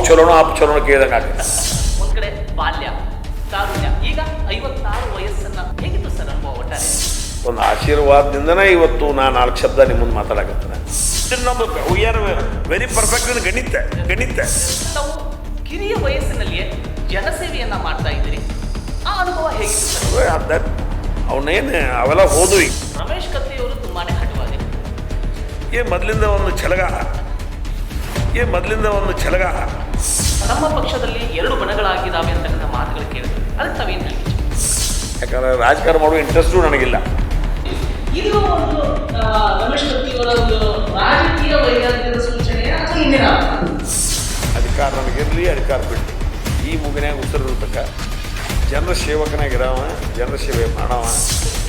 ಚಲೋನೋ up ಚಲೋನೋ ಕೇಳಿದಂಗೆ ಆಗ್ತದೆ. ಒಂದ್ ಕಡೆ ಬಾಲ್ಯ, ತಾರುಣ್ಯ, ಈಗ 56 ವಯಸ್ಸನ್ನ ಹೇಗಿತ್ತು ಸರ್ ಅನುಭವ ಒಟ್ಟಾರೆ? ಒಂದು ಆಶೀರ್ವಾದದಿಂದನೇ ಇವತ್ತು ನಾನು 4 ಶಬ್ದ ನಿಮ್ಮ ಮುಂದೆ ಮಾತಾಡಕತ್ತೇನೆ. We are very perfect in ಗಣಿತ. ತಾವು ಕಿರಿಯ ವಯಸ್ಸಿನಲ್ಲಿಯೇ ಜನಸೇವೆಯನ್ನ ಮಾಡ್ತಾ ಇದ್ದೀರಿ, ಆ ಅನುಭವ ಹೇಗಿತ್ತು ಸರ್? ಅವನೇನು ಅವೆಲ್ಲ ಹೋದ್ವಿ. ರಮೇಶ್ ಕತ್ರಿಯವರು ತುಂಬಾನೇ ಹಠವಾದಿ. ಮೊದಲಿಂದ ಒಂದು ಛಲಗ. ನಮ್ಮ ಪಕ್ಷದಲ್ಲಿ 2 ಬಣಗಳಾಗಿದ್ದಾವೆ ಅಂತಕ್ಕಂಥ ಮಾತುಗಳು ಕೇಳಿದ್ರು, ಅದಕ್ಕೆ ತಾವೇನು ಹೇಳಿ? ಯಾಕಂದ್ರೆ ರಾಜಕಾರಣ ಮಾಡುವ ಇಂಟ್ರೆಸ್ಟು ನನಗಿಲ್ಲ. ಇದು ಒಂದು ರಮೇಶ್ ಕತ್ರಿಯವರ ಒಂದು ರಾಜಕೀಯ ವೈಜ್ಞಾನಿಕದ ಸೂಚನೆಯ ಹಿಂದಿನ ಅಧಿಕಾರ ನನಗಿರಲಿ, ಅಧಿಕಾರ ಬಿಡಲಿ, ಈ ಮುಗಿನಾಗ ಉಸಿರಿರ್ತಕ್ಕ ಜನರ ಸೇವಕನಾಗಿರವ, ಜನರ ಸೇವೆ ಮಾಡವ.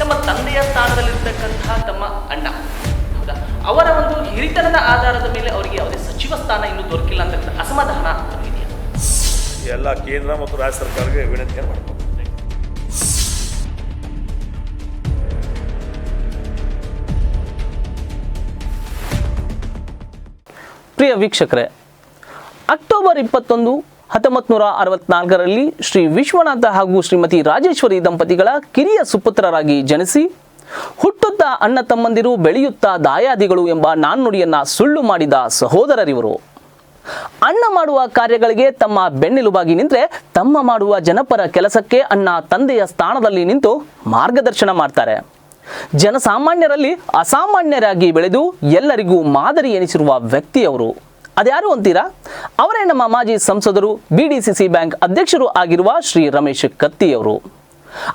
ತಮ್ಮ ತಂದೆಯ ಸ್ಥಾನದಲ್ಲಿರ್ತಕ್ಕಂತಹ ತಮ್ಮ ಅಣ್ಣ, ಹೌದಾ, ಅವರ ಒಂದು ಹಿರಿತನದ ಆಧಾರದ ಮೇಲೆ ಅವರಿಗೆ ಯಾವುದೇ ಸಚಿವ ಸ್ಥಾನ ಇನ್ನೂ ದೊರಕಿಲ್ಲ ಅಂತಕ್ಕಂಥ ಅಸಮಾಧಾನ ಇದೆಯಾ? ಎಲ್ಲ ಕೇಂದ್ರ ಮತ್ತು ರಾಜ್ಯ ಸರ್ಕಾರಕ್ಕೆ ವಿನಂತಿಯನ್ನು ಮಾಡ್ಬೋದು. ಪ್ರಿಯ ವೀಕ್ಷಕರೇ, ಅಕ್ಟೋಬರ್ 21, 1964ರಲ್ಲಿ ಶ್ರೀ ವಿಶ್ವನಾಥ ಹಾಗೂ ಶ್ರೀಮತಿ ರಾಜೇಶ್ವರಿ ದಂಪತಿಗಳ ಕಿರಿಯ ಸುಪುತ್ರರಾಗಿ ಜನಿಸಿ ಹುಟ್ಟುತ್ತಾ ಅಣ್ಣ ತಮ್ಮಂದಿರು, ಬೆಳೆಯುತ್ತಾ ದಾಯಾದಿಗಳು ಎಂಬ ನಾಣ್ಣುಡಿಯನ್ನು ಸುಳ್ಳು ಮಾಡಿದ ಸಹೋದರರಿವರು. ಅಣ್ಣ ಮಾಡುವ ಕಾರ್ಯಗಳಿಗೆ ತಮ್ಮ ಬೆನ್ನೆಲುಬಾಗಿ ನಿಂತರೆ, ತಮ್ಮ ಮಾಡುವ ಜನಪರ ಕೆಲಸಕ್ಕೆ ಅಣ್ಣ ತಂದೆಯ ಸ್ಥಾನದಲ್ಲಿ ನಿಂತು ಮಾರ್ಗದರ್ಶನ ಮಾಡ್ತಾರೆ. ಜನಸಾಮಾನ್ಯರಲ್ಲಿ ಅಸಾಮಾನ್ಯರಾಗಿ ಬೆಳೆದು ಎಲ್ಲರಿಗೂ ಮಾದರಿ ಎನಿಸಿರುವ ವ್ಯಕ್ತಿಯವರು. ಅದ್ಯಾರು ಅಂತೀರಾ? ಅವರೇ ನಮ್ಮ ಮಾಜಿ ಸಂಸದರು, BDCC ಬ್ಯಾಂಕ್ ಅಧ್ಯಕ್ಷರು ಆಗಿರುವ ಶ್ರೀ ರಮೇಶ್ ಕತ್ತಿಯವರು.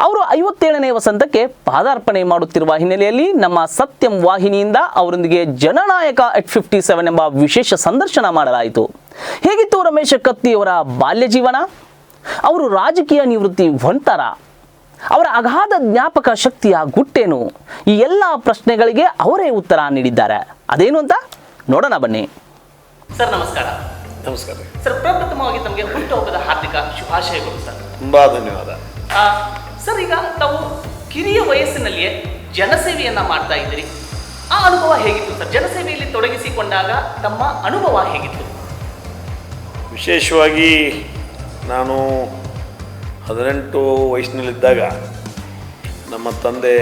ಅವರು 57ನೇ ವಸಂತಕ್ಕೆ ಪಾದಾರ್ಪಣೆ ಮಾಡುತ್ತಿರುವ ಹಿನ್ನೆಲೆಯಲ್ಲಿ ನಮ್ಮ ಸತ್ಯಂ ವಾಹಿನಿಯಿಂದ ಅವರೊಂದಿಗೆ ಜನನಾಯಕ at 57 ಎಂಬ ವಿಶೇಷ ಸಂದರ್ಶನ ಮಾಡಲಾಯಿತು. ಹೇಗಿತ್ತು ರಮೇಶ್ ಕತ್ತಿಯವರ ಬಾಲ್ಯ ಜೀವನ? ಅವರು ರಾಜಕೀಯ ನಿವೃತ್ತಿ ಹೊಂತಾರ? ಅವರ ಅಗಾಧ ಜ್ಞಾಪಕ ಶಕ್ತಿಯ ಗುಟ್ಟೇನು? ಈ ಎಲ್ಲ ಪ್ರಶ್ನೆಗಳಿಗೆ ಅವರೇ ಉತ್ತರ ನೀಡಿದ್ದಾರೆ. ಅದೇನು ಅಂತ ನೋಡೋಣ ಬನ್ನಿ. ಸರ್ ನಮಸ್ಕಾರ. ನಮಸ್ಕಾರ ಸರ್, ಪ್ರಪ್ರಥಮವಾಗಿ ತಮಗೆ ಹುಟ್ಟುಹಬ್ಬದ ಹಾರ್ದಿಕ ಶುಭಾಶಯಗಳು ಸರ್. ತುಂಬಾ ಧನ್ಯವಾದ. ಸರ್, ಈಗ ತಾವು ಕಿರಿಯ ವಯಸ್ಸಿನಲ್ಲಿಯೇ ಜನಸೇವೆಯನ್ನ ಮಾಡ್ತಾ ಇದ್ದೀರಿ, ಆ ಅನುಭವ ಹೇಗಿತ್ತು ಸರ್? ಜನಸೇವೆಯಲ್ಲಿ ತೊಡಗಿಸಿಕೊಂಡಾಗ ತಮ್ಮ ಅನುಭವ ಹೇಗಿತ್ತು? ವಿಶೇಷವಾಗಿ ನಾನು 18 ವಯಸ್ಸಿನಲ್ಲಿದ್ದಾಗ ನಮ್ಮ ತಂದೆ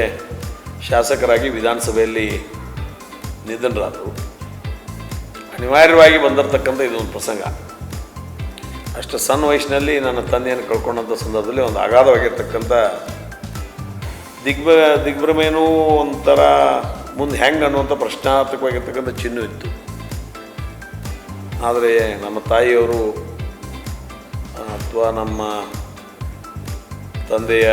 ಶಾಸಕರಾಗಿ ವಿಧಾನಸಭೆಯಲ್ಲಿ ನಿಧನರಾದರು. ಅನಿವಾರ್ಯವಾಗಿ ಬಂದಿರತಕ್ಕಂಥ ಇದೊಂದು ಪ್ರಸಂಗ. ಅಷ್ಟು ಸಣ್ಣ ವಯಸ್ಸಿನಲ್ಲಿ ನನ್ನ ತಂದೆಯನ್ನು ಕಳ್ಕೊಂಡಂಥ ಸಂದರ್ಭದಲ್ಲಿ ಒಂದು ಅಗಾಧವಾಗಿರ್ತಕ್ಕಂಥ ದಿಗ್ಭ್ರಮೇನೂ ಒಂಥರ ಮುಂದೆ ಹೆಂಗೆ ಅನ್ನುವಂಥ ಪ್ರಶ್ನಾರ್ಥಕವಾಗಿರ್ತಕ್ಕಂಥ ಚಿಹ್ನೆ ಇತ್ತು. ಆದರೆ ನಮ್ಮ ತಾಯಿಯವರು ಅಥವಾ ನಮ್ಮ ತಂದೆಯ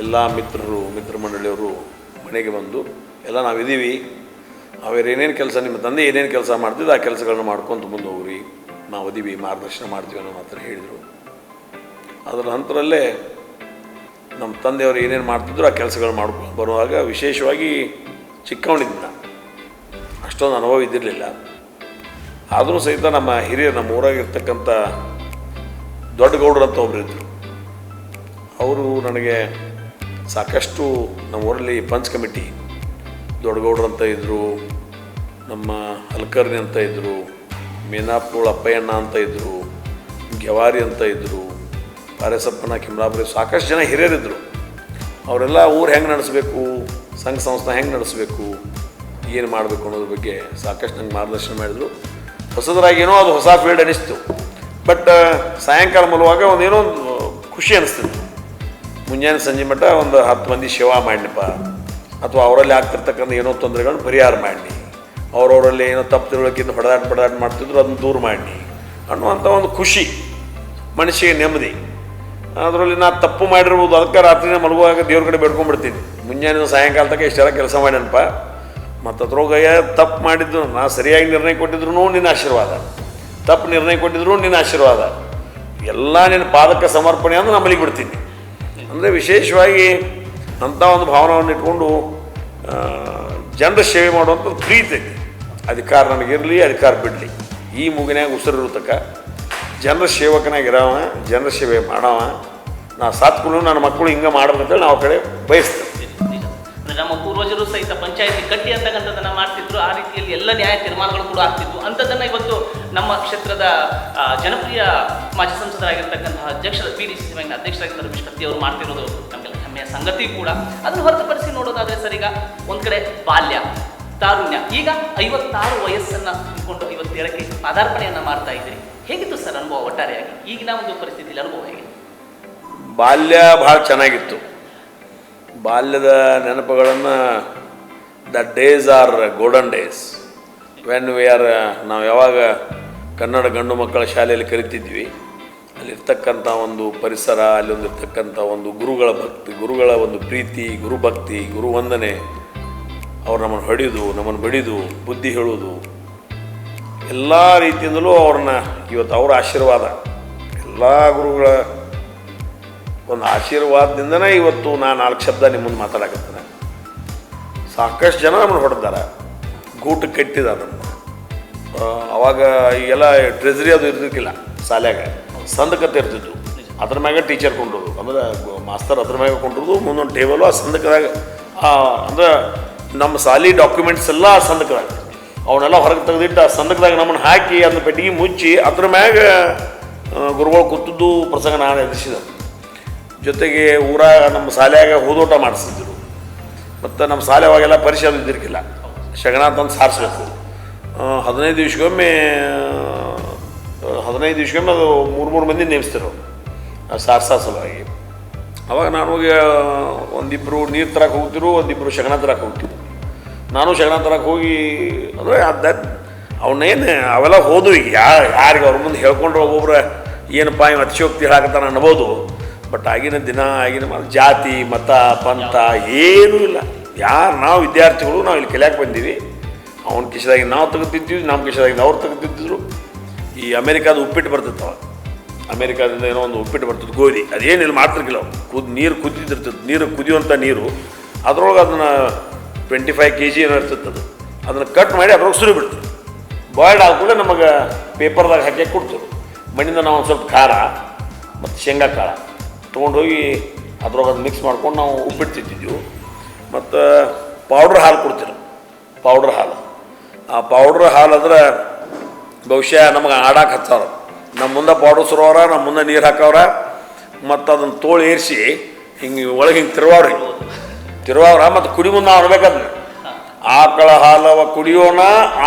ಎಲ್ಲ ಮಿತ್ರ ಮಂಡಳಿಯವರು ಮನೆಗೆ ಬಂದು, ಎಲ್ಲ ನಾವಿದ್ದೀವಿ, ಏನೇನು ಕೆಲಸ, ನಿಮ್ಮ ತಂದೆ ಏನೇನು ಕೆಲಸ ಮಾಡ್ತಿದ್ದು ಆ ಕೆಲಸಗಳನ್ನ ಮಾಡ್ಕೊತ ಮುಂದೆ ಹೋಗ್ರಿ, ನಾವು ಅದೀವಿ, ಮಾರ್ಗದರ್ಶನ ಮಾಡ್ತೀವಿ ಅನ್ನೋ ಮಾತ್ರ ಹೇಳಿದರು. ಅದರ ನಂತರಲ್ಲೇ ನಮ್ಮ ತಂದೆಯವರು ಏನೇನು ಮಾಡ್ತಿದ್ರು ಆ ಕೆಲಸಗಳು ಮಾಡ್ಕೊಂಡು ಬರುವಾಗ, ವಿಶೇಷವಾಗಿ ಚಿಕ್ಕವನಿದ್ದ, ಅಷ್ಟೊಂದು ಅನುಭವ ಇದ್ದಿರಲಿಲ್ಲ. ಆದರೂ ಸಹಿತ ನಮ್ಮ ಹಿರಿಯರು, ನಮ್ಮ ಊರಾಗಿರ್ತಕ್ಕಂಥ ದೊಡ್ಡ ಗೌಡ್ರು ಅಂತ ಒಬ್ಬರು ಇದ್ದರು. ಅವರು ನನಗೆ ಸಾಕಷ್ಟು, ನಮ್ಮ ಊರಲ್ಲಿ ಪಂಚ್ ಕಮಿಟಿ ದೊಡ್ಡಗೌಡ್ರು ಅಂತ ಇದ್ದರು, ನಮ್ಮ ಹಲ್ಕರ್ನಿ ಅಂತ ಇದ್ದರು, ಮೀನಾಪುಳ ಅಪ್ಪಯ್ಯಣ್ಣ ಅಂತ ಇದ್ದರು, ಗೆವಾರಿ ಅಂತ ಇದ್ದರು, ಪಾರೇಸಪ್ಪನ ಕಿಮ್ರಾಪುರಿ, ಸಾಕಷ್ಟು ಜನ ಹಿರಿಯರಿದ್ದರು. ಅವರೆಲ್ಲ ಊರು ಹೆಂಗೆ ನಡೆಸಬೇಕು, ಸಂಘ ಸಂಸ್ಥೆ ಹೆಂಗೆ ನಡೆಸಬೇಕು, ಏನು ಮಾಡಬೇಕು ಅನ್ನೋದ್ರ ಬಗ್ಗೆ ಸಾಕಷ್ಟು ನಂಗೆ ಮಾರ್ಗದರ್ಶನ ಮಾಡಿದರು. ಹೊಸದರಾಗಿ ಏನೋ ಅದು ಹೊಸ ಫೀಲ್ಡ್ ಅನ್ನಿಸ್ತು. ಬಟ್ ಸಾಯಂಕಾಲ ಮಲುವಾಗ ಒಂದೇನೋ ಒಂದು ಖುಷಿ ಅನಿಸ್ತಿತ್ತು. ಮುಂಜಾನೆ ಸಂಜೆ ಮಟ್ಟ ಒಂದು 10 ಮಂದಿ ಸೇವಾ ಮಾಡಿನಪ್ಪ, ಅಥವಾ ಅವರಲ್ಲಿ ಆಗ್ತಿರ್ತಕ್ಕಂಥ ಏನೋ ತೊಂದರೆಗಳನ್ನ ಪರಿಹಾರ ಮಾಡಿ, ಅವರವರಲ್ಲಿ ಏನೋ ತಪ್ಪು ತಿಳುವಳಿಕೆಯಿಂದ ಹೊಡೆದಾಟ ಮಾಡ್ತಿದ್ರು, ಅದನ್ನು ದೂರ ಮಾಡಿ ಅನ್ನುವಂಥ ಒಂದು ಖುಷಿ, ಮನುಷ್ಯಗೆ ನೆಮ್ಮದಿ. ಅದರಲ್ಲಿ ನಾನು ತಪ್ಪು ಮಾಡಿರ್ಬೋದು, ಅದಕ್ಕೆ ರಾತ್ರಿನೇ ಮಲಗುವಾಗ ದೇವ್ರ ಕಡೆ ಬೇಡ್ಕೊಂಡ್ಬಿಡ್ತೀನಿ, ಮುಂಜಾನೆ ಸಾಯಂಕಾಲ ತನಕ ಇಷ್ಟೆಲ್ಲ ಕೆಲಸ ಮಾಡ್ಯಾನಪ್ಪ, ಮತ್ತು ಅದ್ರೊಳಗೆ ತಪ್ಪು ಮಾಡಿದ್ದು, ನಾನು ಸರಿಯಾಗಿ ನಿರ್ಣಯ ಕೊಟ್ಟಿದ್ರು ನಿನ್ನ ಆಶೀರ್ವಾದ, ತಪ್ಪು ನಿರ್ಣಯ ಕೊಟ್ಟಿದ್ರು ನಿನ್ನ ಆಶೀರ್ವಾದ, ಎಲ್ಲ ನಿನ್ನ ಪಾದಕ್ಕೆ ಸಮರ್ಪಣೆ ಅಂದ್ರೆ ನಾನು ಮಲಿಗೆ ಬಿಡ್ತೀನಿ. ಅಂದರೆ ವಿಶೇಷವಾಗಿ ಅಂಥ ಒಂದು ಭಾವನೆಯನ್ನು ಇಟ್ಕೊಂಡು ಜನರ ಸೇವೆ ಮಾಡುವಂಥದ್ದು ಪ್ರೀತಿ. ಅಧಿಕಾರ ನನಗಿರಲಿ, ಅಧಿಕಾರ ಬಿಡಲಿ, ಈ ಮೂಗಿನಾಗ ಉಸಿರಿರ್ತಕ್ಕ ಜನರ ಸೇವಕನಾಗಿರವ, ಜನರ ಸೇವೆ ಮಾಡವ, ನಾ ಸಾತ್ಕೊಂಡು ನನ್ನ ಮಕ್ಕಳು ಹಿಂಗೆ ಮಾಡ್ಬೇಕಂತೇಳಿ ನಾವು ಕಡೆ ಬಯಸ್ತೇವೆ. ನಮ್ಮ ಪೂರ್ವಜರು ಸಹಿತ ಪಂಚಾಯತಿ ಕಟ್ಟಿ ಅಂತಕ್ಕಂಥದ್ದನ್ನು ಮಾಡ್ತಿದ್ರು. ಆ ರೀತಿಯಲ್ಲಿ ಎಲ್ಲ ನ್ಯಾಯ ತೀರ್ಮಾನಗಳು ಕೂಡ ಆಗ್ತಿದ್ವು. ಅಂಥದ್ದನ್ನು ಇವತ್ತು ನಮ್ಮ ಕ್ಷೇತ್ರದ ಜನಪ್ರಿಯ ಮಾಜಿ ಸಂಸದರಾಗಿರ್ತಕ್ಕಂತಹ ಅಧ್ಯಕ್ಷರ PDCC ಬ್ಯಾಂಕ್ನ ಅಧ್ಯಕ್ಷರಾಗಿದ್ದ ರಮೇಶ್ ಕತ್ತಿ ಅವರು ಮಾಡ್ತಿರೋದು ನಮಗೆಲ್ಲ ಹೆಮ್ಮೆಯ ಸಂಗತಿ ಕೂಡ. ಅದನ್ನು ಹೊರತುಪಡಿಸಿ ನೋಡೋದಾದರೆ ಸರ್, ಈಗ ಒಂದು ಕಡೆ ಬಾಲ್ಯ, ತಾರುಣ್ಯ, ಈಗ 56 ವಯಸ್ಸನ್ನು ಇಟ್ಕೊಂಡು 57ಕ್ಕೆ ಪದಾರ್ಪಣೆಯನ್ನು ಮಾಡ್ತಾ ಇದ್ದೀರಿ. ಹೇಗಿತ್ತು ಸರ್ ಅನುಭವ ಒಟ್ಟಾರೆಯಾಗಿ? ಈಗಿನ ಒಂದು ಪರಿಸ್ಥಿತಿಯಲ್ಲಿ ಅನುಭವ ಹೇಗೆ? ಬಾಲ್ಯ ಭಾಳ ಚೆನ್ನಾಗಿತ್ತು. ಬಾಲ್ಯದ ನೆನಪುಗಳನ್ನು, the days are golden days when we are, ನಾವು ಯಾವಾಗ ಕನ್ನಡ ಗಂಡು ಮಕ್ಕಳ ಶಾಲೆಯಲ್ಲಿ ಕಲಿತಿದ್ವಿ, ಅಲ್ಲಿರ್ತಕ್ಕಂಥ ಒಂದು ಪರಿಸರ, ಅಲ್ಲೊಂದಿರ್ತಕ್ಕಂಥ ಒಂದು ಗುರುಗಳ ಭಕ್ತಿ, ಗುರುಗಳ ಒಂದು ಪ್ರೀತಿ, ಗುರುಭಕ್ತಿ, ಗುರುವಂದನೆ, ಅವ್ರು ನಮ್ಮನ್ನು ಹೊಡೆಯೋದು, ನಮ್ಮನ್ನು ಬಡಿದು, ಬುದ್ಧಿ ಹೇಳೋದು, ಎಲ್ಲ ರೀತಿಯಿಂದಲೂ ಅವ್ರನ್ನ ಇವತ್ತು ಅವರ ಆಶೀರ್ವಾದ, ಎಲ್ಲ ಗುರುಗಳ ಒಂದು ಆಶೀರ್ವಾದದಿಂದನೇ ಇವತ್ತು ನಾನು 4 ಶಬ್ದ ನಿಮ್ಮ ಮುಂದೆ ಮಾತಾಡಕತ್ತೇನೆ. ಸಾಕಷ್ಟು ಜನ ನಮ್ಮನ್ನು ಹೊಡೆದಾರೆ, ಗೂಟು ಕಟ್ಟಿದ್ದಾರೆ ನಮ್ಮನ್ನು. ಅವಾಗ ಈಗೆಲ್ಲ ಟ್ರೆಜರಿ ಅದು ಇರ್ತಿಕ್ಕಿಲ್ಲ, ಶಾಲ್ಯಾಗ ಸಂದಕತೆ ಇರ್ತಿತ್ತು, ಅದ್ರ ಮ್ಯಾಗ ಟೀಚರ್ ಕೊಂಡ್ರೋದು, ಅಂದ್ರೆ ಮಾಸ್ತರ್ ಅದ್ರ ಮ್ಯಾಗ ಕೊಂಡ್ರೋದು, ಮುಂದೊಂದು ಟೇಬಲು ಆ ಸಂದಕದಾಗ, ಅಂದ್ರೆ ನಮ್ಮ ಶಾಲಿ ಡಾಕ್ಯುಮೆಂಟ್ಸ್ ಎಲ್ಲ ಆ ಸಂದಕದಾಗ, ಅವನ್ನೆಲ್ಲ ಹೊರಗೆ ತೆಗೆದಿಟ್ಟು ಆ ಸಂದಕದಾಗ ನಮ್ಮನ್ನು ಹಾಕಿ ಅದನ್ನ ಪೆಟ್ಟಿಗೆ ಮುಚ್ಚಿ ಅದ್ರ ಮ್ಯಾಗ ಗುರುಗಳು ಕೂತದ್ದು ಪ್ರಸಂಗ ನಾನು ಎದುರಿಸಿದೆ. ಜೊತೆಗೆ ಊರಾಗ ನಮ್ಮ ಶಾಲೆಯಾಗ ಹೋದೋಟ ಮಾಡಿಸಿದ್ರು. ಮತ್ತು ನಮ್ಮ ಶಾಲೆ ಅವಾಗೆಲ್ಲ ಪರಿಷೆ ಅದು ಇದ್ದಿರ್ಕಿಲ್ಲ, ಶಗಣ ತಂದು ಸಾರಿಸ್ಬೇಕು. 15 ದಿವ್ಸಕ್ಕೊಮ್ಮೆ ಅದು 3 ಮಂದಿ ನೇಮಿಸ್ತಿರು ಸಾರ್ಸೋ ಸಲುವಾಗಿ. ಅವಾಗ ನಾನು ಹೋಗಿ ಒಂದಿಬ್ಬರು ನೀರು ತರಕ್ಕೆ ಹೋಗ್ತಿರು, ಒಂದಿಬ್ಬರು ಶಗಣ ತರಕ್ಕೆ ಹೋಗ್ತಿರು. ನಾನು ಶಗಣ ತರಕ್ಕೆ ಹೋಗಿ ಅಂದರೆ ಅವನ್ನೇನು ಅವೆಲ್ಲ ಹೋದ್ವು. ಈಗ ಯಾರಿಗೆ ಅವ್ರ ಮುಂದೆ ಹೇಳ್ಕೊಂಡ್ರೆ ಒಬ್ಬೊಬ್ರು ಏನಪ್ಪ ಇವ್ ಅತಿಶಯೋಕ್ತಿ ಹೇಳಾಕತ್ತಾನ ಅನ್ಬೋದು. ಬಟ್ ಆಗಿನ ದಿನ, ಆಗಿನ ಜಾತಿ, ಮತ, ಪಂಥ ಏನೂ ಇಲ್ಲ. ನಾವು ವಿದ್ಯಾರ್ಥಿಗಳು, ನಾವು ಇಲ್ಲಿ ಕಲಿಯಾಕೆ ಬಂದೀವಿ. ಅವನ ಕಿಶದಾಗಿ ನಾವು ತೆಗೆದಿದ್ವಿ, ನಮ್ಮ ಕಿಶದಾಗಿ ಅವ್ರು ತೆಗೆದಿದ್ರು. ಈ ಅಮೇರಿಕಾದ ಉಪ್ಪಿಟ್ಟು ಬರ್ತಿತ್ತವ, ಅಮೇರಿಕಾದಿಂದ ಏನೋ ಒಂದು ಉಪ್ಪಿಟ್ಟು ಬರ್ತಿತ್ತು, ಗೋಧಿ, ಅದೇನಿಲ್ಲ ಮಾಡ್ತಿರ್ಕಿಲ್ಲ. ನೀರು ಕುದಿದಿರ್ತದೆ, ಕುದಿಯುವಂಥ ನೀರು, ಅದ್ರೊಳಗೆ ಅದನ್ನು 25 kg ಏನೋ ಇರ್ತಿತ್ತು. ಅದನ್ನು ಕಟ್ ಮಾಡಿ ಅದ್ರೊಳಗೆ ಸುರಿ ಬಿಡ್ತೀವಿ. ಬಾಯ್ಲ್ಡ್ ಆದ್ಕೂಡಲೇ ನಮಗೆ ಪೇಪರ್ದಾಗ ಹಾಕಿ ಕೊಡ್ತೀವಿ. ಮಣ್ಣಿಂದ ನಾವು ಒಂದು ಸ್ವಲ್ಪ ಖಾರ ಮತ್ತು ಶೇಂಗಾ ಕಾಳು ತೊಗೊಂಡೋಗಿ ಅದ್ರೊಳಗೆ ಅದು ಮಿಕ್ಸ್ ಮಾಡ್ಕೊಂಡು ನಾವು ಉಪ್ಪಿಟ್ಟು ತಿಂತಿದ್ವಿ. ಮತ್ತು ಪೌಡ್ರ್ ಹಾಲು ಕೊಡ್ತೀವಿ, ಪೌಡ್ರ್ ಹಾಲು. ಆ ಪೌಡ್ರ್ ಹಾಲು ಅಂದ್ರೆ ಬಹುಶಃ ನಮಗೆ ಆಡಾಕೆ ಹಚ್ಚವ್ರ, ನಮ್ಮ ಮುಂದೆ ಪೌಡ್ರ್ ಸುರೋರ, ನಮ್ಮ ಮುಂದೆ ನೀರು ಹಾಕವ್ರ, ಮತ್ತು ಅದನ್ನು ತೋಳು ಏರಿಸಿ ಹಿಂಗೆ ಒಳಗೆ ಹಿಂಗೆ ತಿರುವಾವ್ರ. ಮತ್ತು ಕುಡಿ ಮುಂದೆ ನಾವು ಅನ್ಬೇಕಂದ್ರೆ ಆಕಳ ಹಾಲವ ಕುಡಿಯೋಣ,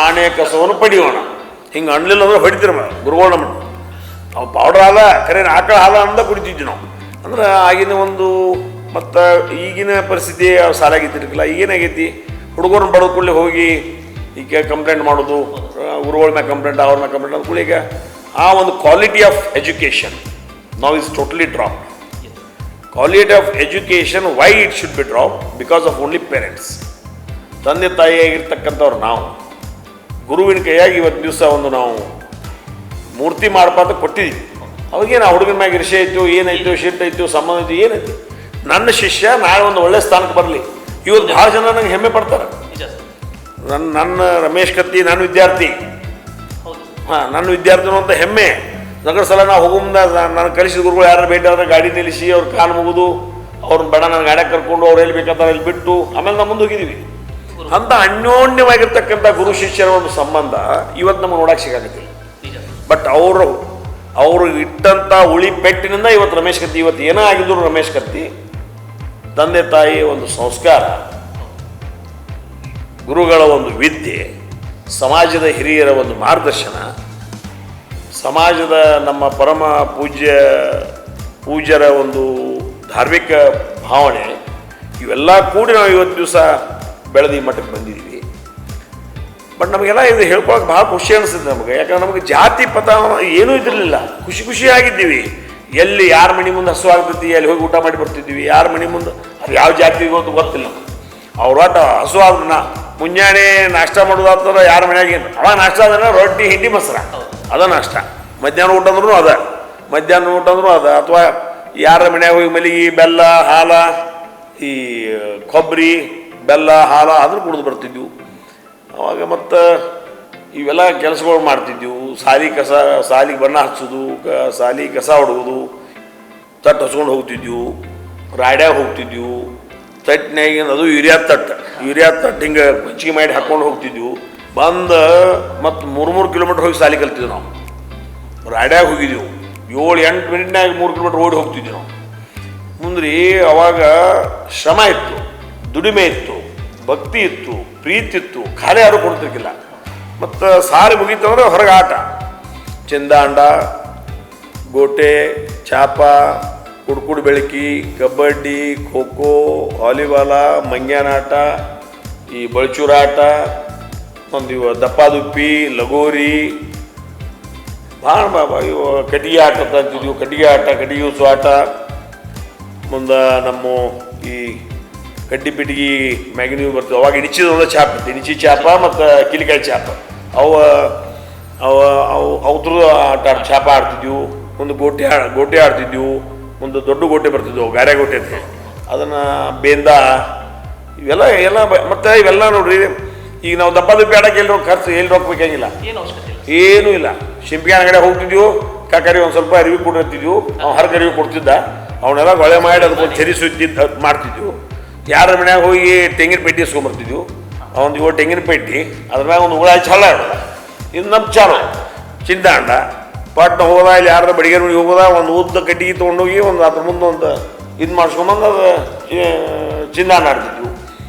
ಆಣೆ ಕಸವನ್ನು ಪಡಿಯೋಣ, ಹಿಂಗೆ ಅನ್ಲಿಲ್ಲ ಅಂದ್ರೆ ಹೊಡಿತೀರ ಗುರುಗಳು ನಮ್ಮನ್ನು. ಅವು ಪೌಡ್ರ್ ಹಾಲ ಕರೆ ಆಕಳ ಹಾಲ ಅಂದ ಕುಡಿತಿದ್ವಿ ನಾವು. ಅಂದ್ರೆ ಆಗಿನ ಒಂದು, ಮತ್ತು ಈಗಿನ ಪರಿಸ್ಥಿತಿ ಸಾಲಾಗಿದ್ದಿರ್ಕಿಲ್ಲ. ಈಗೇನಾಗೈತಿ, ಹುಡುಗರನ್ನ ಬಡೋ ಕೂಡಲೇ ಹೋಗಿ ಈಗ ಕಂಪ್ಲೇಂಟ್ ಮಾಡೋದು, ಗುರುಗಳ ಮ್ಯಾಗ ಕಂಪ್ಲೇಂಟ್, ಅವ್ರ ಮ್ಯಾಗ ಕಂಪ್ಲೇಂಟ್ ಅಂದ್ಕೂಡ ಈಗ ಆ ಒಂದು quality of education now is totally drop. Quality of education why it should be drop? Because of only parents. ತಂದೆ ತಾಯಿಯಾಗಿರ್ತಕ್ಕಂಥವ್ರು ನಾವು ಗುರುವಿನ ಕೈಯಾಗಿ ಇವತ್ತು ದಿವಸ ಒಂದು ನಾವು ಮೂರ್ತಿ ಮಾಡ್ಬಾರ್ದು ಕೊಟ್ಟಿದ್ದೀವಿ. ಅವಾಗೇನು ಆ ಹುಡುಗನ ಮ್ಯಾಗ ಇರ್ಷೆ ಐತು, ಏನಾಯ್ತು, ಶಿಟ್ ಐತು, ಸಂಬಂಧ ಐತು, ಏನಾಯ್ತು. ನನ್ನ ಶಿಷ್ಯ ನಾಳೆ ಒಂದು ಒಳ್ಳೆ ಸ್ಥಾನಕ್ಕೆ ಬರಲಿ, ಇವತ್ತು ಭಾಳ ಜನ ನಂಗೆ ಹೆಮ್ಮೆ ಪಡ್ತಾರೆ. ನನ್ನ ರಮೇಶ್ ಕತ್ತಿ ನನ್ನ ವಿದ್ಯಾರ್ಥಿ, ನನ್ನ ವಿದ್ಯಾರ್ಥಿನೂ ಅಂತ ಹೆಮ್ಮೆ. ನಗರ ಸಲ ನಾವು ಹೋಗೋ ಮುಂದೆ ನಾನು ಕಲಿಸಿದ ಗುರುಗಳು ಯಾರು ಭೇಟಿ ಆದ್ರೆ ಗಾಡಿ ನಿಲ್ಲಿಸಿ ಅವ್ರ ಕಾಲು ಮುಗಿದು ಅವ್ರನ್ನ ಬೇಡ ನನ್ನ ಗಾಡಿಯಾಗ ಕರ್ಕೊಂಡು ಅವ್ರು ಎಲ್ಲಿ ಬೇಕಾದ್ರೆ ಅಲ್ಲಿ ಬಿಟ್ಟು ಆಮೇಲೆ ನಾವು ಮುಂದೆ ಹೋಗಿದ್ದೀವಿ. ಅಂತ ಅನ್ಯೋನ್ಯವಾಗಿರ್ತಕ್ಕಂಥ ಗುರು ಶಿಷ್ಯರ ಒಂದು ಸಂಬಂಧ ಇವತ್ತು ನಮಗೆ ನೋಡಕ್ಕೆ ಸಿಗಾಕತ್ತಿಲ್ಲ. ಬಟ್ ಅವರು ಇಟ್ಟಂಥ ಉಳಿ ಪೆಟ್ಟಿನಿಂದ ಇವತ್ತು ರಮೇಶ್ ಕತ್ತಿ, ಇವತ್ತು ಏನೋ ಆಗಿದ್ರು ರಮೇಶ್ ಕತ್ತಿ ತಂದೆ ತಾಯಿ ಒಂದು ಸಂಸ್ಕಾರ, ಗುರುಗಳ ಒಂದು ವಿದ್ಯೆ, ಸಮಾಜದ ಹಿರಿಯರ ಒಂದು ಮಾರ್ಗದರ್ಶನ, ಸಮಾಜದ ನಮ್ಮ ಪರಮ ಪೂಜ್ಯರ ಒಂದು ಧಾರ್ಮಿಕ ಭಾವನೆ, ಇವೆಲ್ಲ ಕೂಡಿ ನಾವು ಇವತ್ತು ದಿವಸ ಬೆಳೆದು ಈ ಮಟ್ಟಕ್ಕೆ ಬಂದಿದ್ದೀವಿ. ಬಟ್ ನಮಗೆಲ್ಲ ಇದು ಹೇಳ್ಕೊಳಕ್ಕೆ ಭಾಳ ಖುಷಿ ಅನಿಸ್ತದೆ ನಮಗೆ. ಯಾಕಂದ್ರೆ ನಮಗೆ ಜಾತಿ ಪಥ ಏನೂ ಇದಿರಲಿಲ್ಲ, ಖುಷಿಯಾಗಿದ್ದೀವಿ. ಎಲ್ಲಿ ಯಾರ ಮನೆ ಮುಂದೆ ಹಸು ಆಗ್ತೈತಿ ಅಲ್ಲಿ ಹೋಗಿ ಊಟ ಮಾಡಿ ಬರ್ತಿದ್ವಿ. ಯಾರ ಮನೆ ಮುಂದೆ ಅದು ಯಾವ ಜಾತಿ ಗೊತ್ತಿಲ್ಲ. ಅವ್ರ ಒಟ್ಟ ಹಸು ಆದ್ರನ್ನ ಮುಂಜಾನೆ ನಾಷ್ಟ ಮಾಡೋದಾದ್ರೆ ಯಾರ ಮನೆಯಾಗ ಏನು ಅವಾಗ ನಾಷ್ಟ ಆದ್ರೆ ರೊಟ್ಟಿ, ಹಿಂಡಿ, ಮೊಸರು ಅದ ನಾಷ್ಟ. ಮಧ್ಯಾಹ್ನ ಊಟ ಅಂದ್ರೂ ಅದ, ಅಥವಾ ಯಾರ ಮನ್ಯಾಗ ಹೋಗಿ ಮಲ್ಲಿಗೆ, ಬೆಲ್ಲ, ಹಾಲ, ಈ ಕೊಬ್ಬರಿ, ಬೆಲ್ಲ, ಹಾಲ ಆದ್ರೂ ಕುಡಿದು ಬರ್ತಿದ್ವು ಅವಾಗ. ಮತ್ತು ಇವೆಲ್ಲ ಕೆಲಸಗಳು ಮಾಡ್ತಿದ್ದೆವು. ಸಾಲಿಗೆ ಬಣ್ಣ ಹಚ್ಚೋದು, ಸಾಲಿಗೆ ಕಸ ಹೊಡೋದು, ತಟ್ಟು ಹಚ್ಕೊಂಡು ಹೋಗ್ತಿದ್ವು, ರಾಡ್ಯಾಗ ಹೋಗ್ತಿದ್ವು. ತಟ್ಟಿನಾಗಿನ ಅದು ಯೂರಿಯಾ ತಟ್ಟು ಯೂರಿಯಾ ತಟ್ಟು ಹಿಂಗೆ ಹೆಚ್ಚಿಗೆ ಮಾಡಿ ಹಾಕ್ಕೊಂಡು ಹೋಗ್ತಿದ್ವು. ಬಂದು ಮತ್ತು 3 ಕಿಲೋಮೀಟ್ರ್ ಹೋಗಿ ಸಾಲಿ ಕಲ್ತಿದ್ವಿ ನಾವು. ರಾಡ್ಯಾಗ ಹೋಗಿದ್ದೆವು 7-8 ಮಿನಿಟ್ನಾಗ 3 ಕಿಲೋಮೀಟ್ರ್ ಓಡಿ ಹೋಗ್ತಿದ್ವಿ ನಾವು. ಮುಂದ್ರಿ ಅವಾಗ ಶ್ರಮ ಇತ್ತು, ದುಡಿಮೆ ಇತ್ತು, ಭಕ್ತಿ ಇತ್ತು, ಪ್ರೀತಿ ಇತ್ತು, ಖಾಲಿ ಯಾರು ಕೊಡ್ತಿರ್ಕಿಲ್ಲ. ಮತ್ತು ಸಾರಿ ಮುಗೀತಂದ್ರೆ ಹೊರಗೆ ಆಟ, ಚಿಂದಾಂಡ, ಗೋಟೆ, ಚಾಪ, ಕುಡ್ಕುಡು ಬೆಳಕಿ, ಕಬಡ್ಡಿ, ಖೋ ಖೋ, ವಾಲಿಬಾಲ, ಮಂಗ್ಯಾನಾಟ, ಈ ಬಳ್ಚೂರಾಟ, ಒಂದು ಇವು ದಪ್ಪಾದುಪ್ಪಿ, ಲಗೋರಿ, ಭಾಳ ಇವು ಕಟ್ಟಿಗೆ ಆಟ ಅಂತಿದ್ವು. ಕಟ್ಟಿಗೆ ಆಟ, ಕಟ್ಟಿಗೆ ಉಸು ಆಟ. ಮುಂದೆ ನಮ್ಮ ಈ ಕಡ್ಡಿ ಪಿಟಿಗಿ ಮ್ಯಾಗಿನ ಬರ್ತವೆ. ಅವಾಗ ಇಣಿಚಿದ ಒಂದು ಚಾಪ್ ಇತ್ತು, ಇಣಿಚಿ ಚಾಪ ಮತ್ತು ಕಿಲಿಕಾಯಿ ಚಾಪ. ಅವು ಅವು ಅವು ಅವ್ರದ್ದು ಆಟ ಚಾಪ ಆಡ್ತಿದ್ವು. ಒಂದು ಗೋಟೆ ಆಡ್ತಿದ್ವು. ಒಂದು ದೊಡ್ಡ ಗೋಟೆ ಬರ್ತಿದ್ವು, ಗಾರೆ ಗೋಟೆ ಅಂತ. ಅದನ್ನು ಬೇಂದ ಇವೆಲ್ಲ ಮತ್ತು ಇವೆಲ್ಲ ನೋಡ್ರಿ, ಈಗ ನಾವು ದಪ್ಪಾದುಪ್ಪಿ ಆಡೋಕೆ ಎಲ್ಲಿ ಖರ್ಚು ಎಲ್ಲಿ ರೊಕ್ಕಬೇಕಂಗಿಲ್ಲ, ಏನೂ ಇಲ್ಲ. ಶಿಂಪಿಗೆ ಅಂಗಡಿ ಹೋಗ್ತಿದ್ವು, ಕಾಕರಿ ಒಂದು ಸ್ವಲ್ಪ ಅರಿವಿ ಕೊಟ್ಟಿರ್ತಿದ್ವು, ಅವ್ನು ಹರಗೆ ಅರಿವಿ ಕೊಡ್ತಿದ್ದ. ಅವನ್ನೆಲ್ಲ ಗೊಳೆ ಮಾಡಿ ಅದಕ್ಕೊಂದು ಚರಿ ಸುತ್ತಿದ್ದು ಮಾಡ್ತಿದ್ವು. ಯಾರ ಮನ್ಯಾಗ ಹೋಗಿ ತೆಂಗಿನ ಪೆಟ್ಟಿ ಇಸ್ಕೊಂಬರ್ತಿದ್ವು. ಒಂದು 7 ತೆಂಗಿನ ಪೆಟ್ಟಿ, ಅದ್ರ ಮ್ಯಾಗ ಒಂದು ಹುಳ ಛಲ ಇಡೋದ. ಇದು ನಮ್ಮ ಚಾಲು ಚಿಂದಾಂಡ. ಪಟ್ನ ಹೋದ, ಇಲ್ಲಿ ಯಾರ ಬಡಿಗೆರ ಮನೆಗೆ ಹೋಗೋದ, ಒಂದು ಉದ್ದ ಕಟ್ಟಿಗೆ ತೊಗೊಂಡೋಗಿ ಒಂದು ಅದ್ರ ಮುಂದೆ ಒಂದು ಇದು ಮಾಡ್ಸ್ಕೊಂಬಂದು ಅದು ಚಿಂದಾಂಡ ಆಡ್ತಿದ್ವು.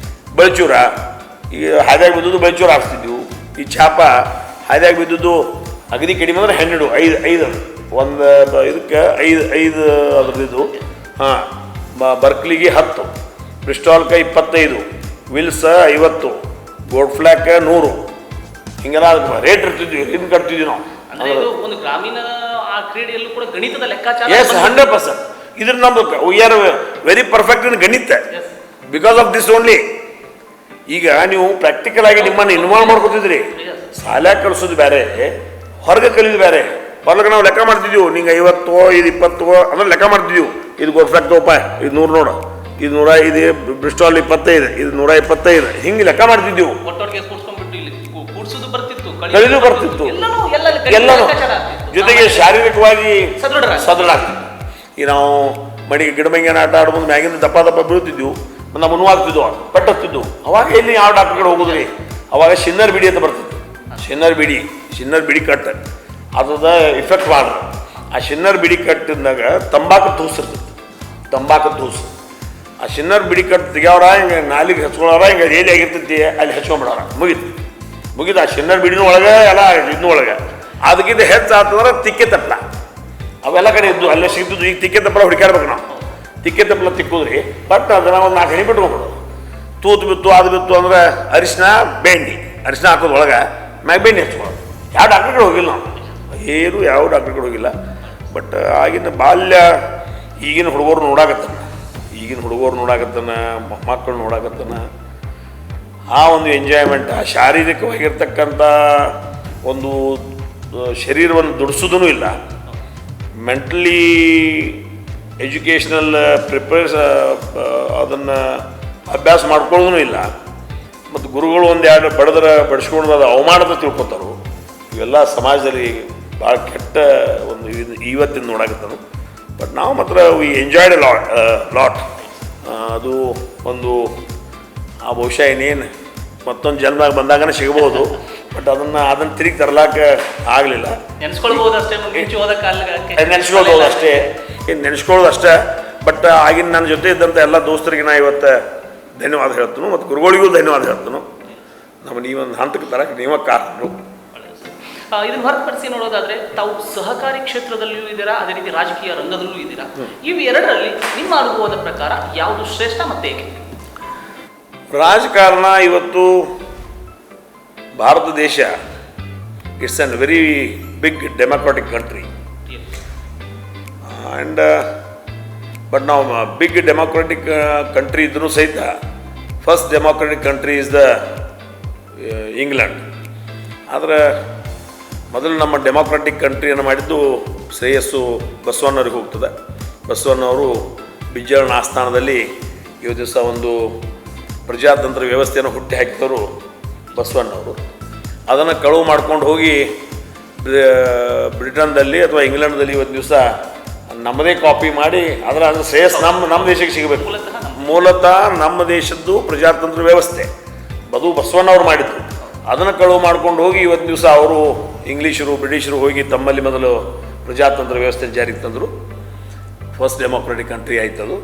ಬಳ್ಚೂರ, ಈಗ ಹಾದ್ಯಾಗ ಬಿದ್ದದ್ದು ಬಳ್ಚೂರ ಆಡ್ತಿದ್ವು. ಈ ಚಾಪ ಹಾದ್ಯಾಗ ಬಿದ್ದದ್ದು ಅಗದಿ ಕಡಿಮೆ ಅಂದ್ರೆ 12, 5 ಒಂದು ಇದಕ್ಕೆ 5 ಅದ್ರದ್ದು. ಹಾಂ, ಬರ್ಕ್ಲಿಗೆ 10, ಬ್ರಿಸ್ಟಾಲ್ಕ 25, ವಿಲ್ಸ 50, ಗೋಲ್ಡ್ ಫ್ಲ್ಯಾಕ್ 100. ಹಿಂಗೆಲ್ಲ ಅದಕ್ಕೆ ರೇಟ್ ಇರ್ತಿದ್ವಿ, ಹಿಂಗೆ ಕಟ್ತಿದ್ವಿ ನಾವು. ಒಂದು ಗ್ರಾಮೀಣ ಆ ಕ್ರೀಡೆಯಲ್ಲೂ ಕೂಡ ಗಣಿತದ ಲೆಕ್ಕಾಚಾರ. ಎಸ್, 100%. ಇದ್ರ ನಮ್ದು V are very perfect in ಗಣಿತ ಬಿಕಾಸ್ ಆಫ್ ದಿಸ್ ಓನ್ಲಿ. ಈಗ ನೀವು ಪ್ರಾಕ್ಟಿಕಲ್ ಆಗಿ ನಿಮ್ಮನ್ನು ಇನ್ವಾಲ್ವ್ ಮಾಡ್ಕೊತಿದ್ರಿ. ಶಾಲ್ಯಾಗ ಕಲಿಸೋದು ಬೇರೆ, ಹೊರಗೆ ಕಲಿಯೋದು ಬೇರೆ. ಹೊರಗೆ ನಾವು ಲೆಕ್ಕ ಮಾಡ್ತಿದ್ವಿ, ನಿಂಗೆ 50 ಇದು 20 ಅಂದ್ರೆ ಲೆಕ್ಕ ಮಾಡ್ತಿದ್ವಿ. ಇದು ಗೋಲ್ಡ್ ಫ್ಲ್ಯಾಕ್ ತಗೋಪ, ಇದು 100 ನೋಡು, ಇದು 105, ಬ್ರಿಸ್ಟಾಲ್ 25, ಇದು 125, ಹಿಂಗೆ ಲೆಕ್ಕ ಮಾಡ್ತಿದ್ವಿ. ಕಲಿದು ಬರ್ತಿತ್ತು ಎಲ್ಲನೂ, ಜೊತೆಗೆ ಶಾರೀರಿಕವಾಗಿ ಸದೃಢ ಆಗ್ತಿತ್ತು. ಈಗ ನಾವು ಮಡಿಗೆ ಗಿಡಮಂಗಿನ ಆಟ ಆಡ್ಬೋದು, ಮ್ಯಾಗಿಂದ ದಪ್ಪ ಬೀಳ್ತಿದ್ವು, ನಾವು ಮುನ್ವಾಗ್ತಿದ್ವು, ಪಟ್ಟತ್ತಿದ್ವು. ಅವಾಗ ಎಲ್ಲಿ ಯಾವ ಡಾಕ್ಟರ್ ಕಡೆ ಹೋಗುದ್ರಿ? ಅವಾಗ ಶಿನ್ನರ್ ಬಿಡಿ ಅಂತ ಬರ್ತಿತ್ತು. ಶಿನ್ನರ್ ಬಿಡಿ ಕಟ್ ಅದ ಇಫೆಕ್ಟ್ ಮಾಡ್ರಿ. ಆ ಶಿನ್ನರ್ ಬಿಡಿ ಕಟ್ಟಿದಾಗ ತಂಬಾಕು ತೂಸು ಇರ್ತಿತ್ತು, ತಂಬಾಕು ತೂಸು. ಆ ಶಿನ್ನರ್ ಬಿಡಿ ಕಟ್ಟು ತೆಗ್ಯಾವ್ರ, ಹಿಂಗೆ ನಾಲಿಗೆ ಹಚ್ಕೊಳವ್ರ, ಹಿಂಗೆ ಎಲ್ಲಿ ಆಗಿರ್ತೈತಿ ಅಲ್ಲಿ ಹಚ್ಕೊಂಡ್ಬಿಡೋರ, ಮುಗಿತು. ಆ ಶಿನ್ನರ್ ಬಿಡಿನ ಒಳಗೆ ಎಲ್ಲ ಇದನ್ನ ಒಳಗೆ ಅದಕ್ಕಿಂತ ಹೆಚ್ಚು ಆತಂದ್ರೆ ತಿಕ್ಕೆ ತಪ್ಪಲ ಅವೆಲ್ಲ ಕಡೆ ಇದ್ದು ಅಲ್ಲೇ ಸಿಗ್ತಿದ್ದು. ಈಗ ತಿಕ್ಕೆ ತಪ್ಪಲ ಹುಡುಕಾಡ್ಬೇಕು ನಾವು. ತಿಕ್ಕೆ ತಪ್ಪಲ ತಿಕ್ಕುದ್ರಿ, ಬಟ್ ಅದನ್ನ ಒಂದು 4 ಹನಿ ಬಿಟ್ಕೊಂಡ್ಬಿಡೋದು. ತೂತು ಬಿತ್ತು, ಅದು ಬಿತ್ತು ಅಂದ್ರೆ ಅರಿಶಿನ ಹಾಕೋದು ಒಳಗೆ, ಮ್ಯಾಗ ಬೆಣ್ಣೆ ಹಚ್ಕೊಳ್ಳೋದು. ಯಾವ ಡಾಕ್ಟರ್ ಕಡೆ ಹೋಗಿಲ್ಲ ನಾವು, ಯಾವ ಡಾಕ್ಟರ್ ಕಡೆ ಹೋಗಿಲ್ಲ. ಬಟ್ ಆಗಿನ ಬಾಲ್ಯ ಈಗಿನ ಹುಡುಗರು ನೋಡಾಕತ್ತಾನ, ಮಕ್ಕಳು ನೋಡಾಕತ್ತಾನ. ಆ ಒಂದು ಎಂಜಾಯ್ಮೆಂಟ್, ಆ ಶಾರೀರಿಕವಾಗಿರ್ತಕ್ಕಂಥ ಒಂದು ಶರೀರವನ್ನು ದುಡಿಸೋದೂ ಇಲ್ಲ, ಮೆಂಟಲಿ ಎಜುಕೇಷ್ನಲ್ ಅದನ್ನು ಅಭ್ಯಾಸ ಮಾಡ್ಕೊಳ್ಳೋದೂ ಇಲ್ಲ. ಮತ್ತು ಗುರುಗಳು ಒಂದೆರಡು ಬಡಿಸ್ಕೊಂಡು ಅದು ಅವಮಾನದ ತಿಳ್ಕೊತಾರೋ. ಇವೆಲ್ಲ ಸಮಾಜದಲ್ಲಿ ಭಾಳ ಕೆಟ್ಟ ಒಂದು ಇವತ್ತಿನ ನೋಡಾಕತ್ತಾನು. ಬಟ್ ನಾವು ಮಾತ್ರ ವಿ ಎಂಜಾಯ್ಡ್ ಲಾಟ್. ಅದು ಒಂದು ಆ ಬಹುಶಃ ಇನ್ನೇನು ಮತ್ತೊಂದು ಜನ್ಮ ಬಂದಾಗನೇ ಸಿಗ್ಬೋದು. ಬಟ್ ಅದನ್ನು ತಿರುಗಿ ತರಲಾಕ ಆಗಲಿಲ್ಲ. ನೆನೆಸ್ಕೊಳ್ಳೋದು ಅಷ್ಟೇ. ಬಟ್ ಆಗಿನ ನನ್ನ ಜೊತೆ ಇದ್ದಂಥ ಎಲ್ಲ ದೋಸ್ತರಿಗೆ ನಾ ಇವತ್ತು ಧನ್ಯವಾದ ಹೇಳ್ತೀನಿ, ಮತ್ತು ಗುರುಗಳಿಗೂ ಧನ್ಯವಾದ ಹೇಳ್ತೀನಿ. ನಮ್ಮ ನೀವೊಂದು ಹಂತಕ್ಕೆ ತರಕ್ಕೆ ನೀವೇ ಕಾರಣರು. ಇದನ್ನು ಹೊರತುಪಡಿಸಿ ನೋಡೋದಾದ್ರೆ ತಾವು ಸಹಕಾರಿ ಕ್ಷೇತ್ರದಲ್ಲಿಯೂ ಇದ್ದೀರಾ, ಅದೇ ರೀತಿ ರಾಜಕೀಯ ರಂಗದಲ್ಲೂ ಇದ್ದೀರಾ. ಇವೆರಡರಲ್ಲಿ ನಿಮ್ಮ ಅನುಭವದ ಪ್ರಕಾರ ಯಾವುದು ಶ್ರೇಷ್ಠ ಮತ್ತು ಏಕೆ? ರಾಜಕಾರಣ ಇವತ್ತು ಭಾರತ ದೇಶ it's an very big democratic country. And but ನಾವು ಬಿಗ್ ಡೆಮೊಕ್ರಾಟಿಕ್ ಕಂಟ್ರಿ ಇದ್ರೂ ಸಹಿತ first democratic country is the England. ಆದರೆ ಮೊದಲು ನಮ್ಮ ಡೆಮೊಕ್ರಾಟಿಕ್ ಕಂಟ್ರಿಯನ್ನು ಮಾಡಿದ್ದು ಶ್ರೇಯಸ್ಸು ಬಸವಣ್ಣವ್ರಿಗೆ ಹೋಗ್ತದೆ. ಬಸವಣ್ಣವರು ಬಿಜ್ಜಳನ ಆಸ್ಥಾನದಲ್ಲಿ ಈ ದಿವಸ ಒಂದು ಪ್ರಜಾತಂತ್ರ ವ್ಯವಸ್ಥೆಯನ್ನು ಹುಟ್ಟಿ ಹಾಕಿದವರು ಬಸವಣ್ಣವರು. ಅದನ್ನು ಕಳುವು ಮಾಡ್ಕೊಂಡು ಹೋಗಿ ಬ್ರಿಟನ್ದಲ್ಲಿ ಅಥವಾ ಇಂಗ್ಲೆಂಡ್ದಲ್ಲಿ ಇವತ್ತು ದಿವಸ ನಮ್ಮದೇ ಕಾಪಿ ಮಾಡಿ ಅದರ ಶ್ರೇಯಸ್ ನಮ್ಮ ದೇಶಕ್ಕೆ ಸಿಗಬೇಕು. ಮೂಲತಃ ನಮ್ಮ ದೇಶದ್ದು ಪ್ರಜಾತಂತ್ರ ವ್ಯವಸ್ಥೆ ಬಸವಣ್ಣವ್ರು ಮಾಡಿದ್ರು. ಅದನ್ನು ಕಳುವು ಮಾಡ್ಕೊಂಡು ಹೋಗಿ ಇವತ್ತು ದಿವಸ ಅವರು ಇಂಗ್ಲೀಷರು ಬ್ರಿಟಿಷರು ಹೋಗಿ ತಮ್ಮಲ್ಲಿ ಮೊದಲು ಪ್ರಜಾತಂತ್ರ ವ್ಯವಸ್ಥೆ ಜಾರಿಗೆ ತಂದರು. ಫಸ್ಟ್ ಡೆಮೋಕ್ರೆಟಿಕ್ ಕಂಟ್ರಿ ಆಯ್ತು. ಅದು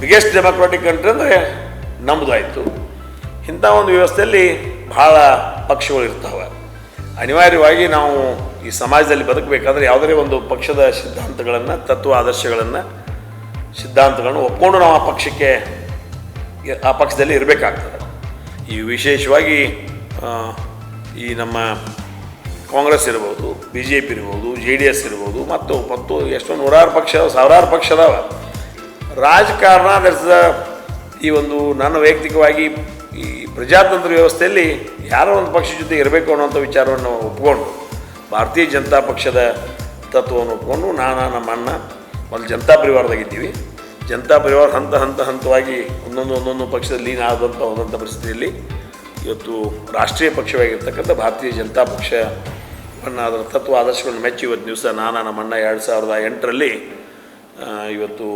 ಬಿಗ್ಗೆಸ್ಟ್ ಡೆಮೋಕ್ರೆಟಿಕ್ ಕಂಟ್ರಿ ಅಂದರೆ ನಮ್ಮದು ಆಯಿತು. ಇಂಥ ಒಂದು ವ್ಯವಸ್ಥೆಯಲ್ಲಿ ಭಾಳ ಪಕ್ಷಗಳು ಇರ್ತವೆ. ಅನಿವಾರ್ಯವಾಗಿ ನಾವು ಈ ಸಮಾಜದಲ್ಲಿ ಬದುಕಬೇಕಾದ್ರೆ ಯಾವುದೇ ಒಂದು ಪಕ್ಷದ ಸಿದ್ಧಾಂತಗಳನ್ನು, ತತ್ವ ಆದರ್ಶಗಳನ್ನು, ಸಿದ್ಧಾಂತಗಳನ್ನು ಒಪ್ಕೊಂಡು ನಾವು ಆ ಪಕ್ಷದಲ್ಲಿ ಇರಬೇಕಾಗ್ತದೆ. ಈ ವಿಶೇಷವಾಗಿ ಈ ನಮ್ಮ ಕಾಂಗ್ರೆಸ್ ಇರ್ಬೋದು, BJP ಇರ್ಬೋದು, JDS ಇರ್ಬೋದು, ಮತ್ತು ಎಷ್ಟೋ ನೂರಾರು ಪಕ್ಷ, ಸಾವಿರಾರು ಪಕ್ಷ ಅದಾವ. ರಾಜಕಾರಣ ಈ ಒಂದು ನನ್ನ ವೈಯಕ್ತಿಕವಾಗಿ ಈ ಪ್ರಜಾತಂತ್ರ ವ್ಯವಸ್ಥೆಯಲ್ಲಿ ಯಾರೋ ಒಂದು ಪಕ್ಷ ಜೊತೆ ಇರಬೇಕು ಅನ್ನೋಂಥ ವಿಚಾರವನ್ನು ಒಪ್ಕೊಂಡು ಭಾರತೀಯ ಜನತಾ ಪಕ್ಷದ ತತ್ವವನ್ನು ಒಪ್ಕೊಂಡು ನಮ್ಮ ಅಣ್ಣ ಒಂದು ಜನತಾ ಪರಿವಾರದಾಗಿದ್ದೀವಿ. ಜನತಾ ಪರಿವಾರ ಹಂತವಾಗಿ ಒಂದೊಂದು ಪಕ್ಷದಲ್ಲಿ ಲೀನ ಆದಂಥ ಪರಿಸ್ಥಿತಿಯಲ್ಲಿ ಇವತ್ತು ರಾಷ್ಟ್ರೀಯ ಪಕ್ಷವಾಗಿರ್ತಕ್ಕಂಥ ಭಾರತೀಯ ಜನತಾ ಪಕ್ಷವನ್ನು ಅದರ ತತ್ವ ಆದರ್ಶಗಳನ್ನು ಮೆಚ್ಚಿ ಇವತ್ತು ದಿವಸ ನಮ್ಮ ಅಣ್ಣ 2008ರಲ್ಲಿ ಇವತ್ತು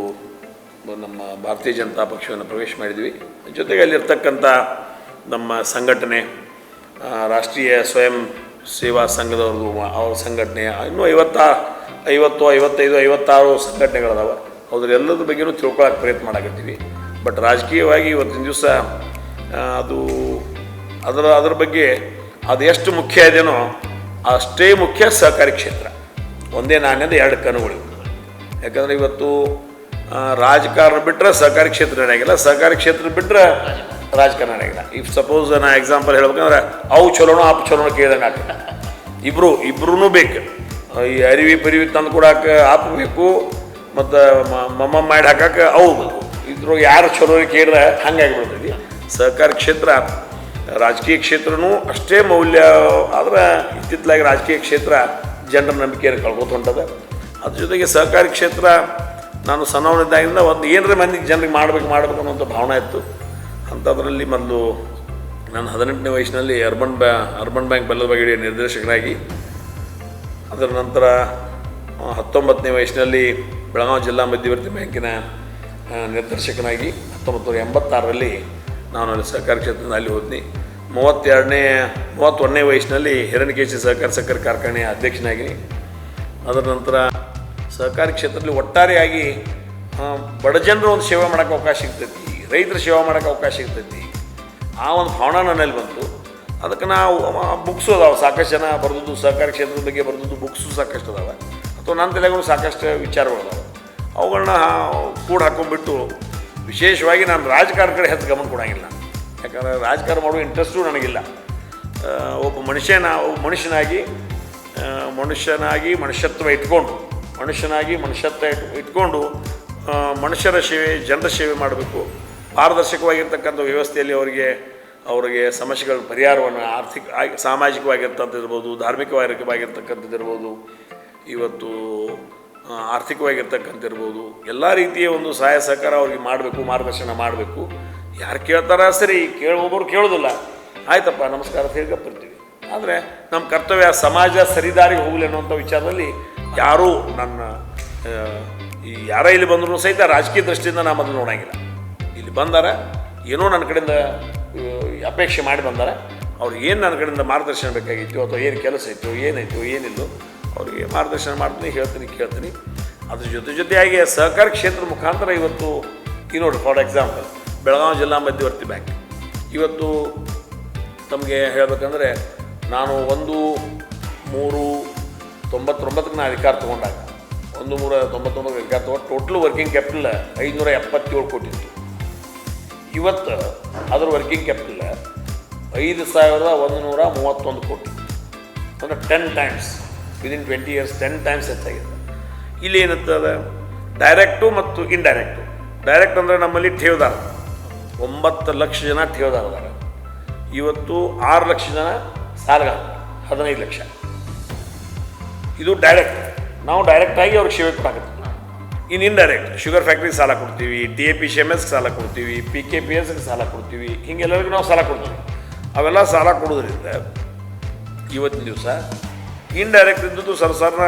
ನಮ್ಮ ಭಾರತೀಯ ಜನತಾ ಪಕ್ಷವನ್ನು ಪ್ರವೇಶ ಮಾಡಿದ್ವಿ. ಜೊತೆಗೆ ಅಲ್ಲಿರ್ತಕ್ಕಂಥ ನಮ್ಮ ಸಂಘಟನೆ, ರಾಷ್ಟ್ರೀಯ ಸ್ವಯಂ ಸೇವಾ ಸಂಘದವ್ರದ್ದು ಅವ್ರ ಸಂಘಟನೆ, ಇನ್ನೂ 56 ಸಂಘಟನೆಗಳದಾವೆ. ಎಲ್ಲದ್ರ ಬಗ್ಗೆಯೂ ತಿಳ್ಕೊಳ್ಳೋಕೆ ಪ್ರಯತ್ನ ಮಾಡಕತ್ತೀವಿ. ಬಟ್ ರಾಜಕೀಯವಾಗಿ ಇವತ್ತಿನ ದಿವಸ ಅದರ ಬಗ್ಗೆ ಅದು ಎಷ್ಟು ಮುಖ್ಯ ಇದೆಯೋ ಅಷ್ಟೇ ಮುಖ್ಯ ಸಹಕಾರಿ ಕ್ಷೇತ್ರ. ಒಂದೇ ನಾಣ್ಯದ ಎರಡು ಕಣ್ಣುಗಳು. ಯಾಕಂದರೆ ಇವತ್ತು ರಾಜಕಾರಣ ಬಿಟ್ಟರೆ ಸಹಕಾರಿ ಕ್ಷೇತ್ರ ನಡೆಯಾಗಿಲ್ಲ, ಸಹಕಾರಿ ಕ್ಷೇತ್ರ ಬಿಟ್ಟರೆ ರಾಜಕಾರಣ ನಡೆಯಾಗಿಲ್ಲ. ಇಫ್ ಸಪೋಸ್ ನಾ ಎಕ್ಸಾಂಪಲ್ ಹೇಳ್ಬೇಕಂದ್ರೆ ಅವು ಚಲೋನೋ ಅಪ್ ಚಲೋನೋ ಕೇಳ್ದಂಗೆ ಆಗ್ತದೆ. ಇಬ್ರೂ ಬೇಕು. ಈ ಪರಿವಿ ತಂದು ಕೊಡೋಕೆ ಆಪ್ ಬೇಕು, ಮತ್ತು ಮಮ್ಮ ಮಾಡಿ ಹಾಕಕ್ಕೆ ಅವು ಬೇಕು. ಇದ್ರು ಯಾರು ಚಲೋ ಕೇಳಿದ್ರೆ ಹಂಗಾಗಿಬಿಡ್ತೈತಿ. ಸಹಕಾರಿ ಕ್ಷೇತ್ರ ರಾಜಕೀಯ ಕ್ಷೇತ್ರನೂ ಅಷ್ಟೇ ಮೌಲ್ಯ. ಆದರೆ ಇತ್ತಿತ್ತಲಾಗಿ ರಾಜಕೀಯ ಕ್ಷೇತ್ರ ಜನರ ನಂಬಿಕೆಯನ್ನು ಕಳ್ಕೊತ ಹೊಂಟದ. ಅದ್ರ ಜೊತೆಗೆ ಸಹಕಾರಿ ಕ್ಷೇತ್ರ ನಾನು ಸಣ್ಣವನಿದ್ದಾಗಿಂದ ಒಂದು ಏನರ ಮಂದಿಗೆ ಜನರಿಗೆ ಮಾಡಬೇಕು ಅನ್ನೋಂಥ ಭಾವನೆ ಇತ್ತು. ಅಂಥದ್ರಲ್ಲಿ ಮೊದಲು ನಾನು 18ನೇ ವಯಸ್ಸಿನಲ್ಲಿ ಅರ್ಬನ್ ಬ್ಯಾಂಕ್ ಬೆಲ್ಲದಬಗಡಿ ನಿರ್ದೇಶಕರಾಗಿ, ಅದರ ನಂತರ 19ನೇ ವಯಸ್ಸಿನಲ್ಲಿ ಬೆಳಗಾವಿ ಜಿಲ್ಲಾ ಮಧ್ಯವರ್ತಿ ಬ್ಯಾಂಕಿನ ನಿರ್ದೇಶಕನಾಗಿ 1986ರಲ್ಲಿ ನಾನು ಅಲ್ಲಿ ಸಹಕಾರಿ ಕ್ಷೇತ್ರದಿಂದ ಅಲ್ಲಿ ಹೋದ್ನಿ. 31ನೇ ವಯಸ್ಸಿನಲ್ಲಿ ಹಿರಣ್ಯಕೇಶಿ ಸಹಕಾರಿ ಕಾರ್ಖಾನೆಯ ಅಧ್ಯಕ್ಷನಾಗಿ, ಅದರ ನಂತರ ಸಹಕಾರಿ ಕ್ಷೇತ್ರದಲ್ಲಿ ಒಟ್ಟಾರೆಯಾಗಿ ಬಡ ಜನರು ಒಂದು ಸೇವೆ ಮಾಡೋಕ್ಕೆ ಅವಕಾಶ ಸಿಗ್ತೈತಿ, ರೈತರ ಸೇವೆ ಮಾಡೋಕ್ಕೆ ಅವಕಾಶ ಸಿಗ್ತೈತಿ. ಆ ಒಂದು ಭಾವನೆ ನನ್ನಲ್ಲಿ ಬಂತು. ಅದಕ್ಕೆ ನಾವು ಬುಕ್ಸು ಅದಾವೆ, ಸಾಕಷ್ಟು ಜನ ಬರೆದದ್ದು ಸಹಕಾರಿ ಕ್ಷೇತ್ರದ ಬಗ್ಗೆ ಬರೆದದ್ದು ಬುಕ್ಸು ಸಾಕಷ್ಟು ಅದಾವೆ, ಅಥವಾ ನನ್ನ ತಲೆಗೂ ಸಾಕಷ್ಟು ವಿಚಾರಗಳು ಅದಾವೆ. ಅವುಗಳನ್ನ ಕೂಡ ಹಾಕೊಂಡ್ಬಿಟ್ಟು ವಿಶೇಷವಾಗಿ ನಾನು ರಾಜಕಾರಣ ಕಡೆ ಹೆಚ್ಚು ಗಮನ ಕೊಡೋಂಗಿಲ್ಲ. ಯಾಕಂದರೆ ರಾಜಕಾರಣ ಮಾಡುವ ಇಂಟ್ರೆಸ್ಟು ನನಗಿಲ್ಲ. ಒಬ್ಬ ಮನುಷ್ಯನಾಗಿ ಮನುಷ್ಯತ್ವ ಇಟ್ಕೊಂಡು ಮನುಷ್ಯರ ಸೇವೆ, ಜನರ ಸೇವೆ ಮಾಡಬೇಕು. ಪಾರದರ್ಶಕವಾಗಿರ್ತಕ್ಕಂಥ ವ್ಯವಸ್ಥೆಯಲ್ಲಿ ಅವರಿಗೆ ಸಮಸ್ಯೆಗಳ ಪರಿಹಾರವನ್ನು ಸಾಮಾಜಿಕವಾಗಿರ್ತಕ್ಕಂಥದ್ದು ಇರ್ಬೋದು, ಧಾರ್ಮಿಕವಾಗಿರ್ತಕ್ಕಂಥದ್ದು ಇರ್ಬೋದು, ಇವತ್ತು ಆರ್ಥಿಕವಾಗಿರ್ತಕ್ಕಂಥ ಇರ್ಬೋದು, ಎಲ್ಲ ರೀತಿಯ ಒಂದು ಸಹಾಯ ಸಹಕಾರ ಅವ್ರಿಗೆ ಮಾಡಬೇಕು, ಮಾರ್ಗದರ್ಶನ ಮಾಡಬೇಕು. ಯಾರು ಕೇಳ್ತಾರ ಸರಿ, ಒಬ್ಬರು ಕೇಳೋದಿಲ್ಲ, ಆಯ್ತಪ್ಪ ನಮಸ್ಕಾರ ತಿರ್ಗಪ್ಪಿರ್ತೀವಿ. ಆದರೆ ನಮ್ಮ ಕರ್ತವ್ಯ ಸಮಾಜ ಸರಿದಾರಿಗೆ ಹೋಗಲಿ ಅನ್ನೋಂಥ ವಿಚಾರದಲ್ಲಿ ಯಾರೂ ಯಾರೇ ಇಲ್ಲಿ ಬಂದರೂ ಸಹಿತ ರಾಜಕೀಯ ದೃಷ್ಟಿಯಿಂದ ನಾನು ಮೊದಲು ನೋಡೋಂಗಿಲ್ಲ. ಇಲ್ಲಿ ಬಂದಾರ ಏನೋ ನನ್ನ ಕಡೆಯಿಂದ ಅಪೇಕ್ಷೆ ಮಾಡಿ ಬಂದಾರ, ಅವ್ರಿಗೆ ಏನು ನನ್ನ ಕಡೆಯಿಂದ ಮಾರ್ಗದರ್ಶನ ಬೇಕಾಗಿತ್ತು, ಅಥವಾ ಏನು ಕೆಲಸ ಇತ್ತು, ಏನಾಯಿತು ಏನಿಲ್ಲೋ ಅವರಿಗೆ ಮಾರ್ಗದರ್ಶನ ಮಾಡ್ತೀನಿ, ಕೇಳ್ತೀನಿ. ಅದ್ರ ಜೊತೆಯಾಗಿ ಸಹಕಾರಿ ಕ್ಷೇತ್ರ ಮುಖಾಂತರ ಇವತ್ತು ನೋಡಿರಿ, ಫಾರ್ ಎಕ್ಸಾಂಪಲ್ ಬೆಳಗಾವಿ ಜಿಲ್ಲಾ ಮಧ್ಯವರ್ತಿ ಬ್ಯಾಂಕ್ ಇವತ್ತು ತಮಗೆ ಹೇಳಬೇಕಂದ್ರೆ ನಾನು 1/3/99ಕ್ಕೆ ನಾನು ಅಧಿಕಾರ ತೊಗೊಂಡಾಗ 1/3/99 ಅಧಿಕಾರ ತೊಗೊಂಡು ಟೋಟಲ್ ವರ್ಕಿಂಗ್ ಕ್ಯಾಪಿಟಲ್ 577 ಕೋಟಿ ಇತ್ತು. ಇವತ್ತು ಅದರ ವರ್ಕಿಂಗ್ ಕ್ಯಾಪಿಟಲ್ 5,131 ಕೋಟಿ, ಅಂದರೆ 10 ಟೈಮ್ಸ್ ವಿದಿನ್ 20 ಇಯರ್ಸ್ 10 ಟೈಮ್ಸ್ ಹೆಚ್ಚಾಗಿದೆ. ಇಲ್ಲಿ ಏನಿರ್ತದೆ ಡೈರೆಕ್ಟು ಮತ್ತು ಇಂಡೈರೆಕ್ಟು. ಡೈರೆಕ್ಟ್ ಅಂದರೆ ನಮ್ಮಲ್ಲಿ ಠೇವದಾರ 9 ಲಕ್ಷ ಜನ ಠೇವದಾರದಾರ. ಇವತ್ತು 6 ಲಕ್ಷ ಜನ ಸಾಲಗಾರ 15 ಲಕ್ಷ. ಇದು ಡೈರೆಕ್ಟ್, ನಾವು ಡೈರೆಕ್ಟಾಗಿ ಅವ್ರಿಗೆ ಸೇವೆ ಕೊಡಾಕತ್ತೀವಿ. ಇನ್ನು ಇಂಡೈರೆಕ್ಟ್ ಶುಗರ್ ಫ್ಯಾಕ್ಟ್ರಿಗೆ ಸಾಲ ಕೊಡ್ತೀವಿ, TAPCMSಗೆ ಸಾಲ ಕೊಡ್ತೀವಿ, PKPSಗೆ ಸಾಲ ಕೊಡ್ತೀವಿ, ಹಿಂಗೆಲ್ಲರಿಗೂ ನಾವು ಸಾಲ ಕೊಡ್ತೀವಿ. ಅವೆಲ್ಲ ಸಾಲ ಕೊಡೋದ್ರಿಂದ ಇವತ್ತಿನ ದಿವಸ ಇಂಡೈರೆಕ್ಟ್ ಇದ್ದದ್ದು ಸರಸರ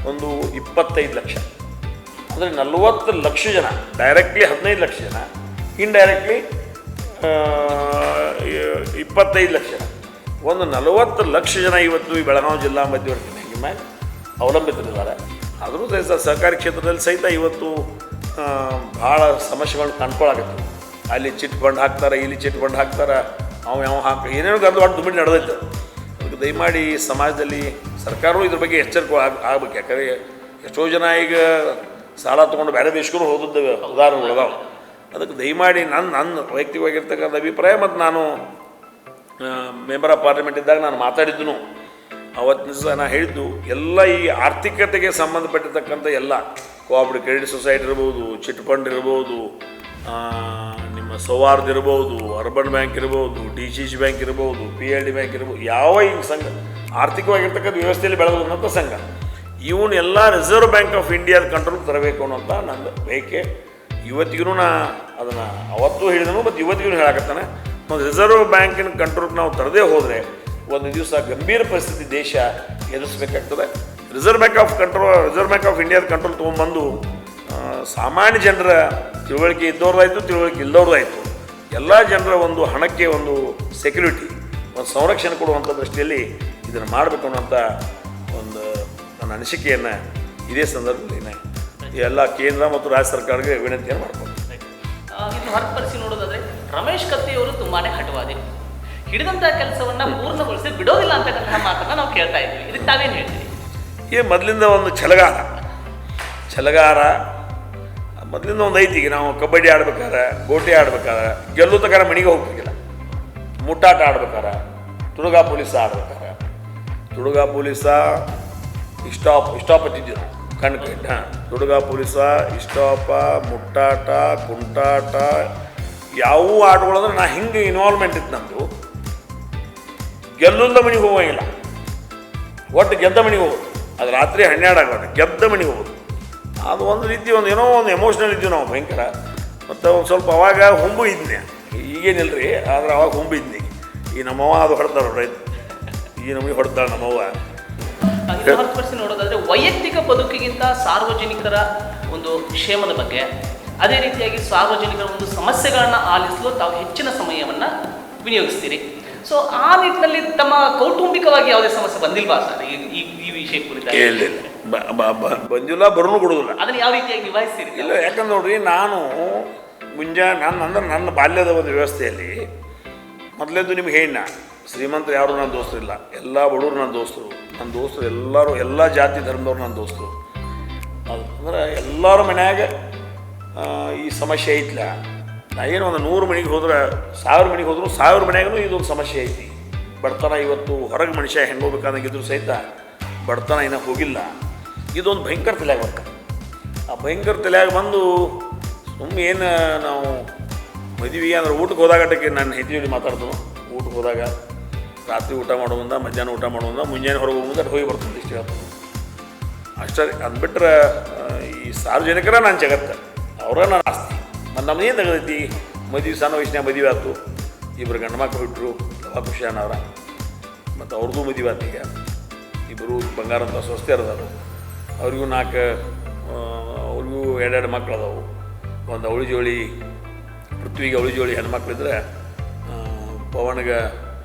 ಒಂದು 25 ಲಕ್ಷ, ಅಂದರೆ 40 ಲಕ್ಷ ಜನ ಡೈರೆಕ್ಟ್ಲಿ 15 ಲಕ್ಷ ಜನ, ಇಂಡೈರೆಕ್ಟ್ಲಿ 25 ಲಕ್ಷ. ಒಂದು 40 ಲಕ್ಷ ಜನ ಇವತ್ತು ಈ ಬೆಳಗಾವಿ ಜಿಲ್ಲಾ ಮಧ್ಯವರ್ತಿ ಬ್ಯಾಂಕಿನ ಮೇಲೆ ಅವಲಂಬಿತರಿದ್ದಾರೆ. ಆದರೂ ಸಹಿತ ಸಹಕಾರಿ ಕ್ಷೇತ್ರದಲ್ಲಿ ಸಹಿತ ಇವತ್ತು ಭಾಳ ಸಮಸ್ಯೆಗಳನ್ನ ಕಂಡ್ಕೊಳಕತ್ತವೆ. ಅಲ್ಲಿ ಚಿಟ್ ಫಂಡ್ ಹಾಕ್ತಾರೆ, ಇಲ್ಲಿ ಚಿಟ್ ಫಂಡ್ ಹಾಕ್ತಾರೆ, ಯಾವ ಏನೇನೋ ಗಂದು ದೊಡ್ಡ ದುಮಿಡ್ ನಡೆದೈತೆ. ಅದಕ್ಕೆ ದಯಮಾಡಿ ಸಮಾಜದಲ್ಲಿ ಸರ್ಕಾರವೂ ಇದ್ರ ಬಗ್ಗೆ ಎಚ್ಚರಿಕೆ ಆಗ್ಬೇಕು. ಯಾಕಂದರೆ ಎಷ್ಟೋ ಜನ ಈಗ ಸಾಲ ತೊಗೊಂಡು ಬೇರೆ ದೇಶಕ್ಕೂ ಹೋದದ್ದು ಉದಾಹರಣೆಗಳದಾವೆ. ಅದಕ್ಕೆ ದಯಮಾಡಿ ನನ್ನ ವೈಯಕ್ತಿಕವಾಗಿರ್ತಕ್ಕಂಥ ಅಭಿಪ್ರಾಯ, ಮತ್ತು ನಾನು ಮೆಂಬರ್ ಆಫ್ ಪಾರ್ಲಿಮೆಂಟ್ ಇದ್ದಾಗ ನಾನು ಮಾತಾಡಿದ್ದನು. ಅವತ್ತಿನ ದಿವಸ ನಾನು ಹೇಳಿದ್ದು ಎಲ್ಲ ಈ ಆರ್ಥಿಕತೆಗೆ ಸಂಬಂಧಪಟ್ಟಿರ್ತಕ್ಕಂಥ ಎಲ್ಲ ಕೋಆಪರೇಟಿವ್ ಕ್ರೆಡಿಟ್ ಸೊಸೈಟಿ ಇರ್ಬೋದು, ಚಿಟ್ ಫಂಡ್ ಇರ್ಬೋದು, ನಿಮ್ಮ ಸೌಹಾರ್ದ ಇರ್ಬೋದು, ಅರ್ಬನ್ ಬ್ಯಾಂಕ್ ಇರ್ಬೋದು, DCC ಬ್ಯಾಂಕ್ ಇರ್ಬೋದು, PLD ಬ್ಯಾಂಕ್ ಇರ್ಬೋದು, ಯಾವ ಈ ಸಂಘ ಆರ್ಥಿಕವಾಗಿರ್ತಕ್ಕಂಥ ವ್ಯವಸ್ಥೆಯಲ್ಲಿ ಬೆಳೆದಂಥ ಸಂಘ, ಇವನ್ನೆಲ್ಲ ರಿಸರ್ವ್ ಬ್ಯಾಂಕ್ ಆಫ್ ಇಂಡಿಯಾದ ಕಂಟ್ರೋಲ್ ತರಬೇಕು ಅನ್ನೋಂಥ ನನ್ನ ಬೇಕೆ. ಇವತ್ತಿಗೂ ನಾ ಅದನ್ನು ಅವತ್ತೂ ಹೇಳಿದನು ಮತ್ತು ಇವತ್ತಿಗೂ ಹೇಳಕತ್ತಾನೆ. ಮತ್ತು ರಿಸರ್ವ್ ಬ್ಯಾಂಕಿನ ಕಂಟ್ರೋಲ್ಗೆ ನಾವು ತರದೇ ಹೋದರೆ ಒಂದು ದಿವಸ ಗಂಭೀರ ಪರಿಸ್ಥಿತಿ ದೇಶ ಎದುರಿಸಬೇಕಾಗ್ತದೆ. ರಿಸರ್ವ್ ಬ್ಯಾಂಕ್ ಆಫ್ ಇಂಡಿಯಾದ ಕಂಟ್ರೋಲ್ ತೊಗೊಂಡ್ಬಂದು ಸಾಮಾನ್ಯ ಜನರ ತಿಳುವಳಿಕೆ ಇದ್ದವ್ರದ್ದಾಯಿತು, ತಿಳುವಳಿಕೆ ಇಲ್ಲದವ್ರದ್ದಾಯಿತು, ಎಲ್ಲ ಜನರ ಒಂದು ಹಣಕ್ಕೆ ಒಂದು ಸೆಕ್ಯೂರಿಟಿ, ಒಂದು ಸಂರಕ್ಷಣೆ ಕೊಡುವಂಥ ದೃಷ್ಟಿಯಲ್ಲಿ ಇದನ್ನು ಮಾಡಬೇಕು ಅನ್ನೋಂಥ ಒಂದು ನನ್ನ ಅನಿಸಿಕೆಯನ್ನು ಇದೇ ಸಂದರ್ಭದಲ್ಲಿ ಎಲ್ಲ ಕೇಂದ್ರ ಮತ್ತು ರಾಜ್ಯ ಸರ್ಕಾರಕ್ಕೆ ವಿನಂತಿಯನ್ನು ಮಾಡ್ಕೊಂಡು ಇನ್ನು ಹೊರತುಪಡಿಸಿ ನೋಡೋದಾದ್ರೆ ರಮೇಶ್ ಕತ್ತಿಯವರು ತುಂಬಾನೇ ಹಠವಾದಿ, ಹಿಡಿದಂಥ ಕೆಲಸವನ್ನ ಪೂರ್ಣಗೊಳಿಸಿ ಬಿಡೋದಿಲ್ಲ ಅಂತಕ್ಕಂತಹ ಮಾತನ್ನ ನಾವು ಕೇಳ್ತಾ ಇದ್ವಿ. ಇದಕ್ಕೆ ತಾವೇನು ಹೇಳ್ತೀವಿ? ಈ ಮೊದಲಿಂದ ಒಂದು ಛಲಗಾರ ಮೊದಲಿಂದ ಒಂದು ಐತಿ. ಈಗ ನಾವು ಕಬಡ್ಡಿ ಆಡ್ಬೇಕಾರೆ, ಗೋಟಿ ಆಡ್ಬೇಕಾರೆ ಗೆಲ್ಲು ತಕಾರ ಮನೆಗೆ ಹೋಗ್ಬೇಕಿಲ್ಲ. ಮುಟ್ಟಾಟ ಆಡ್ಬೇಕಾರೆ, ತುಡುಗಾ ಪೊಲೀಸ ಆಡ್ಬೇಕಾರೆ, ತುಡುಗಾ ಪೊಲೀಸ ಇಸ್ಟಾಪ್ ಹತ್ತಿದ್ದೀವಿ ನಾವು ಕಣ್ಕಂಡು. ತುಡುಗಾ ಪೊಲೀಸ, ಇಸ್ಟಾಪ, ಮುಟ್ಟಾಟ, ಕುಂಟಾಟ, ಯಾವುವು ಆಟಗಳಂದ್ರೆ ನಾ ಹಿಂಗೆ ಇನ್ವಾಲ್ವ್ಮೆಂಟ್ ಇತ್ತು ನಮ್ಮದು. ಗೆಲ್ಲುಂದ ಮನೆಗೆ ಹೋಗೋಂಗಿಲ್ಲ, ಒಟ್ಟು ಗೆದ್ದ ಮನೆಗೆ ಹೋಗೋದು. ಅದು ರಾತ್ರಿ 12 ಆಗೋದು, ಗೆದ್ದ ಮನೆಗೆ ಹೋಗೋದು. ಅದು ಒಂದು ರೀತಿ ಏನೋ ಒಂದು ಎಮೋಷ್ನಲ್ ಇದ್ದೀವಿ ನಾವು ಭಯಂಕರ. ಮತ್ತು ಒಂದು ಸ್ವಲ್ಪ ಅವಾಗ ಹುಂಬು ಇದ್ನೆ, ಈಗೇನಿಲ್ಲರಿ, ಆದ್ರೆ ಅವಾಗ ಹುಂಬು ಇದ್ನಿ. ಈ ನಮ್ಮವ್ವ ಅದು ಹೊಡ್ತಾರ ರೈತ, ಈ ನಮಗೆ ಹೊಡ್ತಾಳೆ ನಮ್ಮವ್ವ. ಹೊರತುಪಡಿಸಿ ನೋಡೋದಾದ್ರೆ ವೈಯಕ್ತಿಕ ಬದುಕಿಗಿಂತ ಸಾರ್ವಜನಿಕರ ಒಂದು ಕ್ಷೇಮದ ಬಗ್ಗೆ, ಅದೇ ರೀತಿಯಾಗಿ ಸಾರ್ವಜನಿಕರ ಒಂದು ಸಮಸ್ಯೆಗಳನ್ನು ಆಲಿಸಲು ತಾವು ಹೆಚ್ಚಿನ ಸಮಯವನ್ನು ವಿನಿಯೋಗಿಸ್ತೀರಿ. ಸೊ ಆ ನಿಟ್ಟಿನಲ್ಲಿ ತಮ್ಮ ಕೌಟುಂಬಿಕವಾಗಿ ಯಾವುದೇ ಸಮಸ್ಯೆ ಬಂದಿಲ್ವಾ ಸರ್ ಈ ವಿಷಯ ಕುರಿತಾಗಿ? ಬಂದಿಲ್ಲ, ಬರೋನು ಕೊಡೋದಿಲ್ಲ. ಅದನ್ನು ಯಾವ ರೀತಿಯಾಗಿ ನಿಭಾಯಿಸ್ತೀರಿ? ಇಲ್ಲ, ಯಾಕಂದ್ರೆ ನೋಡ್ರಿ, ನಾನು ನನ್ನ ಬಾಲ್ಯದ ಒಂದು ವ್ಯವಸ್ಥೆಯಲ್ಲಿ ಮೊದಲೇದು ನಿಮ್ಗೆ ಹೇಳ, ಶ್ರೀಮಂತರು ಯಾರು ನನ್ನ ದೋಸ್ತರಿಲ್ಲ, ಎಲ್ಲ ಬಡವರು ನನ್ನ ದೋಸ್ತರು ಎಲ್ಲರೂ, ಎಲ್ಲ ಜಾತಿ ಧರ್ಮದವ್ರು ನನ್ನ ದೋಸ್ತರು. ಅಂದ್ರೆ ಎಲ್ಲರ ಮನ್ಯಾಗ ಈ ಸಮಸ್ಯೆ ಐತಿಲ್ಲ. ನಾ ಏನು ಒಂದು 100 ಮನೆಗೆ ಹೋದ್ರೆ 1000 ಮನೆಗೆ ಹೋದ್ರು 1000 ಮನ್ಯಾಗೂ ಇದೊಂದು ಸಮಸ್ಯೆ ಐತಿ. ಬಡತನ ಇವತ್ತು ಹೊರಗೆ ಮನುಷ್ಯ ಹೆಂಗೆ ಹೋಗ್ಬೇಕಂದಾಗಿದ್ರು ಸಹಿತ ಬಡತನ ಇನ್ನೂ ಹೋಗಿಲ್ಲ. ಇದೊಂದು ಭಯಂಕರ ತಲೆಯಾಗ ಬರ್ತದೆ. ಆ ಭಯಂಕರ ತಲೆಯಾಗ ಬಂದು ಸುಮ್ಮನೆ ಏನು ನಾವು ಮದುವೆಗೆ ಅಂದ್ರೆ ಊಟಕ್ಕೆ ಹೋದಾಗಟ್ಟಕ್ಕೆ ನಾನು ಹೆಜ್ಜೆ ಮಾತಾಡ್ತು. ಊಟಕ್ಕೆ ಹೋದಾಗ ರಾತ್ರಿ ಊಟ ಮಾಡೋ ಮುಂದೆ, ಮಧ್ಯಾಹ್ನ ಊಟ ಮಾಡೋ ಮುಂದೆ, ಮುಂಜಾನೆ ಹೊರಗೆ ಹೋಗಿ ಮುಂದೆ ಹೋಗಿ ಬರ್ತದೆ. ಇಷ್ಟು ಹೇಳ್ತದೆ ಅಷ್ಟೇ. ಅಂದ್ಬಿಟ್ರೆ ಈ ಸಾರ್ವಜನಿಕರ ನಾನು ಜಗತ್ತು, ಅವರ ನಾನು ಆಸ್ತಿ. ಮತ್ತು ನಮ್ಮದೇನು ತೆಗೆದೈತಿ, ಮದುವೆ ಸಣ್ಣ ವಯಸ್ಸಿನಾಗ ಮದುವೆ ಆಯ್ತು, 2 ಗಂಡು ಮಕ್ಕಳು ಬಿಟ್ಟರು, ಖುಷಿಯಾನವ್ರ. ಮತ್ತು ಅವ್ರದ್ದು ಮದುವೆ ಆಯ್ತು. ಈಗ 2 ಬಂಗಾರ ಅಂತ ಸ್ವಸ್ಥರದಾರು, ಅವ್ರಿಗೂ 4 ಅವ್ರಿಗೂ 2 ಮಕ್ಕಳು ಅದಾವು. ಒಂದು ಅವಳಿ ಜೋಳಿ, ಪೃಥ್ವಿಗೆ ಅವಳಿ ಜೋಳಿ ಹೆಣ್ಮಕ್ಳಿದ್ರೆ, ಪವನ್ಗೆ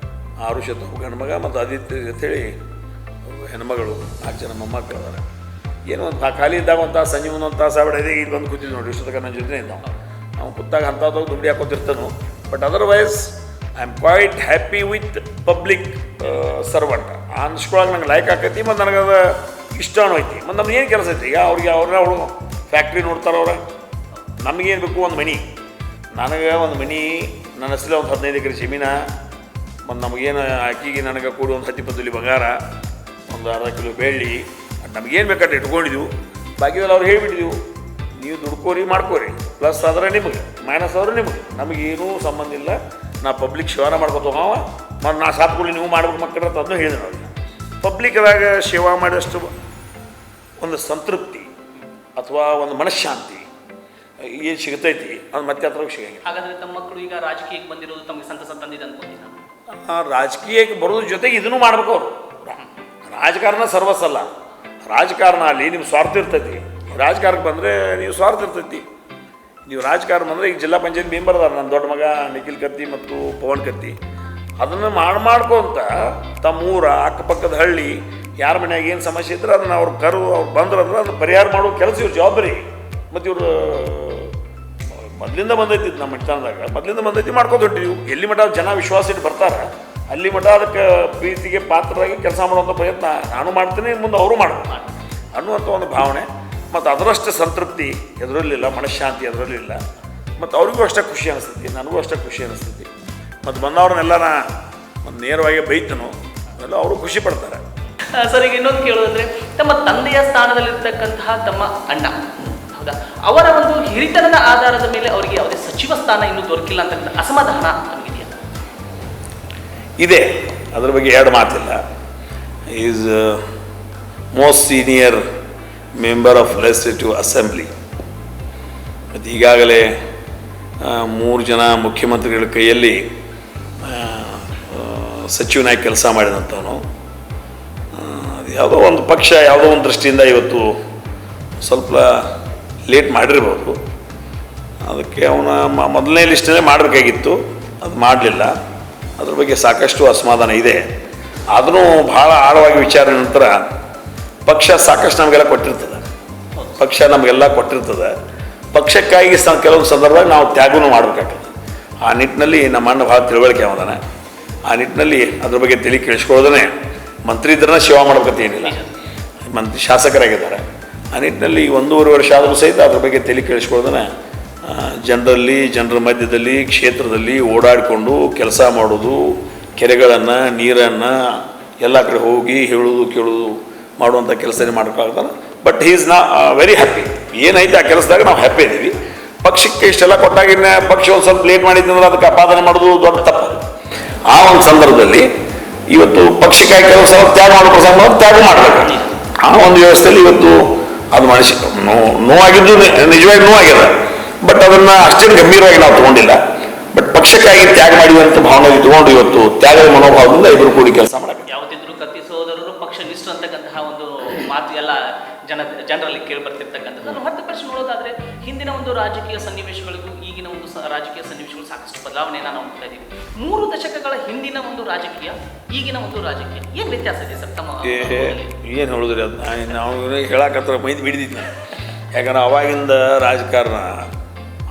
6 ಶತ ಗಂಡು ಮಗ ಮತ್ತು ಆದಿತ್ಯ ಅಂತೇಳಿ ಹೆಣ್ಮಗಳು, 4 ಜನ ಮೊಮ್ಮಕ್ಕಳು ಅದಾರೆ. ಏನೋ ಒಂದು ಖಾಲಿ ಇದ್ದಾಗ ಒಂದು ತಾಸು, ಸಂಜೆ ಮುಂದೆ 1 ತಾಸು ಆಗ್ಬಿಡೋದೇ ಇಲ್ಲಿ ಬಂದು ಕೂತಿದ್ವಿ ನೋಡಿ. ಇಷ್ಟೊತ್ತಕ ನನ್ನ ಜೊತೆ ನಾವು ಕೂತಾಗ ಅಂಥದ್ದು ದುಂಡಿ ಹಾಕೋತಿರ್ತಾನು. But otherwise I am quite happy with public servant ಅನ್ಸ್ಕೊಳಕ್ಕೆ ನಂಗೆ ಲೈಕ್ ಆಕೈತಿ. ಮತ್ತು ನನಗದು ಇಷ್ಟನೂ ಐತಿ. ಮತ್ತು ನಮ್ಗೆ ಏನು ಕೆಲಸ ಐತಿ? ಈಗ ಅವ್ರು ಫ್ಯಾಕ್ಟ್ರಿ ನೋಡ್ತಾರೆ. ನಮಗೇನು ಬೇಕು? ಒಂದು ಮನೆ. ನನಗೆ ಒಂದು ಮನೆ, ನನ್ನ ಹೆಸರಲ್ಲಿ ಒಂದು 15 ಎಕರೆ ಜಮೀನ, ಮತ್ತು ನಮಗೇನು ಆಕಿಗೆ ನನಗೆ ಕೂಡಿ ಒಂದು 10-20 ತೊಲಿ ಬಂಗಾರ, ಒಂದು ಅರ್ಧ ಕಿಲೋ ಬೆಳ್ಳಿ, ನಮಗೇನು ಬೇಕಾದ್ರೆ ಇಟ್ಕೊಂಡಿದ್ದೀವಿ. ಬಾಕಿದೆಲ್ಲ ಅವ್ರು ಹೇಳಿಬಿಟ್ಟಿದ್ದೀವಿ, ನೀವು ದುಡ್ಕೋರಿ ಮಾಡ್ಕೋರಿ, ಪ್ಲಸ್ ಆದರೆ ನಿಮಗೆ, ಮೈನಸ್ ಆದರೂ ನಿಮಗೆ, ನಮಗೇನೂ ಸಂಬಂಧ ಇಲ್ಲ. ನಾ ಪಬ್ಲಿಕ್ ಸೇವಾನ ಮಾಡ್ಕೊತ ಹೋಗವ, ಮತ್ತು ನಾ ಸಾತ್ಕೊಳ್ಳಿ ನೀವು ಮಾಡ್ಬೇಕು ಮಕ್ಕಳ ಅಂತ ಅದನ್ನು ಹೇಳಿದೆ ನಾವು. ಪಬ್ಲಿಕ್ದಾಗ ಸೇವಾ ಮಾಡಿದಷ್ಟು ಒಂದು ಸಂತೃಪ್ತಿ ಅಥವಾ ಒಂದು ಮನಃಶಾಂತಿ ಏನು ಸಿಗ್ತೈತಿ, ಅದು ಮತ್ತೆ ಹತ್ರ ಸಿಗಂಗಿಲ್ಲ. ಹಾಗಾದರೆ ತಮ್ಮ ಮಕ್ಕಳು ಈಗ ರಾಜಕೀಯಕ್ಕೆ ಬಂದಿರೋದು ತಮಗೆ ಸಂತಸ ತಂದಿದೆ ಅನ್ಕೋತೀನಿ. ರಾಜಕೀಯಕ್ಕೆ ಬರೋದ್ರ ಜೊತೆಗೆ ಇದನ್ನು ಮಾಡ್ಬೇಕು ಅವರು. ರಾಜಕಾರಣ ಸರ್ವಸಲ್ಲ. ರಾಜಕಾರಣ ಅಲ್ಲಿ ನಿಮ್ಮ ಸ್ವಾರ್ಥ ಇರ್ತೈತಿ. ರಾಜಕಾರಣಕ್ಕೆ ಬಂದರೆ ನೀವು ಸ್ವಾರ್ಥ ಇರ್ತೈತಿ. ನೀವು ರಾಜಕಾರಣ ಅಂದರೆ ಈಗ ಜಿಲ್ಲಾ ಪಂಚಾಯತ್ ಮೆಂಬರ್ ಅದಾರ ನನ್ನ ದೊಡ್ಡ ಮಗ ನಿಖಿಲ್ ಕತ್ತಿ ಮತ್ತು ಪವನ್ ಕತ್ತಿ. ಅದನ್ನು ಮಾಡ್ಕೊಂತ ತಮ್ಮ ಊರ ಅಕ್ಕಪಕ್ಕದ ಹಳ್ಳಿ ಯಾರ ಮನ್ಯಾಗ ಏನು ಸಮಸ್ಯೆ ಇದ್ರೆ ಅದನ್ನು ಅವ್ರು ಅವ್ರು ಬಂದ್ರಂದ್ರೆ ಅದನ್ನು ಪರಿಹಾರ ಮಾಡೋ ಕೆಲಸ ಇವ್ರ ಜವಾಬ್ದಾರಿ. ಮತ್ತು ಇವರು ಮೊದಲಿಂದ ಬಂದೈತಿ ನಮ್ಮ ಮನೆತನದಾಗ ಮೊದಲಿಂದ ಬಂದೈತಿ ಮಾಡ್ಕೊಂಡು ಹೊಂಟಿವಿ. ಎಲ್ಲಿ ಮಠ ಜನ ವಿಶ್ವಾಸ ಇಟ್ಟು ಬರ್ತಾರೆ ಅಲ್ಲಿ ಮಠ ಅದಕ್ಕೆ ಪ್ರೀತಿಗೆ ಪಾತ್ರರಾಗಿ ಕೆಲಸ ಮಾಡುವಂಥ ಪ್ರಯತ್ನ ನಾನು ಮಾಡ್ತೀನಿ, ಮುಂದೆ ಅವರು ಮಾಡ್ತಾರೆ ಅನ್ನುವಂಥ ಒಂದು ಭಾವನೆ. ಮತ್ತು ಅದರಷ್ಟು ಸಂತೃಪ್ತಿ ಎದುರಲ್ಲಿಲ್ಲ, ಮನಃಶಾಂತಿ ಎದುರಲ್ಲಿಲ್ಲ. ಮತ್ತು ಅವ್ರಿಗೂ ಅಷ್ಟೇ ಖುಷಿ ಅನಿಸ್ತೈತಿ, ನನಗೂ ಅಷ್ಟೇ ಖುಷಿ ಅನಿಸ್ತೈತಿ. ಮತ್ತು ಬಂದವ್ರನ್ನೆಲ್ಲ ಒಂದು ನೇರವಾಗಿ ಬೈತನು ಎಲ್ಲ ಅವರು ಖುಷಿ ಪಡ್ತಾರೆ. ಸರ್, ಈಗ ಇನ್ನೊಂದು ಕೇಳೋದಂದ್ರೆ ತಮ್ಮ ತಂದೆಯ ಸ್ಥಾನದಲ್ಲಿರ್ತಕ್ಕಂತಹ ತಮ್ಮ ಅಣ್ಣ, ಹೌದಾ, ಅವರ ಒಂದು ಹಿರಿತನದ ಆಧಾರದ ಮೇಲೆ ಅವರಿಗೆ ಯಾವುದೇ ಸಚಿವ ಸ್ಥಾನ ಇನ್ನೂ ದೊರಕಿಲ್ಲ ಅಂತಕ್ಕಂಥ ಅಸಮಾಧಾನ ನಮಗಿದೆಯಾ? ಇದೆ, ಅದ್ರ ಬಗ್ಗೆ ಎರಡು ಮಾತಿಲ್ಲ. Is most senior member of legislative assembly. ಮತ್ತು ಈಗಾಗಲೇ 3 ಜನ ಮುಖ್ಯಮಂತ್ರಿಗಳ ಕೈಯಲ್ಲಿ ಸಚಿವನಾಗಿ ಕೆಲಸ ಮಾಡಿದಂಥವನು. ಅದು ಯಾವುದೋ ಒಂದು ಪಕ್ಷ ಯಾವುದೋ ಒಂದು ದೃಷ್ಟಿಯಿಂದ ಇವತ್ತು ಸ್ವಲ್ಪ ಲೇಟ್ ಮಾಡಿರ್ಬೋದು. ಅದಕ್ಕೆ ಅವನ ಮೊದಲನೇ ಲಿಸ್ಟಲ್ಲೇ ಮಾಡಬೇಕಾಗಿತ್ತು, ಅದು ಮಾಡಲಿಲ್ಲ. ಅದ್ರ ಬಗ್ಗೆ ಸಾಕಷ್ಟು ಅಸಮಾಧಾನ ಇದೆ. ಆದರೂ ಭಾಳ ಆಳವಾಗಿ ವಿಚಾರ ನಂತರ ಪಕ್ಷ ಸಾಕಷ್ಟು ನಮಗೆಲ್ಲ ಕೊಟ್ಟಿರ್ತದೆ, ಪಕ್ಷ ನಮಗೆಲ್ಲ ಕೊಟ್ಟಿರ್ತದೆ. ಪಕ್ಷಕ್ಕಾಗಿ ಕೆಲವೊಂದು ಸಂದರ್ಭದಾಗ ನಾವು ತ್ಯಾಗನೂ ಮಾಡಬೇಕಾಗ್ತದೆ. ಆ ನಿಟ್ಟಿನಲ್ಲಿ ನಮ್ಮ ಅಣ್ಣ ಭಾಳ ತಿಳುವಳಿಕೆ ಅವದಾನೆ. ಆ ನಿಟ್ಟಿನಲ್ಲಿ ಅದ್ರ ಬಗ್ಗೆ ತಲೆ ಕೇಳಿಸ್ಕೊಳ್ಳೋದೇ ಮಂತ್ರಿ ಇದ್ರನ್ನ ಸೇವಾ ಮಾಡ್ಬೇಕಂತ ಏನಿಲ್ಲ, ಶಾಸಕರಾಗಿದ್ದಾರೆ. ಆ ನಿಟ್ಟಿನಲ್ಲಿ 1.5 ವರ್ಷ ಆದರೂ ಸಹಿತ ಅದ್ರ ಬಗ್ಗೆ ತಲೆ ಕೇಳಿಸ್ಕೊಳ್ಳೋದೇ ಜನರ ಮಧ್ಯದಲ್ಲಿ ಕ್ಷೇತ್ರದಲ್ಲಿ ಓಡಾಡಿಕೊಂಡು ಕೆಲಸ ಮಾಡೋದು, ಕೆರೆಗಳನ್ನು ನೀರನ್ನು ಎಲ್ಲ ಕಡೆ ಹೋಗಿ ಹೇಳೋದು ಕೇಳೋದು ಮಾಡುವಂಥ ಕೆಲಸನೇ ಮಾಡೋಕ್ಕಾಗ್ತಾನೆ. ಬಟ್ ಹೀ ಈಸ್ ನಾ ವೆರಿ ಹ್ಯಾಪಿ. ಏನೈತೆ ಆ ಕೆಲಸದಾಗ ನಾವು ಹ್ಯಾಪಿ ಇದ್ದೀವಿ. ಪಕ್ಷಕ್ಕೆ ಇಷ್ಟೆಲ್ಲ ಕೊಟ್ಟಾಗಿನ ಪಕ್ಷ ಒಂದು ಸ್ವಲ್ಪ ಲೇಟ್ ಮಾಡಿದ್ದಂದ್ರೆ ಅದಕ್ಕೆ ಅಪಾದನೆ ಮಾಡೋದು ದೊಡ್ಡ ತಪ್ಪು. ಆ ಒಂದು ಸಂದರ್ಭದಲ್ಲಿ ಇವತ್ತು ಪಕ್ಷಕ್ಕಾಗಿ ಕೆಲವು ಸಲ ತ್ಯಾಗ ಮಾಡೋ ಪ್ರಸಂಗ ತ್ಯಾಗ ಮಾಡಬೇಕು. ಆ ಒಂದು ವ್ಯವಸ್ಥೆಯಲ್ಲಿ ಇವತ್ತು ಅದು ಮನುಷ್ಯ ನೋವಾಗಿದ್ದು ನಿಜವಾಗಿ ನೋವಾಗ್ಯದ. ಬಟ್ ಅದನ್ನು ಅಷ್ಟೇನು ಗಂಭೀರವಾಗಿ ನಾವು ತೊಗೊಂಡಿಲ್ಲ. ಬಟ್ ಪಕ್ಷಕ್ಕಾಗಿ ತ್ಯಾಗ ಮಾಡಿದಂಥ ಭಾವನೆ ಇಟ್ಕೊಂಡು ಇವತ್ತು ತ್ಯಾಗದ ಮನೋಭಾವದಿಂದ ಇಬ್ಬರು ಕೂಡಿ ಕೆಲಸ ಮಾಡಬೇಕು. ಯಾವತ್ತಿದ್ರು ಕತ್ತಿ ಸಹೋದರರು ಪಕ್ಷ ನಿಷ್ಠ ಅಂತಕ್ಕಂತಹ ಒಂದು ಮಾತು ಎಲ್ಲ ಜನರಲ್ಲಿ ಕೇಳಿ ಬರ್ತಿರ್ತಕ್ಕಂಥದ್ದು. ಮತ್ತೆ ಪ್ರಶ್ನೆ ನೋಡೋದಾದ್ರೆ ಹಿಂದಿನ ಒಂದು ರಾಜಕೀಯ ಸನ್ನಿವೇಶಗಳಿಗೂ ಈಗಿನ ಒಂದು ರಾಜಕೀಯ ಸನ್ನಿವೇಶಗಳು ಸಾಕಷ್ಟು ಬದಲಾವಣೆಯನ್ನು ನಾವು ನೋಡ್ತಾ ಇದ್ದೀವಿ. 3 ದಶಕಗಳ ಹಿಂದಿನ ಒಂದು ರಾಜಕೀಯ ಈಗಿನ ಒಂದು ರಾಜಕೀಯ ಏನು ವ್ಯತ್ಯಾಸ ಇದೆ ಸರ್ ತಮ್ಮ? ಏನು ಹೇಳಿದ್ರಿ ಅದನ್ನ ನಾವು ಹೇಳಕತ್ರ ಮೈದು ಬಿಡಿದಿದ್ದೆ. ಯಾಕಂದ್ರೆ ಅವಾಗಿಂದ ರಾಜಕಾರಣ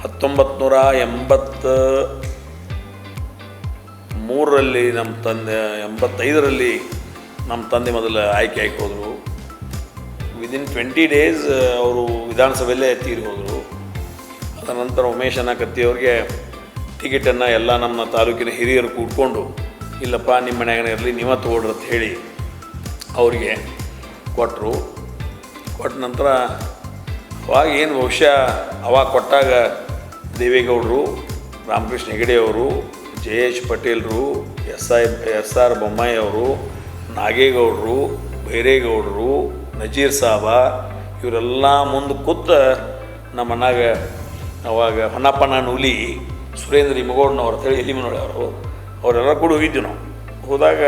1983ರಲ್ಲಿ ನಮ್ಮ ತಂದೆ, 85ರಲ್ಲಿ ನಮ್ಮ ತಂದೆ ಮೊದಲು ಆಯ್ಕೆ ಹೋದರು. ವಿದಿನ್ 20 ಡೇಸ್ ಅವರು ವಿಧಾನಸಭೆಯಲ್ಲೇ ತೀರಿ ಹೋದರು. ಅದರ ನಂತರ ಉಮೇಶ್ ಕತ್ತಿಯವ್ರಿಗೆ ಟಿಕೆಟನ್ನು ಎಲ್ಲ ನಮ್ಮ ತಾಲೂಕಿನ ಹಿರಿಯರು ಕೂಡ್ಕೊಂಡು, ಇಲ್ಲಪ್ಪ ನಿಮ್ಮ ಮನೆಯಾಗನೇ ಇರಲಿ ನೀವೇ ತಗೊಳ್ರಿ ಅಂತ ಹೇಳಿ ಅವರಿಗೆ ಕೊಟ್ಟರು. ಕೊಟ್ಟ ನಂತರ ಅವಾಗ ಏನು ಬಹುಶಃ ಅವಾಗ ಕೊಟ್ಟಾಗ ದೇವೇಗೌಡರು, ರಾಮಕೃಷ್ಣ ಹೆಗಡೆಯವರು, ಜಯೇಶ್ ಪಟೇಲ್ರು, ಎಸ್ ಆರ್ ಬೊಮ್ಮಾಯಿ ಅವರು, ನಾಗೇಗೌಡರು, ಬೈರೇಗೌಡರು, ನಜೀರ್ ಸಾಬ ಇವರೆಲ್ಲ ಮುಂದೆ ಕೂತ ನಮ್ಮ ಮನಾಗ ಅವಾಗ ಹೊನ್ನಪ್ಪನ ನೂಲಿ, ಸುರೇಂದ್ರ ಇಮಗೌಡನವ್ರು ಅಂತೇಳಿ ಎಲಿಮನೋಳಿ ಅವರೆಲ್ಲ ಕೂಡ ಹೋಗಿದ್ವಿ ನಾವು. ಹೋದಾಗ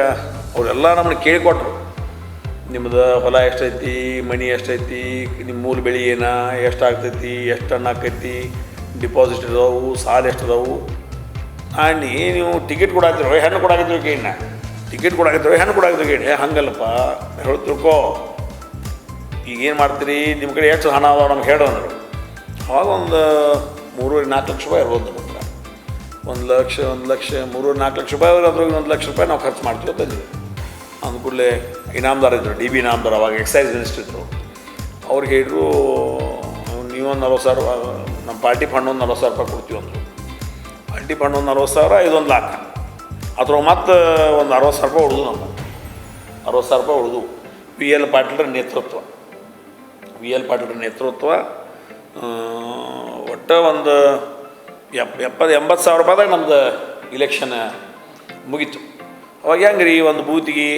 ಅವರೆಲ್ಲ ನಮ್ಮನ್ನು ಕೇಳಿಕೊಟ್ರು, ನಿಮ್ಮದು ಹೊಲ ಎಷ್ಟೈತಿ, ಮನಿ ಎಷ್ಟೈತಿ, ನಿಮ್ಮ ಮೂಲ ಬೆಳೆ ಏನ, ಎಷ್ಟಾಗ್ತೈತಿ, ಎಷ್ಟು ಹಣ್ಣು ಆಕೈತಿ, ಡಿಪಾಸಿಟ್ ಇದಾವು, ಸಾಲ ಎಷ್ಟು ಅದಾವು. ನೀವು ಟಿಕೆಟ್ ಕೊಡಾಕಿದ್ರು ಹೆಣ್ಣು ಕೊಡಾಕಿದ್ರು ಕೇಳಿನ, ಟಿಕೆಟ್ ಕೊಡಾಕಿದ್ರು ಹೆಣ್ಣು ಕೊಡಾಕಿದ್ರು ಕೇಳಿ. ಹಂಗಲ್ಲಪ್ಪ ಹೇಳಿ ತಿಳ್ಕೊ, ಈಗೇನು ಮಾಡ್ತೀರಿ, ನಿಮ್ಮ ಕಡೆ ಎಷ್ಟು ಹಣ ಅದಾವ ನಮ್ಗೆ ಹೇಳು ಅಂದರು. ಅವಾಗ ಒಂದು 3-4 ಲಕ್ಷ ರೂಪಾಯಿ ಇರ್ಬೋದು ನಮ್ಮ ಹತ್ರ. 1 ಲಕ್ಷ 3-4 ಲಕ್ಷ ರೂಪಾಯಿ ಅವ್ರಿಗೆ, ಅದ್ರಾಗ 1 ಲಕ್ಷ ರೂಪಾಯಿ ನಾವು ಖರ್ಚು ಮಾಡ್ತೀವಿ ಅಂತಂದಿವಿ. ಅಂದ ಕೂಡಲೇ ಇನಾಮದಾರ ಇದ್ದರು, ಡಿ ಬಿ ಇನಾಮದಾರ್, ಅವಾಗ ಎಕ್ಸೈಸ್ ಮಿನಿಸ್ಟರ್ ಇದ್ದರು. ಅವ್ರಿಗೆ ಹೇಳಿದ್ರು, ನೀವೊಂದು 40,000 ನಮ್ಮ ಪಾರ್ಟಿ ಫಂಡ್ ಒಂದು 40,000 ರೂಪಾಯಿ ಕೊಡ್ತೀವಿ ಅಂದರು. ಪಾರ್ಟಿ ಫಂಡ್ ಒಂದು 40,000, ಇದೊಂದು ಲಾಖ. ಅದ್ರೊಳಗೆ ಮತ್ತೆ ಒಂದು 60,000 ರೂಪಾಯಿ ಉಳಿದು, ನಮ್ಮ 60,000 ರೂಪಾಯಿ ಉಳಿದು. ವಿ ಎಲ್ ಪಾಟೀಲ್ರ ನೇತೃತ್ವ ಒಟ್ಟು ಒಂದು 70,000 ರೂಪಾಯಿದಾಗ ನಮ್ದು ಇಲೆಕ್ಷನ್ ಮುಗೀತು. ಅವಾಗ ಹೆಂಗೆ ರೀ, ಒಂದು ಬೂತಿಗೆ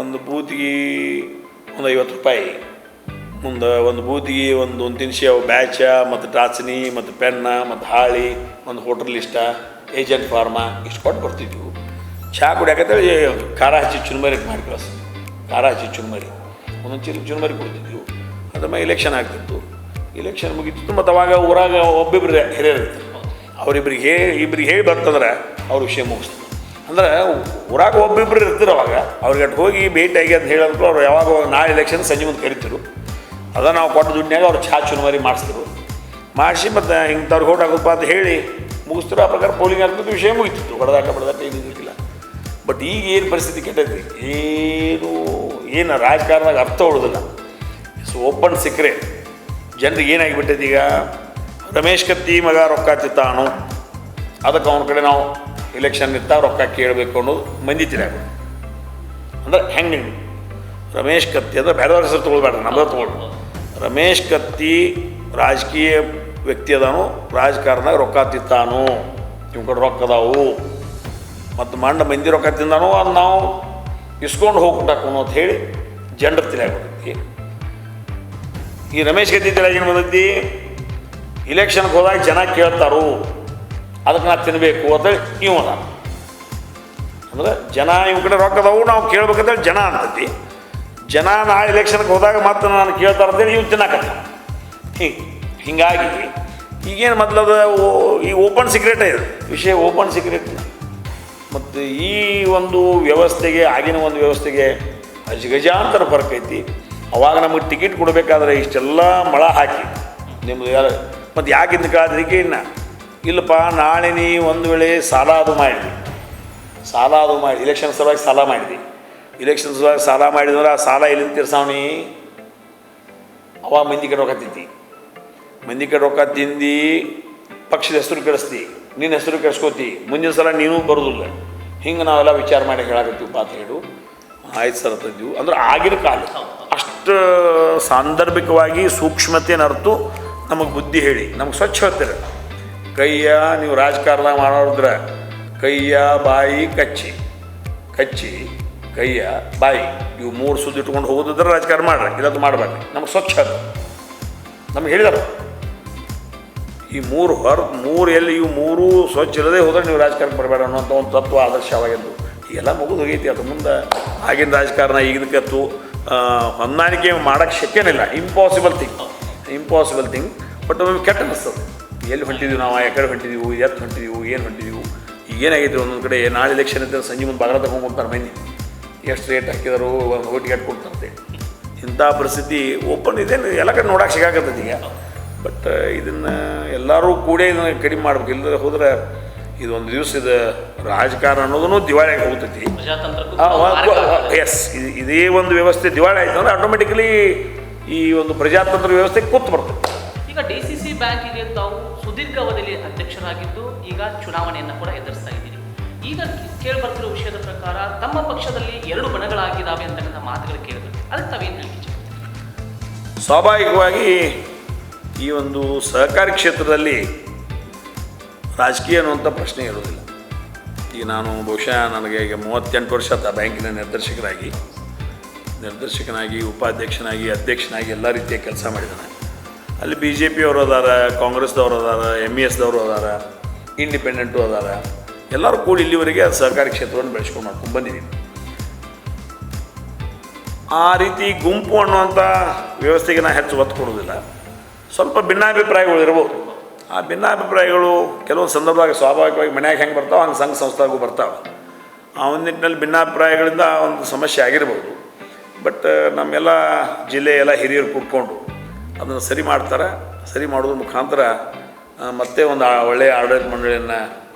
ಒಂದು 50 ರೂಪಾಯಿ, ಮುಂದೆ ಒಂದು ಬೂತಿಗೆ ಒಂದು ತಿನಿಸಿ ಅವು ಬ್ಯಾಚ ಮತ್ತು ಟಾಚನಿ ಮತ್ತು ಪೆನ್ನ ಮತ್ತು ಹಾಳಿ, ಒಂದು ಹೋಟೆಲ್ ಲಿಸ್ಟ, ಏಜೆಂಟ್ ಫಾರ್ಮ ಇಷ್ಟು ಕೊಟ್ಟು ಬರ್ತಿದ್ವು. ಚಹಾ ಕುಡಿಯಾಕತ್ತೇಳಿ ಖಾರ ಹಚ್ಚಿ ಚುರುಮರಿ ಮಾಡಿ ಕಳಿಸ್ತೀವಿ. ಖಾರ ಹಚ್ಚಿ ಚುರುಮರಿ ಒಂದೊಂದು ಚುರುಮರಿ ಕೊಡ್ತಿದ್ವು. ಅದ್ರ ಮೇಲೆ ಇಲೆಕ್ಷನ್ ಆಗ್ತಿತ್ತು. ಇಲೆಕ್ಷನ್ ಮುಗೀತಿತ್ತು. ಮತ್ತು ಅವಾಗ ಊರಾಗ ಒಬ್ಬಿಬ್ರು ಹಿರಿಯರು ಇರ್ತಾರೆ, ಇಬ್ಬರಿಗೆ ಹೇಳಿ ಬರ್ತಂದ್ರೆ ಅವ್ರ ವಿಷಯ ಮುಗಿಸ್ತಾರೆ. ಅಂದ್ರೆ ಊರಾಗ ಒಬ್ಬಿಬ್ರು ಇರ್ತಾರೆ. ಅವಾಗ ಅವ್ರಿಗೆ ಅಟ್ಟು ಹೋಗಿ ಭೇಟಿಯಾಗಿ ಅಂತ ಹೇಳಿದ್ರು ಅವ್ರು ಯಾವಾಗ ನಾಳೆ ಎಲೆಕ್ಷನ್ ಸಂಜೆ ಮುಂದೆ ಕರಿತಿರು. ಅದ ನಾವು ಕೊಟ್ಟ ದುಡ್ಡಿನಾಗ ಅವ್ರು ಚುರುಮರಿ ಮಾಡಿಸಿದ್ರು. ಮಾಡಿಸಿ ಮತ್ತು ಹಿಂಗೆ ಓಟ್ ಆಗೋದಪ್ಪ ಅಂತ ಹೇಳಿ ಮುಗಿಸ್ತಾರೆ. ಆ ಪ್ರಕಾರ ಪೋಲಿಂಗ್ ಆಗ್ತಿತ್ತು, ವಿಷಯ ಮುಗಿತಿತ್ತು. ಹೊಡೆದಾಟ ಏನಿದ್ದಿಲ್ಲ. ಬಟ್ ಈಗ ಏನು ಪರಿಸ್ಥಿತಿ ಕೆಟ್ಟೈತಿ, ಏನು ರಾಜಕಾರಣದಾಗ ಅರ್ಥ ಉಳಿದಿಲ್ಲ. Open secret. ಜನರಿಗೆ ಏನಾಗಿಬಿಟ್ಟೈತಿ, ಈಗ ರಮೇಶ್ ಕತ್ತಿ ಮಗ ರೊಕ್ಕ ತಿತ್ತಾನು, ಅದಕ್ಕೆ ಅವನ ಕಡೆ ನಾವು ಎಲೆಕ್ಷನ್ ಇತ್ತ ರೊಕ್ಕ ಕೇಳಬೇಕು ಅನ್ನೋದು ಮಂದಿ ತಿರ್ಯಾಗ. ಅಂದ್ರೆ ಹೆಂಗೆ ರಮೇಶ್ ಕತ್ತಿ ಅಂದ್ರೆ ಬೇರೆಯವ್ರ ಹೆಸರು ತೊಗೊಳ್ಬೇಡ್ರಿ, ನಮ್ಮದು ತೊಗೊಳ್ರಿ. ರಮೇಶ್ ಕತ್ತಿ ರಾಜಕೀಯ ವ್ಯಕ್ತಿ ಅದಾನು, ರಾಜಕಾರಣದಾಗ ರೊಕ್ಕ ತಿತ್ತಾನು, ಇವ್ ಕಡೆ ರೊಕ್ಕ ಅದಾವು, ಮತ್ತು ಮಂದಿ ರೊಕ್ಕ ತಿಂದಾನು, ಅದು ನಾವು ಇಸ್ಕೊಂಡು ಹೋಗ್ಬಿಟ್ಟಾಕು ಅಂತ ಹೇಳಿ ಜನರ ತಿಳಿಯಾಗ ಬರ್ತೈತಿ. ಈ ರಮೇಶ್ ಕತ್ತಿ ತಿಳಿಯಾಗ ಏನು ಬಂದೈತಿ, ಇಲೆಕ್ಷನ್ಗೆ ಹೋದಾಗ ಜನ ಕೇಳ್ತಾರು, ಅದಕ್ಕೆ ನಾವು ತಿನ್ನಬೇಕು ಅಂತೇಳಿ ಇವ ಅದ. ಅಂದ್ರೆ ಜನ ಇವ್ ಕಡೆ ರೊಕ್ಕ ಅದಾವು, ನಾವು ಕೇಳ್ಬೇಕಂತೇಳಿ ಜನ ಅಂತೈತಿ. ಜನ ನಾ ಎಲೆಕ್ಷನ್ಗೆ ಹೋದಾಗ ಮತ್ತೆ ನಾನು ಕೇಳ್ತಾರೆ ಅಂತೇಳಿ ಇವ್ನು ತಿನ್ನಕತ್ತ. ಹಿಂಗಾಗಿ ಈಗೇನು ಮೊದಲದ ಈ ಓಪನ್ ಸೀಕ್ರೆಟೇ ಇದೆ ವಿಷಯ, ಓಪನ್ ಸೀಕ್ರೆಟ್. ಮತ್ತು ಈ ಒಂದು ವ್ಯವಸ್ಥೆಗೆ ಆಗಿನ ಒಂದು ವ್ಯವಸ್ಥೆಗೆ ಗಜಾಂತರ ಫರ್ಕ್ ಐತಿ. ಅವಾಗ ನಮಗೆ ಟಿಕೆಟ್ ಕೊಡಬೇಕಾದ್ರೆ ಇಷ್ಟೆಲ್ಲ ಮಳ ಹಾಕಿ ನಿಮ್ಮದು ಯಾರು ಮತ್ತು ಯಾಕಿಂತ ಕಾದ್ರಿಕೆ ಇನ್ನು ಇಲ್ಲಪ್ಪ, ನಾಳೆ ನೀ ಒಂದು ವೇಳೆ ಸಾಲ ಅದು ಮಾಡಿ ಇಲೆಕ್ಷನ್ ಸಲುವಾಗಿ ಸಾಲ ಮಾಡಿದ್ವಿ. ಇಲೆಕ್ಷನ್ ಸಲುವಾಗಿ ಸಾಲ ಮಾಡಿದ್ರೆ ಆ ಸಾಲ ಎಲ್ಲಿಂದ ತೀರ್ಸಾವಣಿ, ಅವಾಗ ಮಂದಿ ಕಡೆ ರೊಕ್ಕ ತಿಂತಿ, ಮಂದಿ ಕಡೆ ರೊಕ್ಕ ತಿಂದು ಪಕ್ಷದ ಹೆಸರು ಕೆಡಿಸ್ತಿ, ನಿನ್ನ ಹೆಸರು ಕೆಡಿಸ್ಕೋತಿ, ಮುಂದಿನ ಸಲ ನೀನು ಬರೋದಿಲ್ಲ. ಹಿಂಗೆ ನಾವೆಲ್ಲ ವಿಚಾರ ಮಾಡಿ ಹೇಳಾಕತ್ತೀವಿ ಪಾತ ಹೇಳು. ಆಯ್ತು ಸರ್ ತಂದೀವಿ ಅಂದ್ರೆ ಆಗಿನ ಕಾಲ ಅಷ್ಟು ಸಾಂದರ್ಭಿಕವಾಗಿ ಸೂಕ್ಷ್ಮತೆಯನ್ನು ಅರ್ತು ನಮಗೆ ಬುದ್ಧಿ ಹೇಳಿ ನಮಗೆ ಸ್ವಚ್ಛ ಹೇಳ್ತಾರೆ. ಕೈಯ ನೀವು ರಾಜಕಾರಣ ಮಾಡೋದ್ರೆ ಕೈಯ ಬಾಯಿ ಕಚ್ಚಿ ಕೈಯ ಬಾಯಿ ಇವು ಮೂರು ಸುದ್ದಿ ಇಟ್ಕೊಂಡು ಹೋಗೋದಿದ್ರೆ ರಾಜಕಾರಣ ಮಾಡ್ರಿ, ಇಲ್ಲದು ಮಾಡಬೇಡ್ರಿ. ನಮಗೆ ಸ್ವಚ್ಛ ಅದು ನಮ್ಗೆ ಹೇಳಿದಾರೆ. ಈ ಮೂರು ಎಲ್ಲಿ ಇವು ಮೂರು ಸ್ವಚ್ಛ ಇಲ್ಲದೆ ಹೋದ್ರೆ ನೀವು ರಾಜಕಾರಣ ಬರಬೇಡ ಅನ್ನೋಂಥ ಒಂದು ತತ್ವ ಆದರ್ಶವಾಗಿದ್ದು ಈಗೆಲ್ಲ ಮುಗಿದು ಹೋಗೈತಿ. ಅದು ಮುಂದೆ ಆಗಿನ ರಾಜಕಾರಣ ಈಗಿನಕತ್ತು ಹೊಂದಾಣಿಕೆ ಮಾಡೋಕ್ಕೆ ಶಕ್ಯನಿಲ್ಲ. Impossible thing. ಬಟ್ ನಮಗೆ ಕೆಟ್ಟ ಅನಿಸ್ತದೆ. ಎಲ್ಲಿ ಹೊಂಟಿದ್ದೀವಿ ನಾವು, ಯಾಕಡೆ ಹೊಂಟಿದ್ದೀವಿ, ಎತ್ತು ಹೊಂಟಿದ್ದೀವಿ, ಏನು ಹೊಂಟಿದ್ದೀವಿ. ಈಗ ಏನಾಗೈತಿ, ಒಂದೊಂದು ಕಡೆ ನಾಳೆ ಎಲೆಕ್ಷನ್ ಇದ್ದರೆ ಸಂಜೆ ಮುಂದೆ ಬಾಗಿಲ ತಗೊಂಡ್ಬರ್ತಾರೆ ಮಂದಿ, ಎಷ್ಟು ರೇಟ್ ಹಾಕಿದರು, ಒಂದು ಓಟಿಗೆ ಅಟ್ಟು ಕೊಡ್ತಾರೆ. ಇಂಥ ಪರಿಸ್ಥಿತಿ ಓಪನ್ ಇದೆ, ಎಲ್ಲ ಕಡೆ ನೋಡೋಕೆ ಸಿಗಾಕತ್ತೈತಿ ಈಗ. ಬಟ್ ಇದನ್ನು ಎಲ್ಲರೂ ಕೂಡ ಇದನ್ನು ಕಡಿಮೆ ಮಾಡ್ಬೇಕು. ಇಲ್ಲದ್ರೆ ಹೋದ್ರೆ ಇದೊಂದು ದಿವಸ ಇದು ರಾಜಕಾರಣ ಅನ್ನೋದನ್ನು ದಿವಾಳಿಯಾಗಿ ಹೋಗ್ತೈತಿ. ಎಸ್, ಇದೇ ಒಂದು ವ್ಯವಸ್ಥೆ ದಿವಾಳಿ ಆಯಿತು ಅಂದರೆ ಆಟೋಮೆಟಿಕಲಿ ಈ ಒಂದು ಪ್ರಜಾತಂತ್ರ ವ್ಯವಸ್ಥೆ ಕೂತು ಬರ್ತದೆ. ಈಗ DCC ಬ್ಯಾಂಕಿಗೆ ತಾವು ಸುದೀರ್ಘ ಅವಧಿಯಲ್ಲಿ ಅಧ್ಯಕ್ಷರಾಗಿದ್ದು ಈಗ ಚುನಾವಣೆಯನ್ನು ಕೂಡ ಎದುರಿಸ್ತಾ ಇದ್ದೀರಿ. ಈಗ ಕೇಳಿ ಬರ್ತಿರೋ ವಿಷಯದ ಪ್ರಕಾರ ತಮ್ಮ ಪಕ್ಷದಲ್ಲಿ 2 ಬಣಗಳಾಗಿದ್ದಾವೆ ಅಂತಕ್ಕಂಥ ಮಾತುಗಳು ಕೇಳಿದ್ರು, ಅದಕ್ಕೆ ತಾವೇನು ಹೇಳಿಕೆ? ಸ್ವಾಭಾವಿಕವಾಗಿ ಈ ಒಂದು ಸಹಕಾರಿ ಕ್ಷೇತ್ರದಲ್ಲಿ ರಾಜಕೀಯ ಅನ್ನುವಂಥ ಪ್ರಶ್ನೆ ಇರೋದಿಲ್ಲ. ಈಗ ನಾನು ಬಹುಶಃ ನನಗೆ ಈಗ 38 ವರ್ಷ ಆತ ಬ್ಯಾಂಕಿನ ನಿರ್ದೇಶಕನಾಗಿ ಉಪಾಧ್ಯಕ್ಷನಾಗಿ ಅಧ್ಯಕ್ಷನಾಗಿ ಎಲ್ಲ ರೀತಿಯ ಕೆಲಸ ಮಾಡಿದ್ದಾನೆ. ಅಲ್ಲಿ BJP ಅವರು ಅದಾರ, ಕಾಂಗ್ರೆಸ್ದವರು ಅದಾರ, MESದವರು ಅದಾರ, ಇಂಡಿಪೆಂಡೆಂಟು ಅದಾರ. ಎಲ್ಲರೂ ಕೂಡಿ ಇಲ್ಲಿವರೆಗೆ ಸಹಕಾರಿ ಕ್ಷೇತ್ರವನ್ನು ಬೆಳೆಸ್ಕೊಂಡು ಮಾಡ್ಕೊಂಡು ಬಂದಿದ್ದೀನಿ. ಆ ರೀತಿ ಗುಂಪು ಅನ್ನುವಂಥ ವ್ಯವಸ್ಥೆಗೆ ನಾನು ಹೆಚ್ಚು ಒತ್ತು ಕೊಡೋದಿಲ್ಲ. ಸ್ವಲ್ಪ ಭಿನ್ನಾಭಿಪ್ರಾಯಗಳು ಇರ್ಬೋದು. ಆ ಭಿನ್ನಾಭಿಪ್ರಾಯಗಳು ಕೆಲವೊಂದು ಸಂದರ್ಭದಾಗ ಸ್ವಾಭಾವಿಕವಾಗಿ ಮನ್ಯಾಗ ಹೆಂಗೆ ಬರ್ತಾವೆ ಹಂಗೆ ಸಂಘ ಸಂಸ್ಥೆಗೂ ಬರ್ತಾವೆ. ಆ ಒಂದು ನಿಟ್ಟಿನಲ್ಲಿ ಭಿನ್ನಾಭಿಪ್ರಾಯಗಳಿಂದ ಒಂದು ಸಮಸ್ಯೆ ಆಗಿರ್ಬೋದು. ಬಟ್ ನಮ್ಮೆಲ್ಲ ಜಿಲ್ಲೆಯೆಲ್ಲ ಹಿರಿಯರು ಕೂತ್ಕೊಂಡು ಅದನ್ನು ಸರಿ ಮಾಡ್ತಾರೆ. ಸರಿ ಮಾಡೋದ್ರ ಮುಖಾಂತರ ಮತ್ತೆ ಒಂದು ಒಳ್ಳೆಯ ಆಡಳಿತ ಮಂಡಳಿಯನ್ನು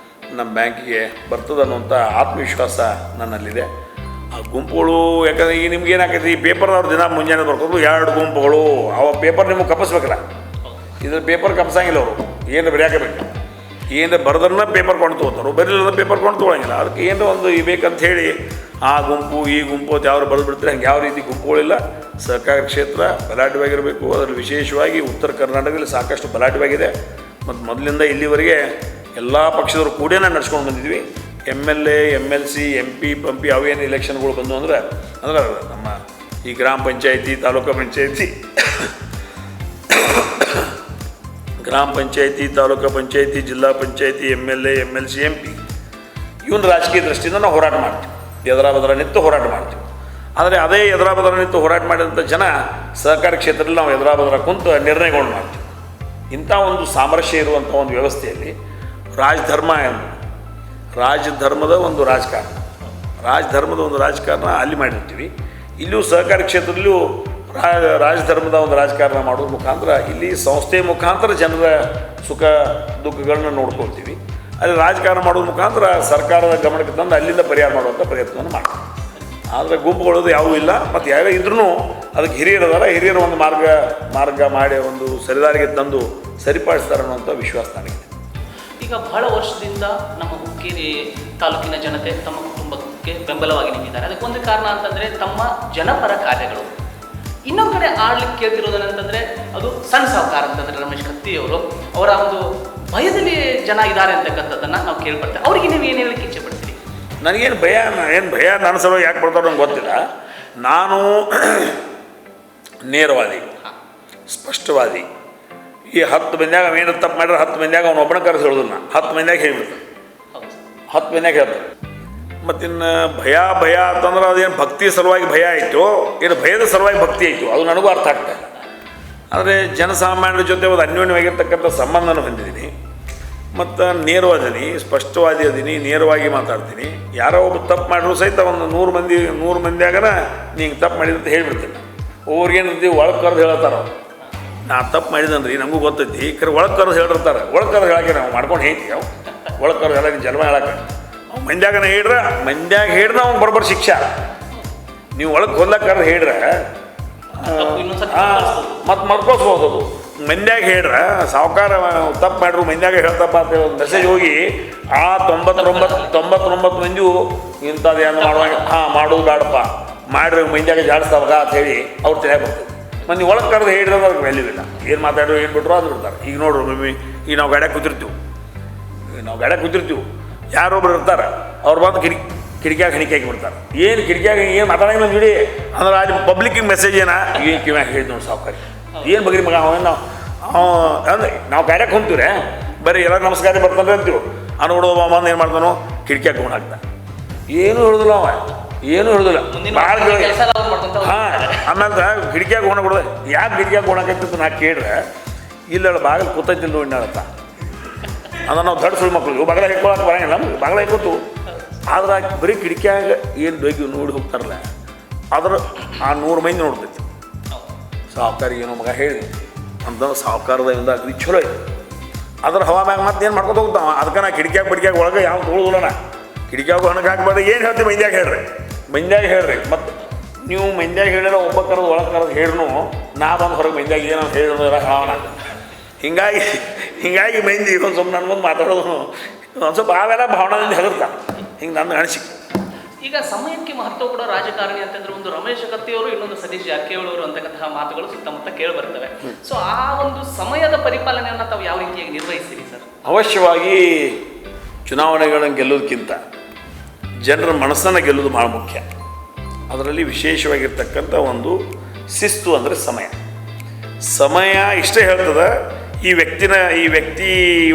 ನಮ್ಮ ಬ್ಯಾಂಕಿಗೆ ಬರ್ತದೆ ಅನ್ನುವಂಥ ಆತ್ಮವಿಶ್ವಾಸ ನನ್ನಲ್ಲಿದೆ. ಆ ಗುಂಪುಗಳು ಯಾಕಂದರೆ ಈಗ ನಿಮ್ಗೆ ಏನಾಗ್ತೈತಿ, ಈ ಪೇಪರ್ದವ್ರು ದಿನ ಮುಂಜಾನೆ ಬರ್ಕೊಂಡು 2 ಗುಂಪುಗಳು ಅವ ಪೇಪರ್ ನಿಮಗೆ ಕಪ್ಪಿಸ್ಬೇಕಲ್ಲ. ಇದ್ರ ಪೇಪರ್ ಕಪ್ಸಂಗಿಲ್ಲ ಅವರು, ಏನು ಬರೆಯಾಕಬೇಕು, ಏನು ಬರೆದ್ರನ್ನ ಪೇಪರ್ ಕೊಂಡು ತೊಗೋತಾರೆ, ಬರೀಲಿಲ್ಲ ಪೇಪರ್ ಕೊಂಡು ತೊಗೊಳಂಗಿಲ್ಲ. ಅದಕ್ಕೆ ಏನೋ ಒಂದು ಬೇಕಂತ ಹೇಳಿ ಆ ಗುಂಪು ಈ ಗುಂಪು ಅಂತ ಯಾರು ಬರೆದು ಬಿಡ್ತಾರೆ. ಹಂಗೆ ಯಾವ ರೀತಿ ಗುಂಪುಗಳಿಲ್ಲ. ಸಹಕಾರಿ ಕ್ಷೇತ್ರ ಬಲಾಢ್ಯವಾಗಿರಬೇಕು. ಅದರಲ್ಲಿ ವಿಶೇಷವಾಗಿ ಉತ್ತರ ಕರ್ನಾಟಕದಲ್ಲಿ ಸಾಕಷ್ಟು ಬಲಾಢ್ಯವಾಗಿದೆ. ಮತ್ತು ಮೊದಲಿಂದ ಇಲ್ಲಿವರೆಗೆ ಎಲ್ಲ ಪಕ್ಷದವರು ಕೂಡ ನಡ್ಸ್ಕೊಂಡು ಬಂದಿದ್ವಿ. MLA, MLC, MP, ಪಂಪಿ ಅವೇನು ಎಲೆಕ್ಷನ್ಗಳು ಬಂದು ಅಂದ್ರೆ ನಮ್ಮ ಈ ಗ್ರಾಮ ಪಂಚಾಯತಿ, ತಾಲೂಕು ಪಂಚಾಯತಿ, ತಾಲೂಕು ಪಂಚಾಯತಿ, ಜಿಲ್ಲಾ ಪಂಚಾಯತಿ, MLA, MLC, MP ಇವನು ರಾಜಕೀಯ ದೃಷ್ಟಿಯಿಂದ ನಾವು ಹೋರಾಟ ಮಾಡ್ತೀವಿ. ಎದುರಾಬದ್ರ ನಿಂತು ಹೋರಾಟ ಮಾಡ್ತೀವಿ. ಆದರೆ ಅದೇ ಎದುರಾಬದ್ರ ನಿಂತು ಹೋರಾಟ ಮಾಡಿದಂಥ ಜನ ಸಹಕಾರಿ ಕ್ಷೇತ್ರದಲ್ಲಿ ನಾವು ಎದುರಾಬದ್ರ ಕುಂತು ನಿರ್ಣಯಗಳು ಮಾಡ್ತೀವಿ. ಇಂಥ ಒಂದು ಸಾಮರಸ್ಯ ಇರುವಂಥ ಒಂದು ವ್ಯವಸ್ಥೆಯಲ್ಲಿ ರಾಜಧರ್ಮದ ಒಂದು ರಾಜಕಾರಣ ಅಲ್ಲಿ ಮಾಡಿರ್ತೀವಿ. ಇಲ್ಲಿಯೂ ಸಹಕಾರಿ ಕ್ಷೇತ್ರದಲ್ಲಿಯೂ ರಾಜಧರ್ಮದ ಒಂದು ರಾಜಕಾರಣ ಮಾಡೋದ್ರ ಮುಖಾಂತರ ಇಲ್ಲಿ ಸಂಸ್ಥೆ ಮುಖಾಂತರ ಜನರ ಸುಖ ದುಃಖಗಳನ್ನ ನೋಡ್ಕೊಳ್ತೀವಿ. ಅಲ್ಲಿ ರಾಜಕಾರಣ ಮಾಡೋದ್ರ ಮುಖಾಂತರ ಸರ್ಕಾರದ ಗಮನಕ್ಕೆ ತಂದು ಅಲ್ಲಿಂದ ಪರಿಹಾರ ಮಾಡುವಂಥ ಪ್ರಯತ್ನವನ್ನು ಮಾಡ್ತೀವಿ. ಆದರೆ ಗುಂಪುಗಳದು ಯಾವುದೂ ಇಲ್ಲ. ಮತ್ತು ಯಾರೋ ಇದ್ರೂ ಅದಕ್ಕೆ ಹಿರಿಯರ ಒಂದು ಮಾರ್ಗ ಮಾಡಿ ಒಂದು ಸರಿದಾರಿಗೆ ತಂದು ಸರಿಪಡಿಸ್ತಾರೆ ಅನ್ನೋಂಥ ವಿಶ್ವಾಸ ನನಗಿದೆ. ಈಗ ಬಹಳ ವರ್ಷದಿಂದ ನಮ್ಮ ಹುಕ್ಕೇರಿ ತಾಲೂಕಿನ ಜನತೆ ತಮ್ಮ ಕುಟುಂಬಕ್ಕೆ ಬೆಂಬಲವಾಗಿ ನಿಂತಿದ್ದಾರೆ. ಅದಕ್ಕೊಂದು ಕಾರಣ ಅಂತಂದರೆ ತಮ್ಮ ಜನಪರ ಕಾರ್ಯಗಳು. ಇನ್ನೊಂದು ಕಡೆ ಆಡ್ಲಿಕ್ಕೆ ಕೇಳ್ತಿರೋದೇನಂತಂದರೆ ಅದು ಸಣ್ಣ ಸಾಹುಕಾರ ಅಂತಂದರೆ ರಮೇಶ್ ಕತ್ತಿಯವರು ಅವರ ಒಂದು ಭಯದಲ್ಲಿ ಜನ ಇದ್ದಾರೆ ಅಂತಕ್ಕಂಥದ್ದನ್ನು ನಾವು ಕೇಳ್ಪಡ್ತೇವೆ. ಅವ್ರಿಗೆ ನೀವು ಏನು ಹೇಳಲಿಕ್ಕೆ ಇಚ್ಛೆ ಪಡ್ತೀರಿ? ನನಗೇನು ಭಯ ನನ್ನ ಸಲುವಾಗಿ ಯಾಕೆ ಬರ್ತಾರೋ ನಂಗೆ ಗೊತ್ತಿಲ್ಲ. ನಾನು ನೇರವಾದಿ, ಸ್ಪಷ್ಟವಾದಿ. ಈ 10 ಮಂದಿಯಾಗ ಏನು ತಪ್ಪು ಮಾಡಿದ್ರೆ 10 ಮಂದಿಯಾಗ ಅವ್ನು ಒಬ್ಬನ ಕರೆಸಿ ಹೇಳೋದಿಲ್ಲ, 10 ಮಂದಿಯಾಗ ಹೇಳ್ಬಿಡ್ತಾನೆ, 10 ಮಂದಿಯಾಗ ಹೇಳ್ತಾನೆ. ಮತ್ತಿನ್ನು ಭಯ ಅಂತಂದ್ರೆ ಅದೇನು ಭಕ್ತಿ ಸಲುವಾಗಿ ಭಯ ಆಯಿತು, ಏನು ಭಯದ ಸಲುವಾಗಿ ಭಕ್ತಿ ಆಯಿತು, ಅದು ನನಗೂ ಅರ್ಥ ಆಗ್ತದೆ. ಆದರೆ ಜನಸಾಮಾನ್ಯರ ಜೊತೆ ಒಂದು ಅನ್ಯೋನ್ಯವಾಗಿರ್ತಕ್ಕಂಥ ಸಂಬಂಧನ ಹೊಂದಿದ್ದೀನಿ. ಮತ್ತು ನೇರವಾದೀನಿ, ಸ್ಪಷ್ಟವಾದಿ ಅದೀನಿ, ನೇರವಾಗಿ ಮಾತಾಡ್ತೀನಿ. ಯಾರೋ ಒಬ್ಬ ತಪ್ಪು ಮಾಡಿದ್ರು ಸಹಿತ ಒಂದು 100 ಮಂದಿಯಾಗನ ನೀನು ತಪ್ಪು ಮಾಡಿದ್ರೆ ಅಂತ ಹೇಳ್ಬಿಡ್ತೀನಿ. ಒಬ್ಬರಿಗೇನಿರ್ತೀವಿ ಒಳಗೆ ಕರೆದು ಹೇಳ್ತಾರ, ನಾ ತಪ್ಪು ಮಾಡಿದನ್ರಿ ನಮಗೂ ಗೊತ್ತೈತಿ, ಖರೆ ಒಳಗೆ ಕರೆದು ಹೇಳಿರ್ತಾರೆ. ಒಳಗೆ ಕರೆದು ಹೇಳಕ್ಕೆ ನಾವು ಮಾಡ್ಕೊಂಡು ಹೇಳ್ತೀವಿ. ಅವು ಒಳಗೆ ಕರೆದು ಹೇಳ ನೀನು ಜನ್ಮ ಹೇಳಕ್ಕೆ ಅವ್ನು ಮಂದ್ಯಾಗನ ಹೇಳ್ರೆ ಅವ್ನು ಬರೋಬ್ಬರ ಶಿಕ್ಷೆ. ನೀವು ಒಳಗೆ ಕೊಲ್ಲಕ್ಕೆ ಕರೆದು ಹೇಳ್ರೆ ಮತ್ತು ಮರ್ಕೋಸ್ಬೋದು. ಅದು ಮಂದ್ಯಾಗ ಹೇಳ್ರೆ ಸಾವುಕಾರ ತಪ್ಪು ಮಾಡ್ರು ಮಂದ್ಯಾಗ ಹೇಳ್ತಪ್ಪ ಅಂತ ಒಂದು ಮೆಸೇಜ್ ಹೋಗಿ ಆ 99 ಮಂದಿಯು ಇಂಥದ್ದೇನು ಮಾಡುವಾಗ ಮಾಡೋದು ಬೇಡಪ್ಪ, ಮಾಡ್ರಿ ಮಂದ್ಯಾಗ ಜಾಡಿಸ್ತಾವಾಗ ಅಂತ ಹೇಳಿ ಅವ್ರು ತಿಳಿಯಾಗ ಬರ್ತದೆ. ಮತ್ತು ನೀವು ಒಳಗೆ ಕರೆದು ಹೇಳಿರೋದು ಅವ್ರಿಗೆ ವ್ಯಾಲ್ಯೂ ಇಲ್ಲ. ಏನು ಮಾತಾಡೋ ಏನು ಬಿಟ್ಟರು ಅದು ಬಿಡ್ತಾರೆ. ಈಗ ನೋಡ್ರಿ ಮಮ್ಮಿ, ಈಗ ನಾವು ಗಾಡ್ಯಾಗ ಕೂತಿರ್ತೀವಿ, ಯಾರೊಬ್ರು ಇರ್ತಾರೆ, ಅವ್ರು ಬಂದು ಕಿಟಕಿಯಾಗ ಹಣಿಕೆ ಹಾಕಿಬಿಡ್ತಾರೆ. ಏನು ಕಿಟಕಿಯಾಗ ಏನು ಮಾತಾಡಂಗಿಲ್ಲ ಬಿಡಿ ಅಂದ್ರೆ ಅಲ್ಲಿ ಪಬ್ಲಿಕ್ಕಿಗೆ ಮೆಸೇಜ್ ಏನು ಕಿವ್ಯಾಗ ಹೇಳಿದ್ ನೋಡಿ ಸಾವುಕಾರಿ, ಏನು ಬಗ್ರಿ ಮಗ ನಾವು ಅಂದರೆ ನಾವು ಗಾಡ್ಯಾಗ ಹೊಂತೀವ್ರೆ ಬರೀ ಎಲ್ಲ ನಮಸ್ಕಾರ ಬರ್ತಾನೆ ಅಂತೀವಿ. ಅನ್ಬಿಡೋ ಬಂದು ಏನು ಮಾಡ್ತಾನೋ ಕಿಟಕಿಯಾಗ ಗುಣ ಆಗ್ತಾನೆ. ಏನೂ ಹೇಳೋದಿಲ್ಲ ಭಾಳ ಆಮೇಲೆ ಕಿಟಕಿಯಾಗ ಗುಣ ಕೊಡೋದು. ಯಾಕೆ ಕಿಟಕಿಯಾಗ ಗುಣ ಆಗ್ತಿತ್ತು ನಾ ಕೇಳ್ರೆ ಇಲ್ಲ ಬಾಗಿಲು ಕೂತೈತಿಲ್ಲ ನೋಡಿ ಹೇಳತ್ತ. ಅಂದ್ರೆ ನಾವು ದೊಡ್ಡ ಸುಳ್ಳು ಮಕ್ಕಳು ಬಾಗಿಲ ಹಾಕೊಳಕ್ಕೆ ಬರಂಗಿಲ್ಲ, ನಮ್ಗೆ ಬಾಗಿಲ ಹಾಕೋತು. ಆದ್ರೆ ಬರೀ ಕಿಟಕಿಯಾಗ ಏನು ಬೇಕು ನೋಡಿ ಹೋಗ್ತಾರಲ್ಲ, ಆದ್ರೆ ಆ 100 ಮಂದಿ ನೋಡ್ತೈತಿ. ಸಾವುಕಾರಿಗೆ ಏನೋ ಮಗ ಹೇಳಿದೆ ಅಂತಂದ್ರೆ ಸಾವುಕಾರದ ಅಗ್ರಿ ಚಲೋ ಐತೆ. ಅದ್ರ ಹವಾಮ್ಯಾಗ ಮತ್ತೆ ಏನು ಮಾಡ್ಕೊತ ಹೋಗ್ತಾವ. ಅದಕ್ಕೆ ನಾ ಕಿಟಕಿಯಾಗ ಒಳಗೆ ಯಾವ ತೊಗೊಳ್ಳೋದಿಲ್ಲ. ನಾ ಕಿಟಕಿಯಾಗ ಹಣಕ್ಕೆ ಹಾಕ್ಬಾರ್ದು. ಏನು ಹೇಳ್ತೀವಿ ಮಂದ್ಯಾಗ ಹೇಳ್ರಿ. ಮತ್ತು ನೀವು ಮಂದ್ಯಾಗ ಹೇಳಿರೋ ಒಬ್ಬ ಕರೆದು ಒಳಗೆ ಕರೆದು ಹೇಳ್ರು ನಾ ಬಂದು ಹೊರಗೆ ಮಂದ್ಯಾಗ ಏನೋ ಹೇಳಿದ್ರೆ ಹಾವನ. ಹಿಂಗಾಗಿ ಮಂದಿ ಒಂದು ಸ್ವಲ್ಪ ನನ್ನ ಮುಂದೆ ಮಾತಾಡೋದು ಒಂದು ಸ್ವಲ್ಪ ಅವೆಲ್ಲ ಭಾವನೆಯಿಂದ ಹೆದರ್ತಾನೆ. ಹಿಂಗೆ ನನ್ನ ಅನಿಸಿಕೆ. ಈಗ ಸಮಯಕ್ಕೆ ಮಹತ್ವ ಕೊಡೋ ರಾಜಕಾರಣಿ ಅಂತಂದ್ರೆ ಒಂದು ರಮೇಶ್ ಕತ್ತಿಯವರು, ಇನ್ನೊಂದು ಸತೀಶ್ ಜಾರಕಿಹೊಳಿ ಅವರು ಅಂತಕ್ಕಂತಹ ಮಾತುಗಳು ಸುತ್ತಮುತ್ತ ಕೇಳಿ ಬರ್ತವೆ. ಸೊ ಆ ಒಂದು ಸಮಯದ ಪರಿಪಾಲನೆಯನ್ನು ತಾವು ಯಾವ ರೀತಿಯಾಗಿ ನಿರ್ವಹಿಸ್ತೀರಿ ಸರ್? ಅವಶ್ಯವಾಗಿ ಚುನಾವಣೆಗಳನ್ನು ಗೆಲ್ಲೋದಕ್ಕಿಂತ ಜನರ ಮನಸ್ಸನ್ನು ಗೆಲ್ಲೋದು ಭಾಳ ಮುಖ್ಯ. ಅದರಲ್ಲಿ ವಿಶೇಷವಾಗಿರ್ತಕ್ಕಂಥ ಒಂದು ಶಿಸ್ತು ಅಂದರೆ ಸಮಯ ಇಷ್ಟೇ ಹೇಳ್ತದೆ. ಈ ವ್ಯಕ್ತಿ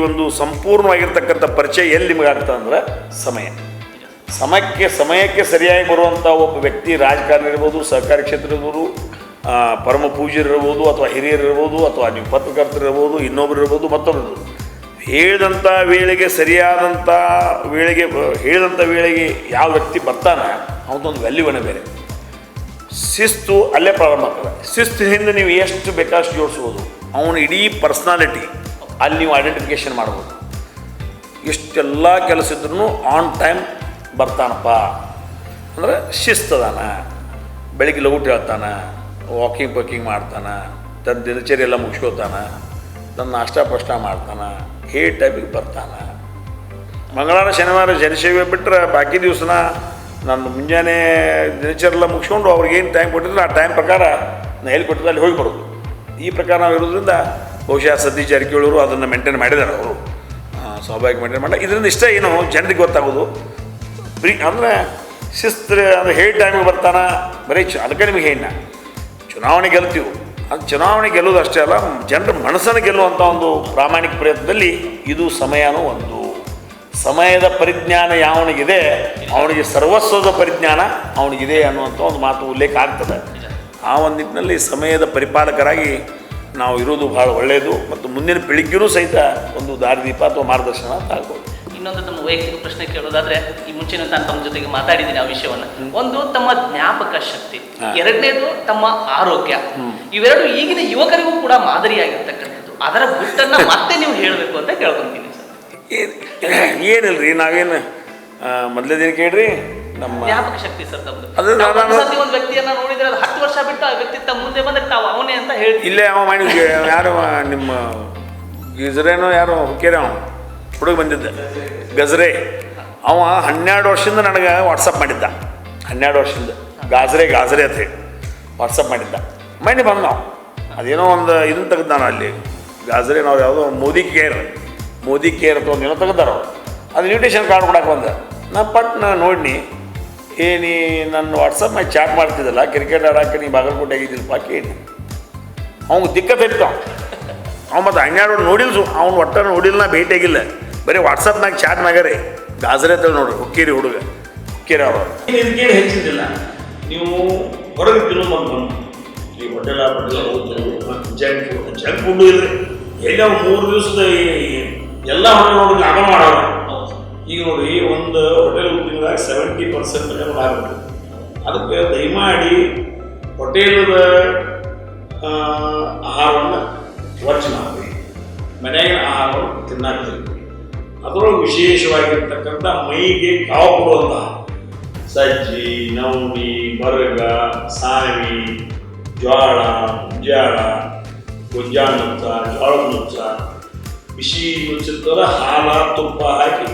ಒಂದು ಸಂಪೂರ್ಣವಾಗಿರ್ತಕ್ಕಂಥ ಪರಿಚಯ ಎಲ್ಲಿ ನಿಮಗಾಗ್ತದೆ ಅಂದ್ರೆ ಸಮಯಕ್ಕೆ ಸರಿಯಾಗಿ ಬರುವಂಥ ಒಬ್ಬ ವ್ಯಕ್ತಿ ರಾಜಕಾರಣಿ ಇರ್ಬೋದು, ಸಹಕಾರಿ ಕ್ಷೇತ್ರ ಇರ್ಬೋದು, ಪರಮ ಪೂಜ್ಯರಿರ್ಬೋದು, ಅಥವಾ ಹಿರಿಯರಿರ್ಬೋದು, ಅಥವಾ ನೀವು ಪತ್ರಕರ್ತರಿರ್ಬೋದು, ಇನ್ನೊಬ್ರು ಇರ್ಬೋದು, ಮತ್ತೊಬ್ರು ಇರ್ಬೋದು. ಹೇಳಿದಂಥ ವೇಳೆಗೆ ಯಾವ ವ್ಯಕ್ತಿ ಬರ್ತಾನೆ ಅವನದೊಂದು ವ್ಯಾಲ್ಯೂವೇ ಬೇರೆ. ಶಿಸ್ತು ಅಲ್ಲೇ ಪ್ರಾರಂಭ ಆಗ್ತದೆ. ಶಿಸ್ತಿನಿಂದ ನೀವು ಎಷ್ಟು ಬೇಕಾಷ್ಟು ಜೋಡಿಸ್ಬೋದು. ಅವನ ಇಡೀ ಪರ್ಸ್ನಾಲಿಟಿ ಅಲ್ಲಿ ನೀವು ಐಡೆಂಟಿಫಿಕೇಷನ್ ಮಾಡ್ಬೋದು. ಇಷ್ಟೆಲ್ಲ ಕೆಲಸ ಇದ್ರೂ ಆನ್ ಟೈಮ್ ಬರ್ತಾನಪ್ಪ ಅಂದರೆ ಶಿಸ್ತದಾನ. ಬೆಳಿಗ್ಗೆ ಲಘು ಹೇಳ್ತಾನೆ, ವಾಕಿಂಗ್ ಮಾಡ್ತಾನೆ, ತನ್ನ ದಿನಚರಿ ಎಲ್ಲ ಮುಗಿಸ್ಕೋತಾನೆ, ತನ್ನ ನಾಷ್ಟ ಮಾಡ್ತಾನೆ, ಟೈಮಿಗೆ ಬರ್ತಾನೆ. ಮಂಗಳವಾರ ಶನಿವಾರ ಜನಸೇವೆ ಬಿಟ್ಟರೆ ಬಾಕಿ ದಿವಸನ ನಾನು ಮುಂಜಾನೆ ದಿನಚರಿ ಎಲ್ಲ ಮುಗಿಸ್ಕೊಂಡು ಅವ್ರಿಗೇನು ಟೈಮ್ ಕೊಟ್ಟಿದ್ರೆ ಆ ಟೈಮ್ ಪ್ರಕಾರ ನಾನು ಎಲ್ಲಿ ಕೊಟ್ಟಿದ್ದೆ ಅಲ್ಲಿ ಹೋಗಿ ಬರೋದು. ಈ ಪ್ರಕಾರ ನಾವು ಇರೋದ್ರಿಂದ ಬಹುಶಃ ಸತೀಶ್ ಜಾರಕಿಹೊಳಿ ಅವರು ಅದನ್ನು ಮೇಂಟೈನ್ ಮಾಡಿದ್ದಾರೆ. ಅವರು ಸ್ವಾಭಾವಿಕ ಮೇಂಟೈನ್ ಮಾಡಿ ಇದರಿಂದ ಇಷ್ಟ ಏನು ಜನರಿಗೆ ಗೊತ್ತಾಗೋದು ಅಂದರೆ ಶಿಸ್ತು ಅಂದರೆ ಟೈಮಿಗೆ ಬರ್ತಾನೆ. ಬರೀ ಅದಕ್ಕೆ ನಿಮಗೆ ಹೇಳ ಚುನಾವಣೆ ಗೆಲ್ತೀವಿ, ಅದು ಚುನಾವಣೆ ಗೆಲ್ಲೋದು ಅಷ್ಟೇ ಅಲ್ಲ, ಜನರ ಮನಸ್ಸನ್ನು ಗೆಲ್ಲುವಂಥ ಒಂದು ಪ್ರಾಮಾಣಿಕ ಪ್ರಯತ್ನದಲ್ಲಿ ಇದು ಸಮಯನೂ ಒಂದು. ಸಮಯದ ಪರಿಜ್ಞಾನ ಯಾವನಿಗಿದೆ ಅವನಿಗೆ ಸರ್ವಸ್ವದ ಪರಿಜ್ಞಾನ ಅವನಿಗಿದೆ ಅನ್ನುವಂಥ ಒಂದು ಮಾತು ಉಲ್ಲೇಖ ಆಗ್ತದೆ. ಆ ಒಂದು ನಿಟ್ಟಿನಲ್ಲಿ ಸಮಯದ ಪರಿಪಾಲಕರಾಗಿ ನಾವು ಇರೋದು ಭಾಳ ಒಳ್ಳೆಯದು ಮತ್ತು ಮುಂದಿನ ಪೀಳಿಗೆಯೂ ಸಹಿತ ಒಂದು ದಾರಿದೀಪ ಅಥವಾ ಮಾರ್ಗದರ್ಶನ ಅಂತ ಆಗ್ಬೋದು. ಇನ್ನೊಂದು ತಮ್ಮ ವೈಯಕ್ತಿಕ ಪ್ರಶ್ನೆ ಕೇಳೋದಾದ್ರೆ, ಈ ಮುಂಚೆನೂ ನಾನು ತಮ್ಮ ಜೊತೆಗೆ ಮಾತಾಡಿದ್ದೀನಿ ಆ ವಿಷಯವನ್ನ. ಒಂದು ತಮ್ಮ ಜ್ಞಾಪಕ ಶಕ್ತಿ, ಎರಡನೇದು ತಮ್ಮ ಆರೋಗ್ಯ. ಇವೆರಡು ಈಗಿನ ಯುವಕರಿಗೂ ಕೂಡ ಮಾದರಿಯಾಗಿರ್ತಕ್ಕಂಥದ್ದು. ಅದರ ಗುಟ್ಟನ್ನ ಮತ್ತೆ ನೀವು ಹೇಳಬೇಕು ಅಂತ ಕೇಳ್ಕೊಂತೀನಿ ಸರ್. ಏನಿಲ್ರಿ, ನಾವೇನು ಮೊದಲೇ ದಿನ ಕೇಳ್ರಿ ನಮ್ಮ ಜ್ಞಾಪಕ ಶಕ್ತಿ ಸರ್ ತಮ್ಮದು. ಅದು ಒಂದು ವ್ಯಕ್ತಿಯನ್ನ ನೋಡಿದ್ರೆ ಅದು 10 ವರ್ಷ ಬಿಟ್ಟು ಆ ವ್ಯಕ್ತಿ ತಮ್ಮ ಮುಂದೆ ಬಂದ್ರೆ ತಾವು ಅವನೇ ಅಂತ ಹೇಳಿ ಇಲ್ಲೇ ಅವ ಮಾಡಿ ಯಾರು ನಿಮ್ಮ ಗಜರೇನೋ ಯಾರೋ ಹುಕ್ಕೇರಿ ಅವ ಹುಡುಗ ಬಂದಿದ್ದ ಗಜರೆ, ಅವ 12 ವರ್ಷದಿಂದ ನನಗೆ ವಾಟ್ಸಪ್ ಮಾಡಿದ್ದ. 12 ವರ್ಷದಿಂದ ಗಾಜರೆ ಅಂತ ಹೇಳಿ ವಾಟ್ಸಪ್ ಮಾಡಿದ್ದ. ಮನೆ ಬಂದ ನಾವು ಅದೇನೋ ಒಂದು ಇದನ್ನು ತೆಗೆದ ನಾನು ಅಲ್ಲಿ ಗಾಜರೆ ನಾವು ಯಾವುದೋ ಮೋದಿ ಕೇರ್ ಅಥವಾ ಏನೋ ತೆಗೆದಾರ. ಅದು ಇನ್ವಿಟೇಷನ್ ಕಾರ್ಡ್ ಕೊಡಕ್ಕೆ ಬಂದ. ನಾ ಪಟ್ನ ನೋಡಿ ನೀ ನನ್ನ ವಾಟ್ಸಪ್ ಮ್ಯಾಗ ಚಾಟ್ ಮಾಡ್ತಿದ್ದಲ್ಲ, ಕ್ರಿಕೆಟ್ ಆಡೋಕೆ ನೀ ಬಾಗಲಕೋಟೆ ಆಗಿದ್ದಿಲ್ಲಪ್ಪ ಕೇಳಿ. ಅವ್ನಿಗೆ ದಿಕ್ಕತ್ತಿತ್ತು. ಅವ್ನು ಮತ್ತು 12 ನೋಡಿಲ್ಲ, ಅವ್ನು ಒಟ್ಟ ನೋಡಿಲ್ಲ, ನಾ ಭೇಟಿಯಾಗಿಲ್ಲ, ಬರೀ ವಾಟ್ಸಪ್ನಾಗ ಚಾಟ್ ಮ್ಯಾಗರೇ ಗಾಜರೆ ಅಂತ ನೋಡ್ರಿ ಹುಕ್ಕೇರಿ ಹುಡುಗ ಹುಕ್ಕೇರಿ ಅವರು. ಇದಕ್ಕೇನು ಹೆಚ್ಚಿದ್ದಿಲ್ಲ, ನೀವು ಹೊರಗೆ ತಿನ್ನೋದು ಈ ಹೋಟೆಲ್ ಜಂಕ್ ಫುಡ್ಡು ಇಲ್ರಿ. ಎಲ್ಲ 3 ದಿವಸದ ಎಲ್ಲ ಹೊರಗೆ ನೋಡಿ ಲಾಭ ಮಾಡೋರು. ಈಗ ನೋಡಿ ಒಂದು ಹೋಟೆಲ್ ತಿಂಗಳಾಗ 70% ಲಾಭ ಆಗುತ್ತೆ. ಅದಕ್ಕೆ ದಯಮಾಡಿ ಹೋಟೆಲದ ಆಹಾರವನ್ನು ವರ್ಜ ಮಾಡಿ ಮನೆಯ ಆಹಾರವನ್ನು ತಿನ್ನಾಕ್ತೀವಿ. ಅದರೊಳಗೆ ವಿಶೇಷವಾಗಿರ್ತಕ್ಕಂಥ ಮೈಗೆ ಕಾವು ಕೊಡುವಂತಹ ಸಜ್ಜಿ, ನವಣಿ, ಬರಗ, ಸಾವಿ, ಜ್ವಾಳ, ಗೊಂಜಾಳ ನುಚ್ಚ, ಜೋಳದ ನುಚ್ಚ, ಬಿಸಿ ನುಚ್ಚಿರ್ತದ ಹಾಲ ತುಪ್ಪ ಹಾಕಿ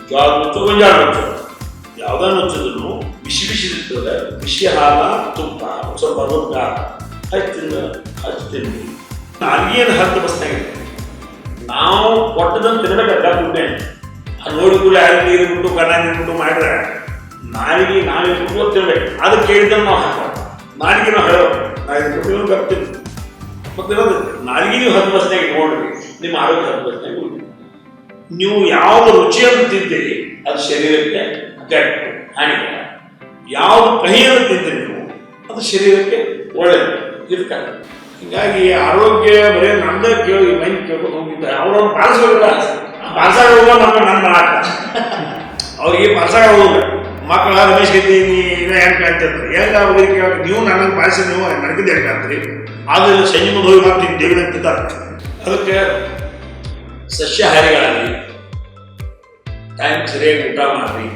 ಜೋಳದ ನುಚ್ಚು, ಗೊಂಜಾಳ ನುಚ್ಚು ಯಾವುದೇ ನುಚ್ಚಿದ್ರು ಬಿಸಿ ಇರ್ತದೆ. ಬಿಸಿ ಹಾಲ ತುಪ್ಪ ಸ್ವಲ್ಪ ರೊಕ್ಕ ಹಚ್ಚಿ ನಾಲ್ಗೇನು 10 ಬಸ್ನಾಗಿದೆ. ನಾವು ಕೊಟ್ಟದನ್ನು ತಿನ್ಬೇಕಾದ ದುಡ್ಡೇ ಅದು ನೋಡಿ ಕೂಡ ಅಲ್ಲಿ ನೀರು ಬಿಟ್ಟು ಕಣ್ಣ ನೀರು ಬಿಟ್ಟು ಮಾಡಿದ್ರೆ ನಾಲಿಗೆ ನಾವಿಟ್ಟು ತಿನ್ಬೇಕು. ಅದು ಕೇಳಿದ್ದನ್ನು ನಾವು ಹಾಕೋಣ. ನಾಲಿಗೆ ನಾವು ಹೇಳೋದು ನಾ ಇದು ಕೊಟ್ಟು ಬರ್ತೀನಿ. ಮತ್ತೆ ನಾಲಿಗೆ ನೀವು 10 ಬಸ್ನಾಗ ನೋಡ್ರಿ, ನಿಮ್ಮ ಆರೋಗ್ಯ 10 ಬಸ್ನಾಗ ಉಳಿದು. ನೀವು ಯಾವುದು ರುಚಿಯನ್ನು ತಿಂತೀರಿ ಅದು ಶರೀರಕ್ಕೆ ಕೆಟ್ಟು ಹಾನಿಕರ. ಯಾವುದು ಕಹಿಯನ್ನು ತಿಂತೀರಿ ನೀವು ಅದು ಶರೀರಕ್ಕೆ ಒಳ್ಳೆಯದು. ಇದಕ್ಕೆ ಹೀಗಾಗಿ ಆರೋಗ್ಯ ಬರೀ ನಮ್ದೇ ಕೇಳಿ ಮೈಂಡ್ ಕೇಳ್ಕೊಂಡು ಹೋಗಿದ್ದಾರೆ. ಅವ್ರವ್ರು ಪಾಲಿಸ್ಬೇಕಲ್ಲ, ಪಾಲ್ಸಾಗ ಹೋಗ ಮಕ್ಕಳು ನನ್ನ ಮಾಡಾಕ ಅವ್ರಿಗೆ ಪಾಲ್ಸಾಗ ಹೋಗ ಮಕ್ಕಳ ರಮೇಶ್ ಗದ್ದಿ ಹೆಂಗೆ ಕಾಣ್ತಿರ್ತಾರೆ. ಹೆಂಗೆ ಅವ್ರಿಗೆ ಕೇಳಿ ನೀವು ನನಗೆ ಪಾಲಿಸಿ ನೀವು ನನಗಿದ್ದು ಹೆಂಗೆ ಕಾಣ್ತೀರಿ. ಆದರೆ ಸಂಜೆ ಮುಂದೆ ಹೋಗಿ ಮಾಡ್ತೀನಿ ದೇವಿ ಅಂತಿದ್ದಾರೆ. ಅದಕ್ಕೆ ಸಸ್ಯಾಹಾರಿಗಳಾಗಲಿ ಟೈಮ್ ಸರಿಯಾಗಿ ಊಟ ಮಾಡಿರಿ,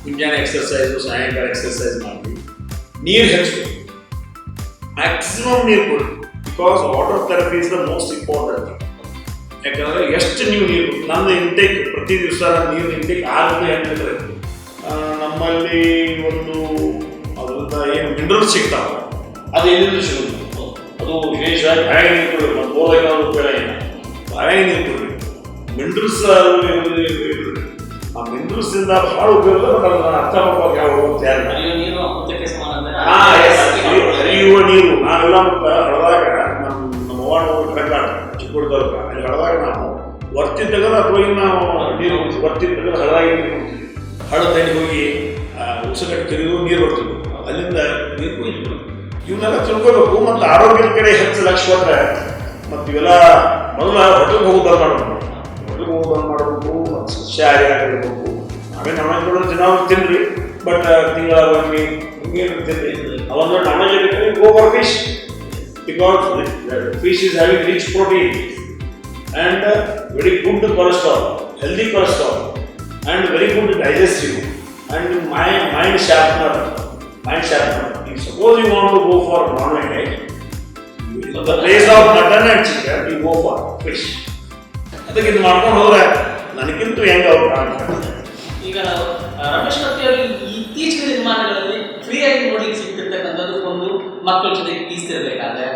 ಮುಂಜಾನೆ ಎಕ್ಸರ್ಸೈಸು, ಸಾಯಂಕಾಲ ಎಕ್ಸರ್ಸೈಸ್ ಮಾಡಿರಿ, ನೀರು ಹೆಚ್ಚಬೇಕು, ಮ್ಯಾಕ್ಸಿಮಮ್ ನೀರು ಕೊಡಿ. Because water therapy is the most important. ಯಾಕಂದರೆ ಎಷ್ಟು ನೀವು ನೀರು, ನನ್ನ ಇಂಟೇಕ್ ಪ್ರತಿ ದಿವಸ ನೀರು ಇಂಟೇಕ್ 6-8 ಲೀಟರ್. ನಮ್ಮಲ್ಲಿ ಒಂದು ಅದರಿಂದ ಏನು ಮಿನರಲ್ಸ್ ಸಿಗ್ತಾವೆ ಅದು ಎಲ್ಲಿಂದ ಸಿಗುತ್ತೆ, ಅದು ವಿಶೇಷವಾಗಿ ಬಾಳೆ ನೀರು ಕೊಡಬೇಕು. ಒಂದು ಬೋರ್ಗೆ ಉಪಯೋಗ ಇಲ್ಲ, ಬಾಳೆ ನೀರು ಕೊಡಬೇಕು. ಮಿನರಲ್ಸ್ ಆ ಮಿನರಲ್ಸಿಂದ ಭಾಳ ಉಪಯೋಗ. ಬಟ್ ಅದನ್ನು ಅರ್ಥ ಮಾಡ್ಬೇಕು ಯಾವ ಹರಿಯುವ ನೀರು. ನಾವೆಲ್ಲ ಹಳದಾಗ ನಮ್ಮ ಅವ್ವ ಕಟ್ಟಾಡ ಚಿಕ್ಕುಡ್ದವ್ರ ಅಲ್ಲಿ ಹಳದಾಗ ನಾವು ವರ್ತಿ ತೆಗೆದು ಅಥವಾ ನಾವು ನೀರು ವರ್ತಿ ತೆಗೆದು ಹಳದಾಗಿ ನೀರು ಕೊಡ್ತೀವಿ. ಹಳದಲ್ಲಿ ಹೋಗಿ ಉಸುಗಟ್ಟು ತೆಗೆದು ನೀರು ಬರ್ತೀವಿ, ಅಲ್ಲಿಂದ ನೀರು ಕುಡಿದ್ವಿ. ಇವನ್ನೆಲ್ಲ ತಿಳ್ಕೋಬೇಕು. ಮತ್ತು ಆರೋಗ್ಯದ ಕಡೆ ಹೆಚ್ಚು ಲಕ್ಷ್ಯ ಕೊಟ್ಟರೆ ಮತ್ತು ಇವೆಲ್ಲ ಮೊದಲ ಹೊಟ್ಟೆಗೆ ಹೋಗೋದು ಮಾಡಬೇಕು, ಹೊಟ್ಟೆಗೆ ಹೋಗೋದು ಮಾಡಬೇಕು. ಮತ್ತು ಸಸ್ಯಾಹಾರಿ ಆಗಿರಬೇಕು. ನಾವೇನು ನಾವೇನು ದಿನಾವು ತಿನ್ನಿರಿ, ಬಟ್ ತಿಂಗಳ ಒಮ್ಮೆ ಹಿಂಗೇನು ತಿನ್ನಿರಿ. ಅವೊಂದು non veg go for fish, because fish is having rich protein and very good cholesterol, healthy cholesterol, and very good digestive and mind sharpener. If suppose you want to go for non-veg, in the place of mutton and chicken, you go for fish. ಅದಕ್ಕೆ ಇದು ಮಾಡ್ಕೊಂಡು ಹೋದ್ರೆ ನನಗಿಂತೂ ಹೆಂಗೆ ಅವ್ರು ಕಾಣ್ತಾರೆ. ಈಗ ರಮೇಶ್ ಕತ್ತಿಯವರು ಇತ್ತೀಚಿನ ನಿರ್ಮಾಣಗಳಲ್ಲಿ ಫ್ರೀಯಾಗಿ ನೋಡ್ಲಿಕ್ಕೆ ಸಿಗ್ತಿರ್ತಕ್ಕಂಥದ್ದು ಒಂದು ಮಕ್ಕಳ ಜೊತೆಗೆ ಈಸ್ತಿರ್ಬೇಕಾದ್ರೆ,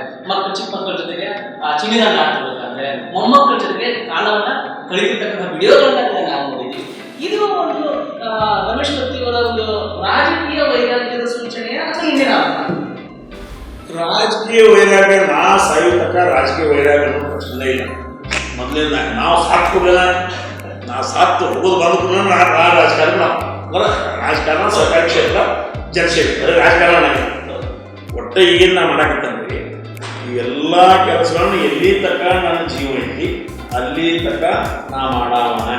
ಚಿಕ್ಕ ಮಕ್ಕಳ ಜೊತೆಗೆ ಚಿನ್ನಿದಾಂಡ ಆಡ್ತಿರ್ಬೇಕಾದ್ರೆ, ಮೊಮ್ಮಕ್ಕಳ ಜೊತೆಗೆ ಕಾಲವನ್ನ ಕಳೀತಿರ್ತಕ್ಕಂಥ ವಿಡಿಯೋಗಳನ್ನ ಕೂಡ ನಾವು ನೋಡಿದ್ವಿ. ಇದು ಒಂದು ರಮೇಶ್ ಕತ್ತಿಯವರ ಒಂದು ರಾಜಕೀಯ ವೈರಾಗ್ಯದ ಸೂಚನೆಯ ಅಥವಾ ಹಿಂದಿನ ರಾಜಕೀಯ ವೈರಾಗ್ಯ? ನಾ ಸಾಯೋ ತಕ್ಕ ರಾಜಕೀಯ ವೈರಾಗ್ಯ ಪ್ರಶ್ನೆ ಇಲ್ಲ. ಮೊದಲಿಂದ ನಾವು ಸಾತ್ಕೊಡಲ್ಲ, ನಾವು ಸಾತ್ತು ಹೋಗೋದು ಬಂದು ರಾಜಕಾರಣ ರಾಜಕಾರಣ ಸರ್ಕಾರಿ ಕ್ಷೇತ್ರ ಜನಸೇವೆ ರಾಜಕಾರಣ ಒಟ್ಟೆ ಈಗೇನು ನಾವು ಮಾಡಾಕತ್ತಂದ್ರಿ ಇವೆಲ್ಲ ಕೆಲಸಗಳನ್ನು ಎಲ್ಲಿ ತನಕ ನನ್ನ ಜೀವ ಐತಿ ಅಲ್ಲಿ ತನಕ ನಾ ಮಾಡವನ.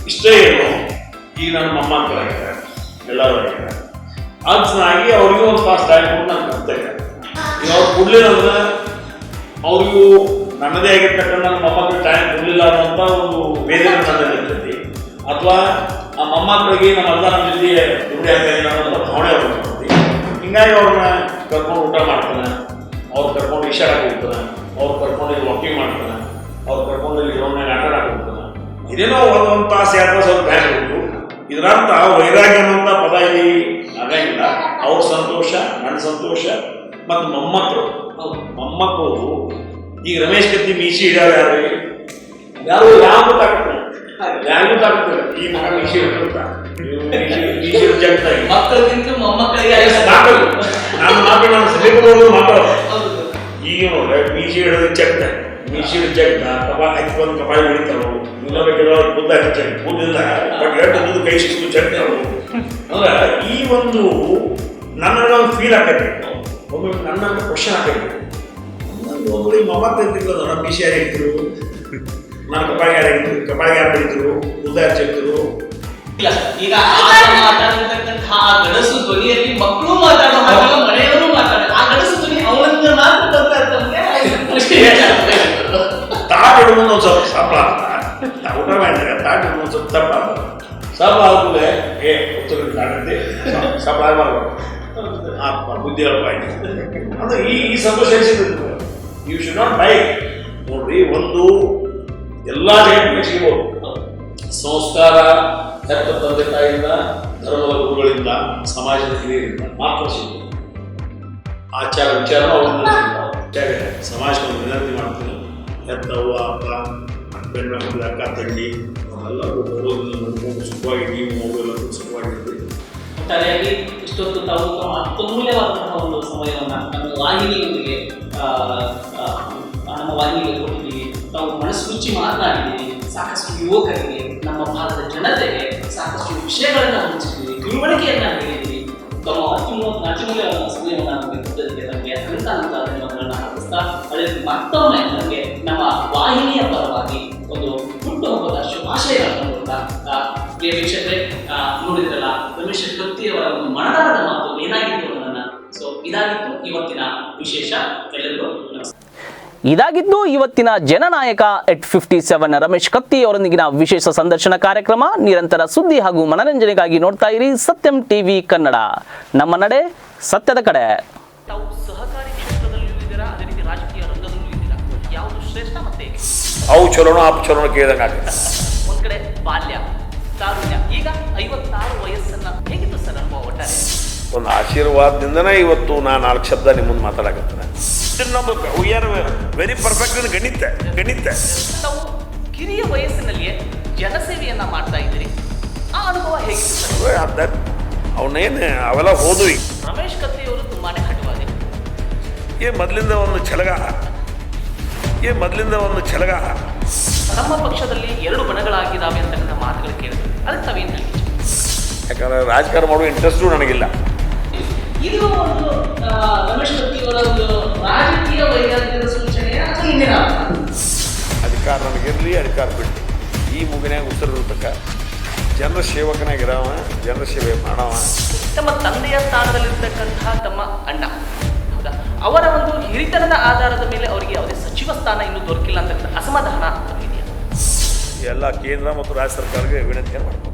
ಇಷ್ಟೇ ಏನು, ಈಗ ನನ್ನ ಮೊಮ್ಮಕ್ಕಳಾಗಿದ್ದಾರೆ, ಎಲ್ಲರೂ ಆಗಿದ್ದಾರೆ. ಅಜ್ಜನಾಗಿ ಅವ್ರಿಗೂ ಒಂದು ತಾಸು ಟೈಮ್ ಕೊಟ್ಟು ನಾನು ಕರ್ತೇನೆ. ಈಗ ಅವ್ರು ಕೊಡ್ಲಿಲ್ಲ ಅಂದ್ರೆ ಅವ್ರಿಗೂ ನನ್ನದೇ ಆಗಿರ್ತಕ್ಕಂಥ ನನ್ನ ಮೊಮ್ಮಕ್ಕಳಿಗೆ ಟೈಮ್ ಕೊಡಲಿಲ್ಲ ಅನ್ನೋಂಥ ಒಂದು ಬೇರೆ ನನ್ನಲ್ಲಿ ಇರ್ತೈತಿ. ಅಥವಾ ಆ ಮೊಮ್ಮಕ್ಕಳಿಗೆ ನಮ್ಮ ಅಜ್ಜ ನಮ್ಮ ಜೊತೆ ದುಡ್ಡು ಆಗ್ತಾಯಿಲ್ಲ ಅನ್ನೋ ಭಾವನೆ ಅವ್ರಿಗೆ ಬರ್ತೈತಿ. ಹಿಂಗಾಗಿ ಅವ್ರನ್ನ ಕರ್ಕೊಂಡು ಊಟ ಮಾಡ್ತಾನೆ, ಅವ್ರು ಕರ್ಕೊಂಡು ಇಶಾಡಕ್ಕೆ ಹೋಗ್ತಾನೆ, ಅವ್ರು ಕರ್ಕೊಂಡು ಇಲ್ಲಿ ವಾಕಿಂಗ್ ಮಾಡ್ತಾನೆ, ಅವ್ರು ಕರ್ಕೊಂಡು ಇಲ್ಲಿ ಗ್ರೌಂಡ್ನಾಗ ಆಟ ಆಡಕ್ಕೆ ಹೋಗ್ತಾನೆ. ಇದೇನೋ ಒಂದು ತಾಸು 2 ತಾಸು ಅವ್ರು ಟೈಮ್ ಕೊಟ್ಟು ಇದರಂತ ವೈರಾಗ್ಯ ಅನ್ನುವಂಥ ಪದ ಇಲ್ಲಿ ಆಗಂಗಿಲ್ಲ. ಅವ್ರ ಸಂತೋಷ, ನನ್ನ ಸಂತೋಷ, ಮತ್ತು ಮೊಮ್ಮಕ್ಕಳು ಈಗ ರಮೇಶ್ ಕತ್ತಿ ಮೀಸಿ ಹಿಡಿಯಾರ ಯಾರು ಯಾರು ಗೊತ್ತಾಗ್ತದೆ, ಯಾರಿಗೂ ಗೊತ್ತಾಗ್ತದೆ ಈ ಮಗ ಮೀಸಿ ಹಿಡ್ಕೊಂತ ಮಕ್ಕಳಿಗಿಂತ ಮೊಮ್ಮಕ್ಕಳಿಗೆ ನಾನು ಮಾತಾಡೋದು ಸಮೀಪದವರು ಮಾತಾಡೋದು. ಈಗ ನೋಡ್ರೆ ಮೀಸಿ ಹಿಡಿದು ಚೆಕ್ತ, ಮೀಸಿ ಹಿಡಿದು ಚೆಕ್ತ, ಕಪಾಲ್ ಹಾಕಿ ಬಂದು ಕಪಾಳಿ ಹಿಡಿತಾರು, ಇನ್ನೊಬ್ಬ ಬುದ್ಧ ಚೆಕ್ ಬುದ್ಧಿಲ್ಲ ಬಟ್ ಎರಡು ಕೈ ಸಿಕ್ಕು ಚೆಕ್ತಾರು. ಅಂದ್ರೆ ಈ ಒಂದು ನನ್ನ ಒಂದು ಫೀಲ್ ಆಕೈತಿ, ಒಮ್ಮೆ ನನ್ನ ಕ್ವಶನ್ ಆಕೈತಿ. ಒಬ್ಬರು ಈ ಮೊಮ್ಮಕ್ಕ ಇರ್ತಿಲ್ಲ, ನಮ್ಮ ಮೀಸಿ ಯಾರು ಇದ್ರು, ನನ್ನ ಕಪಾಳಿಗೆ ಯಾರು ಇದ್ರು, ಕಪಾಳಿಗೆ ಯಾರು ಹಿಡಿದ್ರು, ಬುದ್ಧ ಯಾರು ಚೆಕ್ತರು. ಇಲ್ಲ, ಈಗ ಮಾತಾಡಿರ್ತಕ್ಕಂತಹ ಗಡಸು ಧ್ವನಿಯಲ್ಲಿ ಮಕ್ಕಳು ಮಾತಾಡೋ ಹಾಗೆ ಮನೆಯವರು ಮಾತಾಡೋದು, ಆ ಗಡಸು ಧ್ವನಿ ಅವನನ್ನ ಮಾತ್ರ ತಾಟ್ ಹಿಡಿದು ಒಂದು ಸ್ವಲ್ಪ ಸಪ್ಲ ಊಟ ಮಾಡಿದ್ರೆ ತಾಟ್ ಹಿಡಿದು ಒಂದು ಸ್ವಲ್ಪ ತಪ್ಪ ಸಪ್ಲ ಆದ್ಮೇಲೆ ಉತ್ತರ ತಾಟಂತೆ ಸಪ್ಲ ಆಗಬಾರ್ದು ಬುದ್ಧಿ ಹೇಳಪ್ಪ ಅಂದ್ರೆ ಈ ಸಂತೋಷ ಸಿಗುತ್ತೆ. You should not buy. ನೋಡ್ರಿ, ಒಂದು ಎಲ್ಲ ಜಗತ್ತಿಗೆ ಸಿಗ್ಬೋದು. ಸಂಸ್ಕಾರ ಹೆತ್ತ ತಂದೆ ತಾಯಿಯಿಂದ, ಧರ್ಮದ ಗುರುಗಳಿಂದ, ಸಮಾಜದ ಹಿರಿಯರಿಂದ ಮಾತ್ರ ಸಿಗ್ಬೋದು. ಆಚಾರ ವಿಚಾರ ಸಮಾಜಕ್ಕೆ ಒಂದು ವಿನಂತಿ ಮಾಡ್ತೀನಿ. ಹೆತ್ತ ಅವ್ವ ಅಪ್ಪ, ಬೆನ್ನ ಮಕ್ಕಳು, ಅಕ್ಕ ತಂಗಿ ಅವರೆಲ್ಲರೂ ನೋಡ್ಕೊಂಡು ಸುಖವಾಗಿ ನೀವು ಮಗು ಸುಖವಾಗಿರ್ತೀವಿ. ಒಟ್ಟಾರೆಯಾಗಿ ಇಷ್ಟೊತ್ತು ತಾವು ತಮ್ಮ ಅತ್ಯಮೂಲ್ಯವಾದಂತಹ ಒಂದು ಸಮಯವನ್ನು ನಮ್ಮ ವಾಹಿನಿಯೊಂದಿಗೆ ಕೊಟ್ಟಿದ್ದೀವಿ. ತಾವು ಮನಸ್ಸು ಮುಚ್ಚಿ ಮಾತನಾಡಿದ್ದೀವಿ. ಸಾಕಷ್ಟು ಯುವಕರಿಗೆ, ನಮ್ಮ ಭಾರತದ ಜನತೆಗೆ ಸಾಕಷ್ಟು ವಿಷಯಗಳನ್ನು ಹಂಚಿದ್ದೀವಿ, ತಿಳುವಳಿಕೆಯನ್ನು ಹೇಳಿದ್ದೀವಿ. ತಮ್ಮ ಅತ್ಯಮೂಲ್ಯವಾದ ಸಮಯವನ್ನು ನಮಗೆ ಕೊಟ್ಟದಕ್ಕೆ ನಮಗೆ ಅನಂತ ಧನ್ಯವಾದಗಳನ್ನು ಹಾಕಿಸ್ತಾ, ಅದೇ ಮತ್ತೊಮ್ಮೆ ನಮಗೆ ನಮ್ಮ ವಾಹಿನಿಯ ಪರವಾಗಿ ಒಂದು ಹುಟ್ಟುಹಬ್ಬದ ಶುಭಾಶಯಗಳನ್ನು ಕೊಡ್ತಾ, ಪ್ರಿಯ ವೀಕ್ಷಕರೇ, ನೋಡಿದ್ರಲ್ಲ ರಮೇಶ್ ಕತ್ತಿಯವರ ಒಂದು ಮನದಾಳದ ಮಾತು ಏನಾಗಿತ್ತು ಅನ್ನೋದನ್ನ. ಸೊ ಇದಾಗಿತ್ತು ಇವತ್ತಿನ ವಿಶೇಷ. ಎಲ್ಲರಿಗೂ ನಮಸ್ಕಾರ. ಇದಾಗಿದ್ದು ಇವತ್ತಿನ ಜನನಾಯಕ ಎಟ್ 57 ರಮೇಶ್ ಕತ್ತಿ ಅವರೊಂದಿಗಿನ ವಿಶೇಷ ಸಂದರ್ಶನ ಕಾರ್ಯಕ್ರಮ. ನಿರಂತರ ಸುದ್ದಿ ಹಾಗೂ ಮನರಂಜನೆಗಾಗಿ ನೋಡ್ತಾ ಇರಿ ಸತ್ಯಂ ಟಿವಿ ಕನ್ನಡ. ನಮ್ಮ ನಡೆ ಸತ್ಯದ ಕಡೆ. ತಾವು ಸಹಕಾರಿ ಕ್ಷೇತ್ರದಲ್ಲೂ ಇದ್ದೀರಾ, ಅದೇ ರೀತಿ ರಾಜಕೀಯ ರಂಗದಲ್ಲೂ ಇದ್ದೀರಾ. ಯಾವುದು ಶ್ರೇಷ್ಠ ಮತ್ತೆ ಅವು ಚಲೋಣ ಅಪ್ ಚಲೋಣ ಕೇಳಿದಂಗೆ ಆಗುತ್ತೆ. ಒಂದ್ ಕಡೆ ಬಾಲ್ಯ, ತಾರುಣ್ಯ, ಈಗ 56 ವಯಸ್ಸನ್ನ ಹೇಗಿತ್ತು ಸರ್ ಅನುಭವ ಒಟ್ಟಾರೆ? ಒಂದು ಆಶೀರ್ವಾದದಿಂದನೇ ಇವತ್ತು ನಾನು 4 ಶಬ್ದ ನಿಮ್ಮ ಮುಂದೆ ಮಾತಾಡಕತ್ತೇನೆ. We are very perfect in ಗಣಿತ. ತಾವು ಕಿರಿಯ ವಯಸ್ಸಿನಲ್ಲಿಯೇ ಜನಸೇವೆಯನ್ನ ಮಾಡ್ತಾ ಇದ್ದೀರಿ, ಆ ಅನುಭವ ಹೇಗಿತ್ತು ಸರ್? ಅವನೇನು ಅವೆಲ್ಲ ಹೋದ್ವಿ. ರಮೇಶ್ ಕತ್ತಿಯವರು ತುಂಬಾನೇ ಹಠವಾದಿ. ಮೊದಲಿಂದ ಒಂದು ಛಲಗ. ನಮ್ಮ ಪಕ್ಷದಲ್ಲಿ 2 ಬಣಗಳಾಗಿದ್ದಾವೆ ಅಂತಕ್ಕಂಥ ಮಾತುಗಳು ಕೇಳಿದ್ರು, ಅದಕ್ಕೆ ತಾವೇನು ಹೇಳಿ? ಯಾಕಂದ್ರೆ ರಾಜಕಾರಣ ಮಾಡುವ ಇಂಟ್ರೆಸ್ಟು ನನಗಿಲ್ಲ. ಇದು ಒಂದು ರಮೇಶ್ ಕತ್ತಿಯವರ ಒಂದು ರಾಜಕೀಯ ವೈರಾಗ್ಯದ ಸೂಚನೆ ಅಥವಾ ಹಿಂದಿನ ಅಧಿಕಾರ ನನಗಿರಲಿ, ಅಧಿಕಾರ ಬಿಟ್ಟು ಈ ಮುಗಿನಾಗ ಉಸಿರಿರ್ತಕ್ಕ ಜನರ ಸೇವಕನಾಗಿರವ, ಜನರ ಸೇವೆ ಮಾಡವ. ತಮ್ಮ ತಂದೆಯ ಸ್ಥಾನದಲ್ಲಿರ್ತಕ್ಕಂತಹ ತಮ್ಮ ಅಣ್ಣ, ಹೌದಾ, ಅವರ ಒಂದು ಹಿರಿತನದ ಆಧಾರದ ಮೇಲೆ ಅವರಿಗೆ ಯಾವುದೇ ಸಚಿವ ಸ್ಥಾನ ಇನ್ನೂ ದೊರಕಿಲ್ಲ ಅಂತಕ್ಕಂಥ ಅಸಮಾಧಾನ ಇದೆಯಾ? ಎಲ್ಲ ಕೇಂದ್ರ ಮತ್ತು ರಾಜ್ಯ ಸರ್ಕಾರಕ್ಕೆ ವಿನಂತಿಯನ್ನು ಮಾಡ್ತಾರೆ.